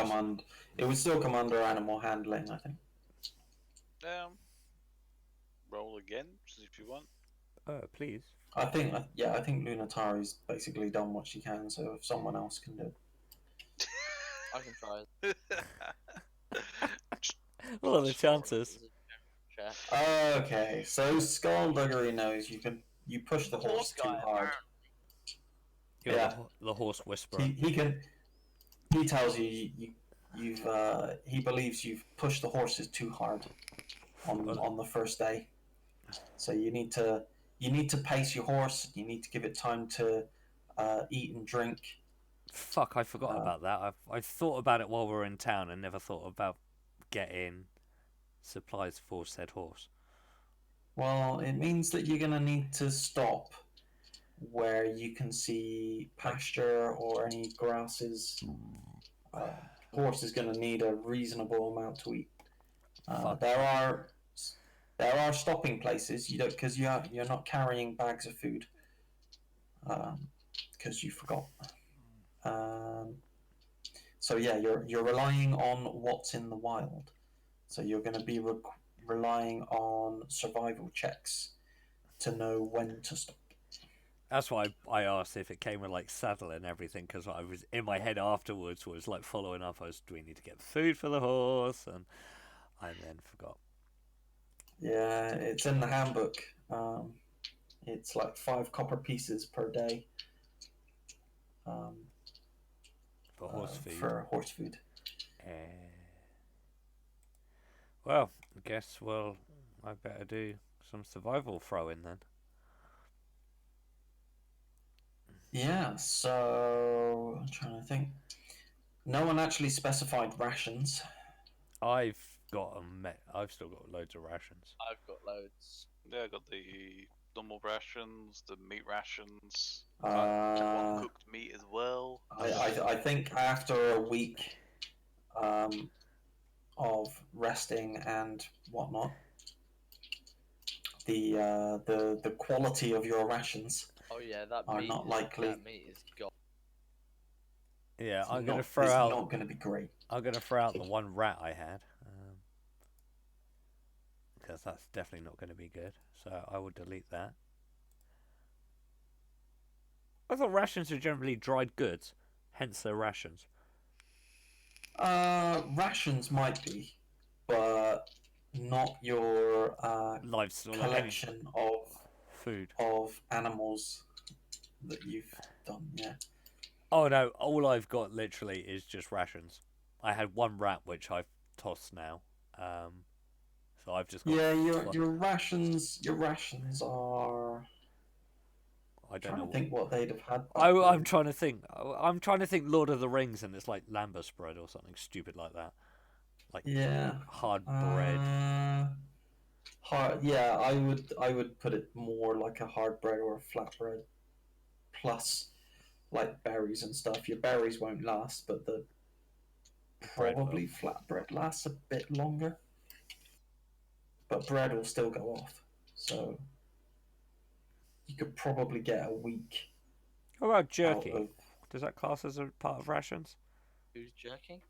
it would still come under animal handling, I think. Roll again if you want. Oh, please. I think Lunatari's basically done what she can. So if someone else can do it. I can try it. What are the chances? Check. Okay, so Skullduggery knows you push the horse too hard. You're Yeah. the horse whisperer. He tells you he believes you've pushed the horses too hard on the first day. So you need to pace your horse. You need to give it time to eat and drink. Fuck, I forgot about that. I thought about it while we were in town and never thought about getting supplies for said horse. Well, it means that you're going to need to stop where you can see pasture or any grasses. Horse is going to need a reasonable amount to eat. Fuck. There are stopping places. You don't, because you're not carrying bags of food. Because you forgot. So yeah, you're relying on what's in the wild. So you're going to be relying on survival checks to know when to stop. That's why I asked if it came with like saddle and everything, because I was in my head afterwards was like following up. Do we need to get food for the horse? And I then forgot. Yeah, it's in the handbook. It's like 5 copper pieces per day. For horse food. For horse food. Well, I guess I better do some survival throwing then. Yeah, so I'm trying to think. No one actually specified rations. I've still got loads of rations. I've got loads. Yeah, I got the normal rations, the meat rations, Uh, cooked meat as well. I think after a week of resting and whatnot, the quality of your rations Oh yeah, that are meat not is, likely. That meat is gone. Yeah, It's I'm gonna not- throw it's out. not going to be great. I'm gonna throw out the one rat I had, because that's definitely not going to be good. So I will delete that. I thought rations are generally dried goods, hence they're rations. Rations might be, but not your Livestock, collection food. of animals that you've done. Yeah. Oh no, all I've got literally is just rations. I had one rat which I've tossed now. So I've just got. Yeah, your rations are. I don't Trying know. to think what they'd have had. I'm trying to think. I'm trying to think Lord of the Rings, and it's like lambus bread or something stupid like that. Like hard bread. Hard. Yeah, I would put it more like a hard bread or a flat bread, plus like berries and stuff. Your berries won't last, but the Bread will. probably flat bread lasts a bit longer. But bread will still go off, so you could probably get a week. What about jerky? Out of Does that class as a part of rations? Who's jerking?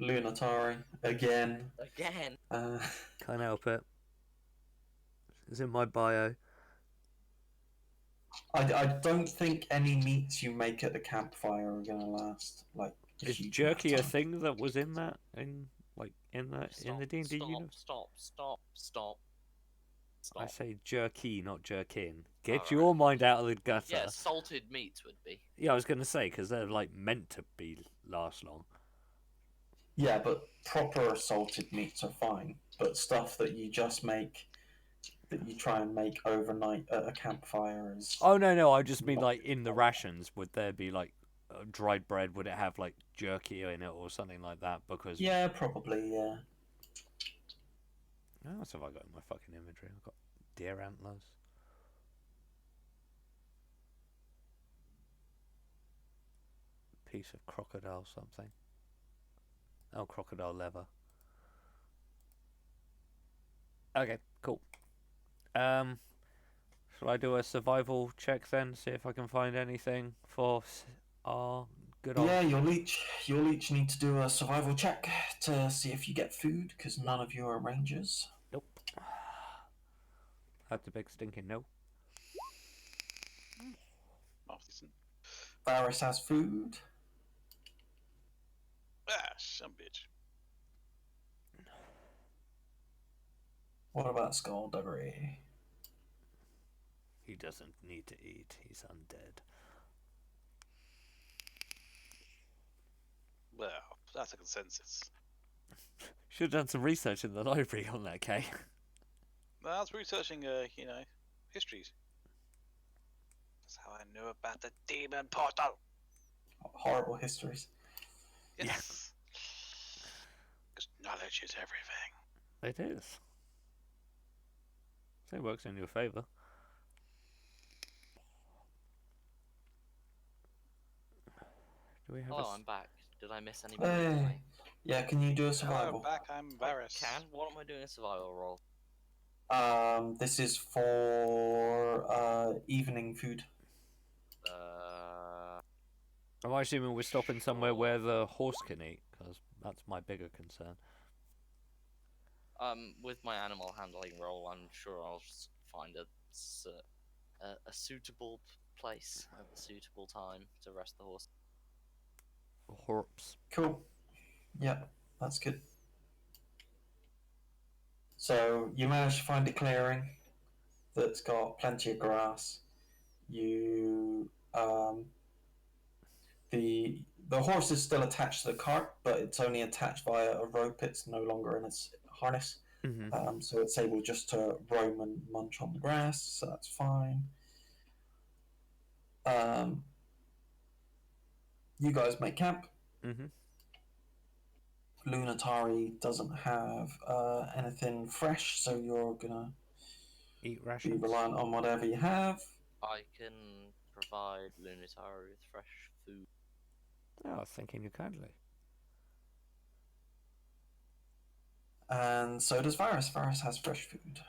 Lunatari again. Again. Can't help it. It's in my bio. I don't think any meats you make at the campfire are gonna last. Like, Is huge jerky a amount of time. thing that was in that in the D&D universe? Stop. I say jerky, not jerkin. Get Alright. your mind out of the gutter. Yeah, salted meats would be. Yeah, I was gonna say because they're like meant to be last long. Yeah, but proper salted meats are fine. But stuff that you just make, that you try and make overnight at a campfire is. Oh no, I just mean like in the rations. Would there be like dried bread? Would it have like jerky in it or something like that? Because Yeah, probably. Yeah. what else have I got in my fucking inventory? I've got deer antlers. Piece of crocodile something. Oh, crocodile leather. Okay, cool. Shall I do a survival check then? See if I can find anything for our good old. Yeah, you'll each need to do a survival check to see if you get food, because none of you are rangers. Nope. That's a big stinking no. Half decent. Varys has food. Ah, some bitch. What about Skullduggery? He doesn't need to eat. He's undead. Well, that's a consensus. Should have done some research in the library on that, Kay. I was researching, histories. That's how I knew about the demon portal. horrible histories. Yes. Because knowledge is everything. It is. So it works in your favour. Do we have Hello, a... I'm back. Did I miss anybody Hey. tonight? Yeah, can you do a Hello, survival? back. I'm Varys. Can? What am I doing a survival roll? This is for evening food. I'm assuming we're stopping somewhere where the horse can eat, because that's my bigger concern. With my animal handling role, I'm sure I'll just find a suitable place at a suitable time to rest the horse. Horps. Cool. Yeah, that's good. So you manage to find a clearing that's got plenty of grass. You the horse is still attached to the cart, but it's only attached via a rope. It's no longer in its harness. Mm-hmm. So it's able just to roam and munch on the grass, so that's fine. You guys make camp. Mm-hmm. Lunatari doesn't have anything fresh, so you're gonna Eat be rations. reliant on whatever you have. I can provide Lunatari with fresh food. Oh, I was thinking you kindly. And so does Varys. Varys has fresh food.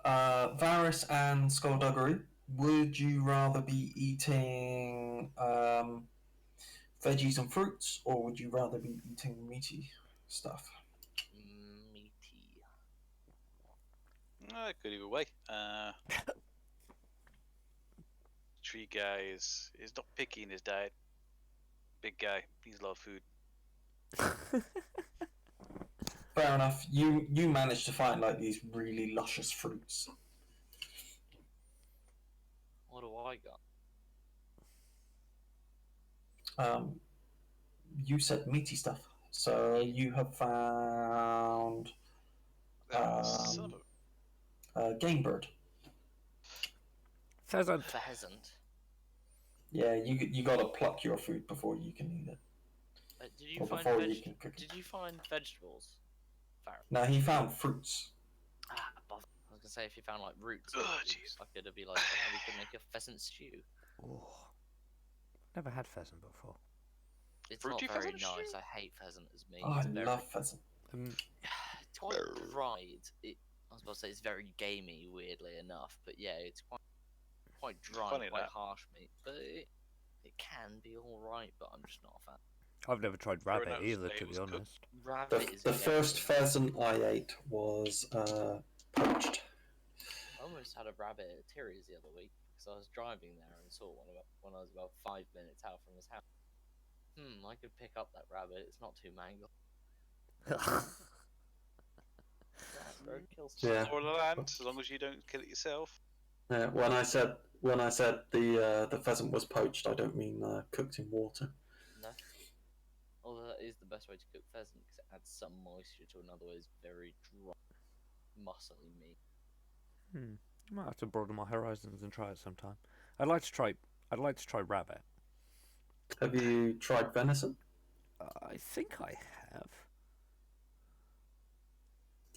Varys and Skullduggery, would you rather be eating veggies and fruits, or would you rather be eating meaty stuff? Meaty. It could either way. Tree guy is not picky in his diet. Big guy, needs a lot of food. Fair enough. You managed to find like these really luscious fruits. What do I got? You said meaty stuff, so you have found Son of a- game bird. Pheasant. Pheasant. Yeah, you got to pluck your food before you can eat it. Did you Or find before you can cook it. Did you find vegetables? Fair. No, he found fruits. Bother. I was gonna say if you found like roots, Oh, or jeez. I could be like, yeah, we could make a pheasant stew. Oh, never had pheasant before. It's Fruity not very pheasant nice. stew? I hate pheasant as meat. Oh, I It's very, love pheasant. it's quite dried. I was about to say it's very gamey, weirdly enough, but yeah, it's quite dry, Funny and quite that. harsh meat. But it can be all right, but I'm just not a fan. I've never tried Fair rabbit enough, either, it to was be cooked. honest. Rabbit is The very first pheasant I ate was poached. I almost had a rabbit at Terry's the other week because I was driving there and saw one when I was about 5 minutes out from his house. I could pick up that rabbit. It's not too mangled. Roadkill. Yeah. Or the land, as long as you don't kill it yourself. When I said the pheasant was poached, I don't mean cooked in water. No. Although that is the best way to cook pheasant because it adds some moisture to an otherwise very dry, muscly meat. I might have to broaden my horizons and try it sometime. I'd like to try rabbit. Have you tried venison? I think I have.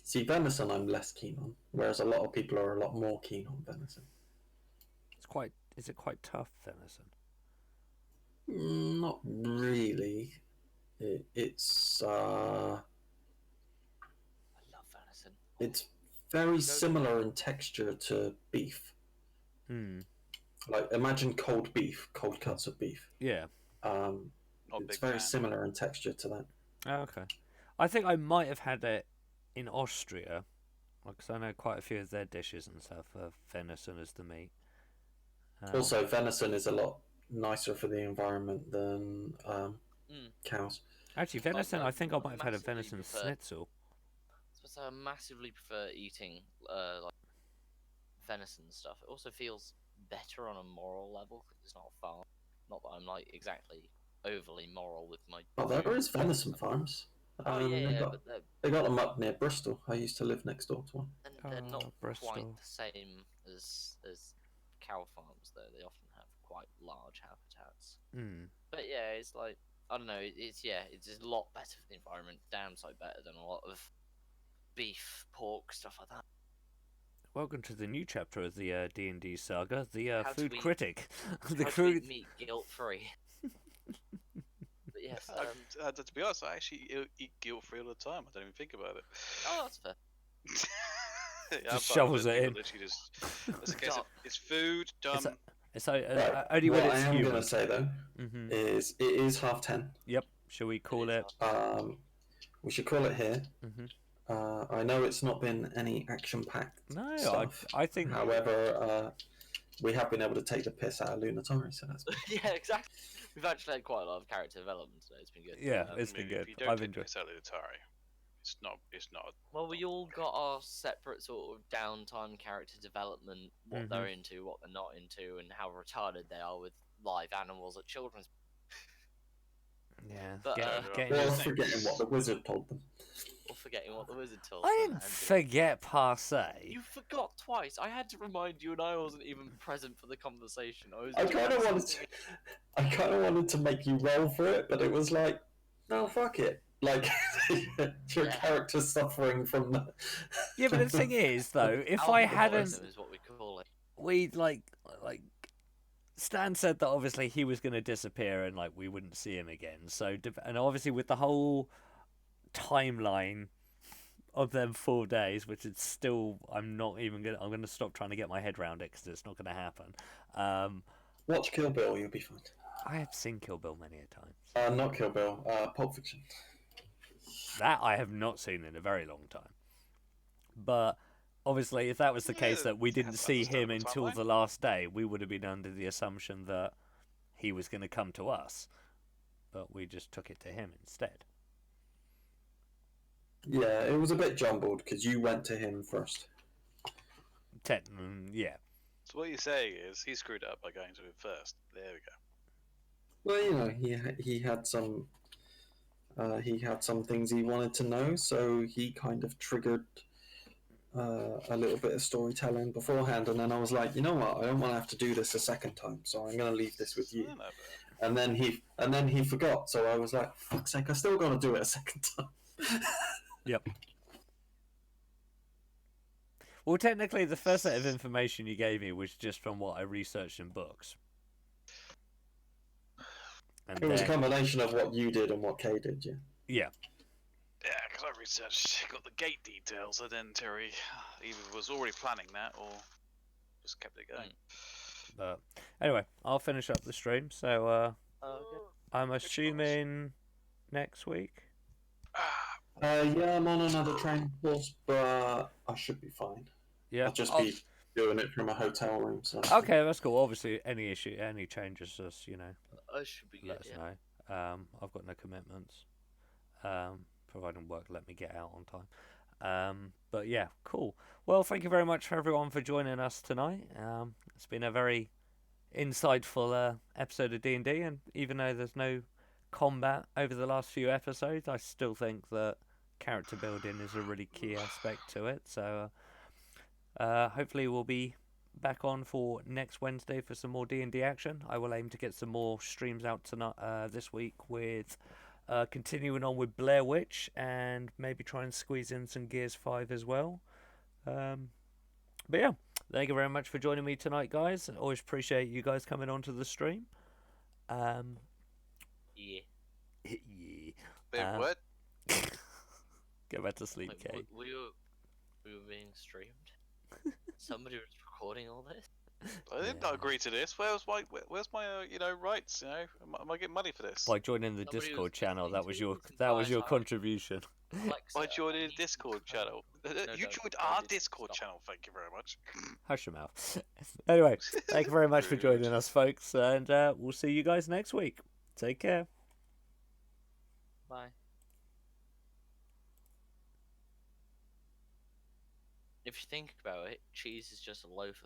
See, venison I'm less keen on, whereas a lot of people are a lot more keen on venison. Is it quite tough venison? Not really. It's I love venison. it's very similar in texture to beef. Like imagine cold beef, cold cuts of beef. Yeah. Not a It's big very fan. similar in texture to that. Oh, okay. I think I might have had it in Austria, because I know quite a few of their dishes and stuff are venison as the meat. Also, venison is a lot nicer for the environment than cows. Actually, venison, I think I might have had a massively venison prefer- schnitzel. So I massively prefer eating like venison stuff. It also feels better on a moral level 'cause it's not far. Not that I'm like exactly overly moral with my. But there is venison farms. Oh yeah, they yeah, got but they got them up near Bristol. I used to live next door to one. they're not quite Bristol. the same as cow farms though. They often have quite large habitats. Hmm. But yeah, it's like I don't know. It's just a lot better for the environment. Damn sight better than a lot of beef, pork, stuff like that. Welcome to the new chapter of the D&D saga, the How to food eat- critic. the How to crew. eat meat guilt free. But yes, To be honest, I actually eat guilt-free all the time. I don't even think about it. oh, that's fair. Yeah, Just I'm shovels part of it people in. Literally just, it's a case of it's food done. It's Right. only when What it's I am human. going to say though Hmm. is it is 10:30. Yep. Shall we call it? We should call it here. Hmm. I know it's not been any action-packed No, stuff. I think. However, we have been able to take the piss out of Lunatari, so that's Yeah, exactly. We've actually had quite a lot of character development today. It's been good. Yeah, Um, it's I mean, been good. If you don't I've take enjoyed. this out of Atari, it's not. It's not. Well, we all got our separate sort of downtime character development, what they're into, what they're not into, and how retarded they are with live animals at children's. Yeah. But, getting Well, this- forgetting what the wizard told them. Or forgetting what the wizard told I them. didn't and- forget per se. You forgot twice. I had to remind you, and I wasn't even present for the conversation. I kind of wanted to make you roll for it, but it was like, no, fuck it. Like your Yeah. character's suffering from the. Yeah, but the thing is, though, if I hadn't, Alcoholism is what we call it. we like Stan said that obviously he was going to disappear and like we wouldn't see him again. So and obviously with the whole timeline of them 4 days, which is still I'm gonna stop trying to get my head around it because it's not going to happen. Watch Kill Bill, you'll be fine. I have seen Kill Bill many a times. Not Kill Bill, Pulp Fiction. That I have not seen in a very long time. But obviously, if that was the case Yeah, that we didn't that's see him understandable until timeline. the last day, we would have been under the assumption that he was going to come to us. But we just took it to him instead. Yeah, it was a bit jumbled because you went to him first. Yeah. So what you're saying is he screwed up by going to him first. There we go. Well, you know, he had some things he wanted to know, so he kind of triggered a little bit of storytelling beforehand, and then I was like, you know what, I don't want to have to do this a second time, so I'm going to leave this with I you. don't know, And then he forgot, so I was like, fuck's sake, I still got to do it a second time. Yep. Well, technically, the first set of information you gave me was just from what I researched in books. And It was a then- combination of what you did and what Kay did, yeah. yeah. Yeah, because I researched, got the gate details, and then Terry either was already planning that or just kept it going. But anyway, I'll finish up the stream. So Okay. I'm assuming next week. Yeah, I'm on another training course, but I should be fine. Yeah. I'll just be doing it from a hotel room, so. Okay, that's cool. Obviously, any changes, just I should be good. let us Yeah. know. I've got no commitments. Providing work let me get out on time. But yeah, cool. Well, thank you very much for everyone for joining us tonight. It's been a very insightful episode of D&D, and even though there's no combat over the last few episodes, I still think that character building is a really key aspect to it. So hopefully we'll be back on for next Wednesday for some more D&D action. I will aim to get some more streams out tonight this week with continuing on with Blair Witch, and maybe try and squeeze in some Gears 5 as well. But yeah, thank you very much for joining me tonight, guys. Always appreciate you guys coming onto the stream. Yeah. Yeah. Wait, what? Go back to sleep, Wait, Kate. we were being streamed. Somebody was recording all this. I did Yeah. not agree to this. Where's my rights? Am I getting money for this? By joining the Somebody was Discord channel, listening that was to your you this that was entire your time. contribution. Alexa, By I joining need the to Discord confirm. channel. No, You don't. joined I our did Discord stop. channel. Thank you very much. Hush your mouth. Anyway, thank you very much for Rude. joining us, folks, and we'll see you guys next week. Take care. Bye. If you think about it, cheese is just a loaf of